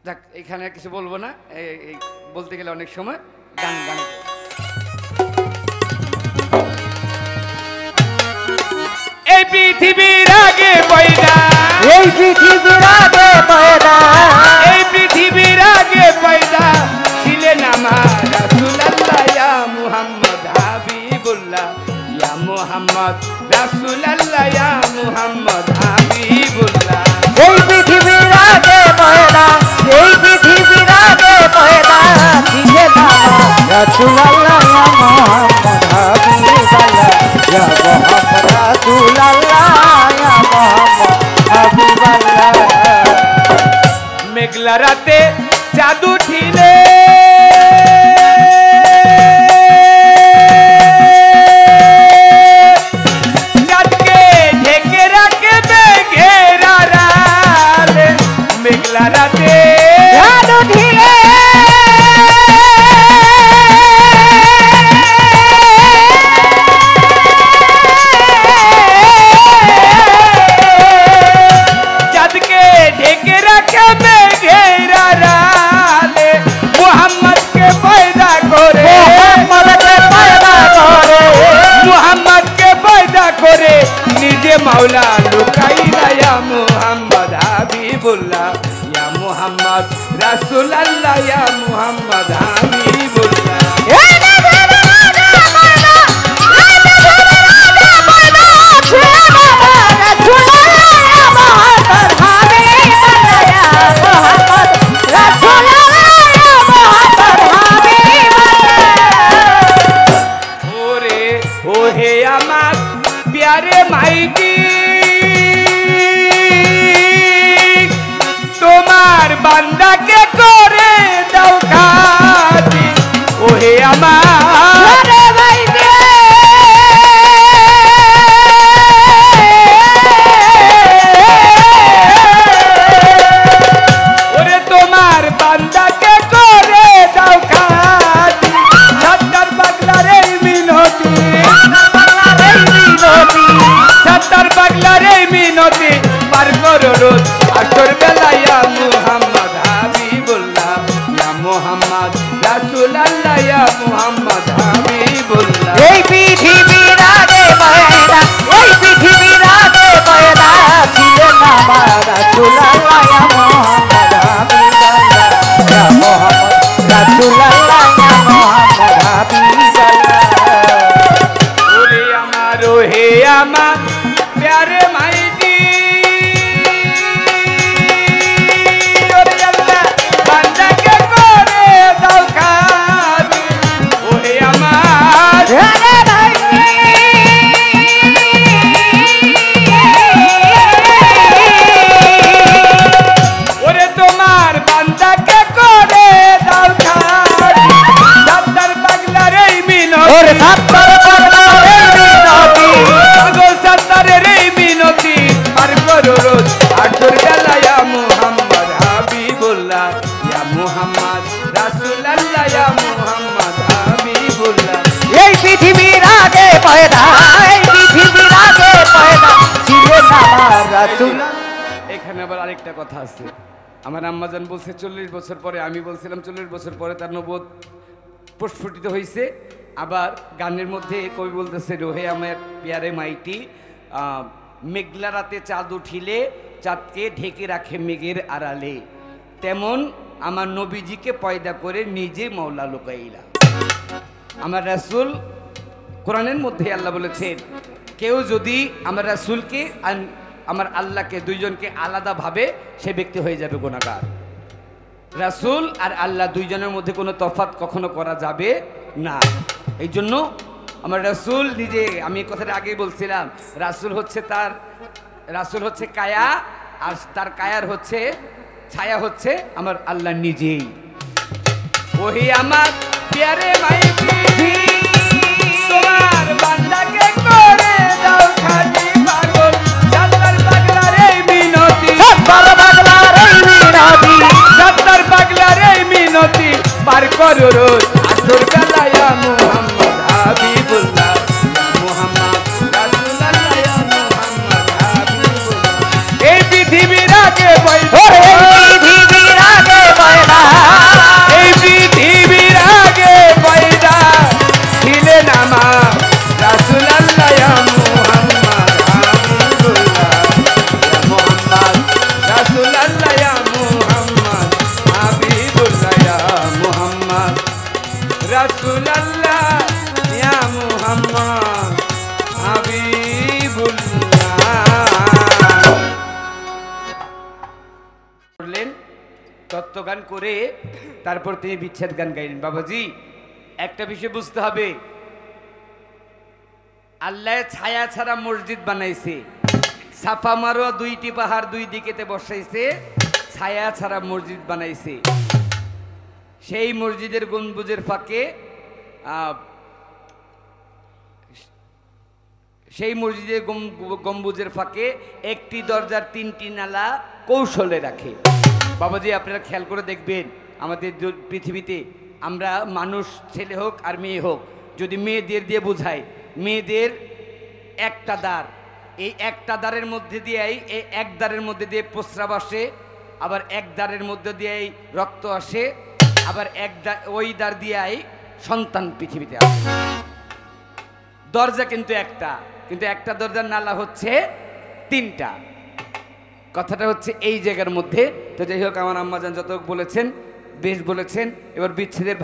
যাক, এখানে আর কিছু বলবো না, বলতে গেলে অনেক সময় গান গান। এই পৃথিবীর আগে পয়দা, এই পৃথিবীর আগে পয়দা, এই পৃথিবীর আগে পয়দা ছিলেন আমার রাসূলুল্লাহ ইয়া মুহাম্মদ হাবিবুল্লাহ, ইয়া মুহাম্মদ রাসূলুল্লাহ ইয়া মুহাম্মদ হাবিবুল্লাহ। এই পৃথিবীর আগে পয়দা, এই পৃথিবীর আগে পয়দা ছিলেন আমার রাসূলুল্লাহ ইয়া মুহাম্মদ হাবিবাল্লাহ, ইয়া মুহাম্মদ রাসূলুল্লাহ ইয়া মুহাম্মদ হাবিবাল্লাহ। মেঘলা রাতে চাঁদ উঠিলে, চাঁদকে ঢেকে রাখে মেঘের আড়ালে, মেঘলা রাতে চাঁদ উঠিলে, চাঁদকে ঢেকে রাখে মেঘের আড়ালে, মুহাম্মদকে পয়দা করে, মুহাম্মদকে পয়দা করে, মুহাম্মদকে পয়দা করে নিজে মাওলা লুকাইলা, ইয়া মুহাম্মদ হাবিবুল্লাহ, ইয়া মুহাম্মদ রাসূলুল্লাহ, ইয়া মুহাম্মদ হাবিবুল্লাহ। এই পৃথিবীর আগে পয়দা, এই পৃথিবীর আগে পয়দা ছিলেন আমার রাসূলুল্লাহ ইয়া মুহাম্মদ হাবিবাল্লাহ, ইয়া মুহাম্মদ রাসূলুল্লাহ ইয়া মুহাম্মদ হাবিবাল্লাহ। ওরে ওহে আমার প্যারে মাইটি, তোমার বান্দাকে করে দাও খাতি, ওহে আমার আরে ভাইরে, ওরে তোমার বান্দাকে করে দাও খাতি, সত্তর পাগলার এই মিনতি, সত্তর পাগলার এই মিনতি পার করো রোজ আসর বেলা, ইয়া মুহাম্মদ হাবিবুল্লাহ, ইয়া মুহাম্মদ রাসূলুল্লাহ, ইয়া মুহাম্মদ হাবিবুল্লাহ। এই পৃথিবীর আগে পয়দা, এই পৃথিবীর আগে পয়দা ছিলেন আমার রাসূলুল্লাহ ইয়া মুহাম্মদ হাবিবাল্লাহ, ইয়া মুহাম্মদ রাসূলুল্লাহ ইয়া মুহাম্মদ হাবিবাল্লাহ। ওরে আমার ওহে আমার প্যারে মাইটি, ওরে আল্লাহ বান্দাকে করে দাও খাতি, ওহে আমার আরে ভাইরে, ওরে তোমার বান্দাকে করে দাও খাতি, সত্তর পাগলার এই মিনতি, ওরে সত্তর পাগলার এই মিনতি, পাগল সত্তরের এই মিনতি পার করো রোজ আসর বেলা, ইয়া মুহাম্মদ হাবিবুল্লাহ, ইয়া মুহাম্মদ রাসূলুল্লাহ, ইয়া মুহাম্মদ হাবিবুল্লাহ। এই পৃথিবীর আগে পয়দা, এই পৃথিবীর আগে পয়দা ছিলেন আমার রাসূলুল্লাহ। এখানে আবার আরেকটা কথা আছে, আমার আম্মাজান বলছে 40 বছর পরে, আমি বলছিলাম 40 বছর পরে তার নবুয়ত প্রস্ফুটিত হয়েছে। আবার গানের মধ্যে কবি বলতেছে, রোহে আমার পিয়ারে মাইটি, মেঘলা রাতে চাঁদ উঠিলে চাঁদকে ঢেকে রাখে মেঘের আড়ালে, তেমন আমার নবীজিকে পয়দা করে নিজে মওলা লুকাইলা। আমার রাসূল কোরআনের মধ্যে আল্লাহ বলেছেন, কেউ যদি আমার রাসূলকে আর আমার আল্লাহকে দুইজনকে আলাদা ভাবে, সে ব্যক্তি হয়ে যাবে গুনাহগার। রাসূল আর আল্লাহ দুইজনের মধ্যে কোনো তফাৎ কখনো করা যাবে না। এই জন্য আমার রাসূল নিজে, আমি এই কথাটা আগেই বলছিলাম, রাসূল হচ্ছে কায়া, আর তার কায়ার হচ্ছে ছায়া হচ্ছে আমার আল্লাহ নিজেই। ওহি আমার প্যারে মাইকি, তোমার বান্দাকে করে দাও খালি পাগল, সাত্তার পাগলার এই মিনতি, সত্তর পাগলার এই মিনতি, সাত্তার পাগলার এই মিনতি, পার করো রোজ আসর বেলায় মুহাম্মদ হাবিবুল্লাহ, মুহাম্মদ রাসূলুল্লাহ, মুহাম্মদ হাবিবুল্লাহ। এই পৃথিবীর আগে ও এই পৃথিবীর আগে পয়দা, এই পৃথিবীর আগে পয়দা ছিলেন আমার রাসূলুল্লাহ, মুহাম্মদ হাবিবুল্লাহ, মুহাম্মদ রাসূলুল্লাহ, মুহাম্মদ হাবিবুল্লাহ, মুহাম্মদ রাসূলুল্লাহ, ইয়া মুহাম্মদ হাবিবুল্লাহ। করলেন তত্ত্বগান করে, তারপর তিনি বিচ্ছেদ গান গাইলেন। বাবাজি, একটা বিষয় বুঝতে হবে, আল্লাহ ছায়া ছাড়া মসজিদ বানাইছে, সাফা মারোয়া দুইটি পাহাড় দুই দিকেতে বসাইছে, ছায়া ছাড়া মসজিদ বানাইছে। সেই মসজিদের গম্বুজের ফাঁকে গম্বুজের ফাঁকে একটি দরজার তিনটি নালা কৌশলে রাখে। বাবাজি, আপনারা খেয়াল করে দেখবেন, আমাদের পৃথিবীতে আমরা মানুষ, ছেলে হোক আর মেয়ে হোক, যদি মেয়েদের দিয়ে বোঝাই, মেয়েদের একটা দ্বার, এই একটা দ্বারের মধ্যে দিয়েই, এই এক দ্বারের মধ্যে দিয়ে প্রস্রাব আসে, আবার এক দ্বারের মধ্যে দিয়েই রক্ত আসে, আবার ওই দ্বার দিয়েই সন্তান পৃথিবীতে আসে। দরজা কিন্তু একটা, কিন্তু একটা দরজার নালা হচ্ছে তিনটা। কথাটা হচ্ছে এই জায়গার মধ্যে। তো যাই হোক, আমার আম্মাজান যত বলেছেন বেশ বলেছেন। এবার বিচ্ছেদের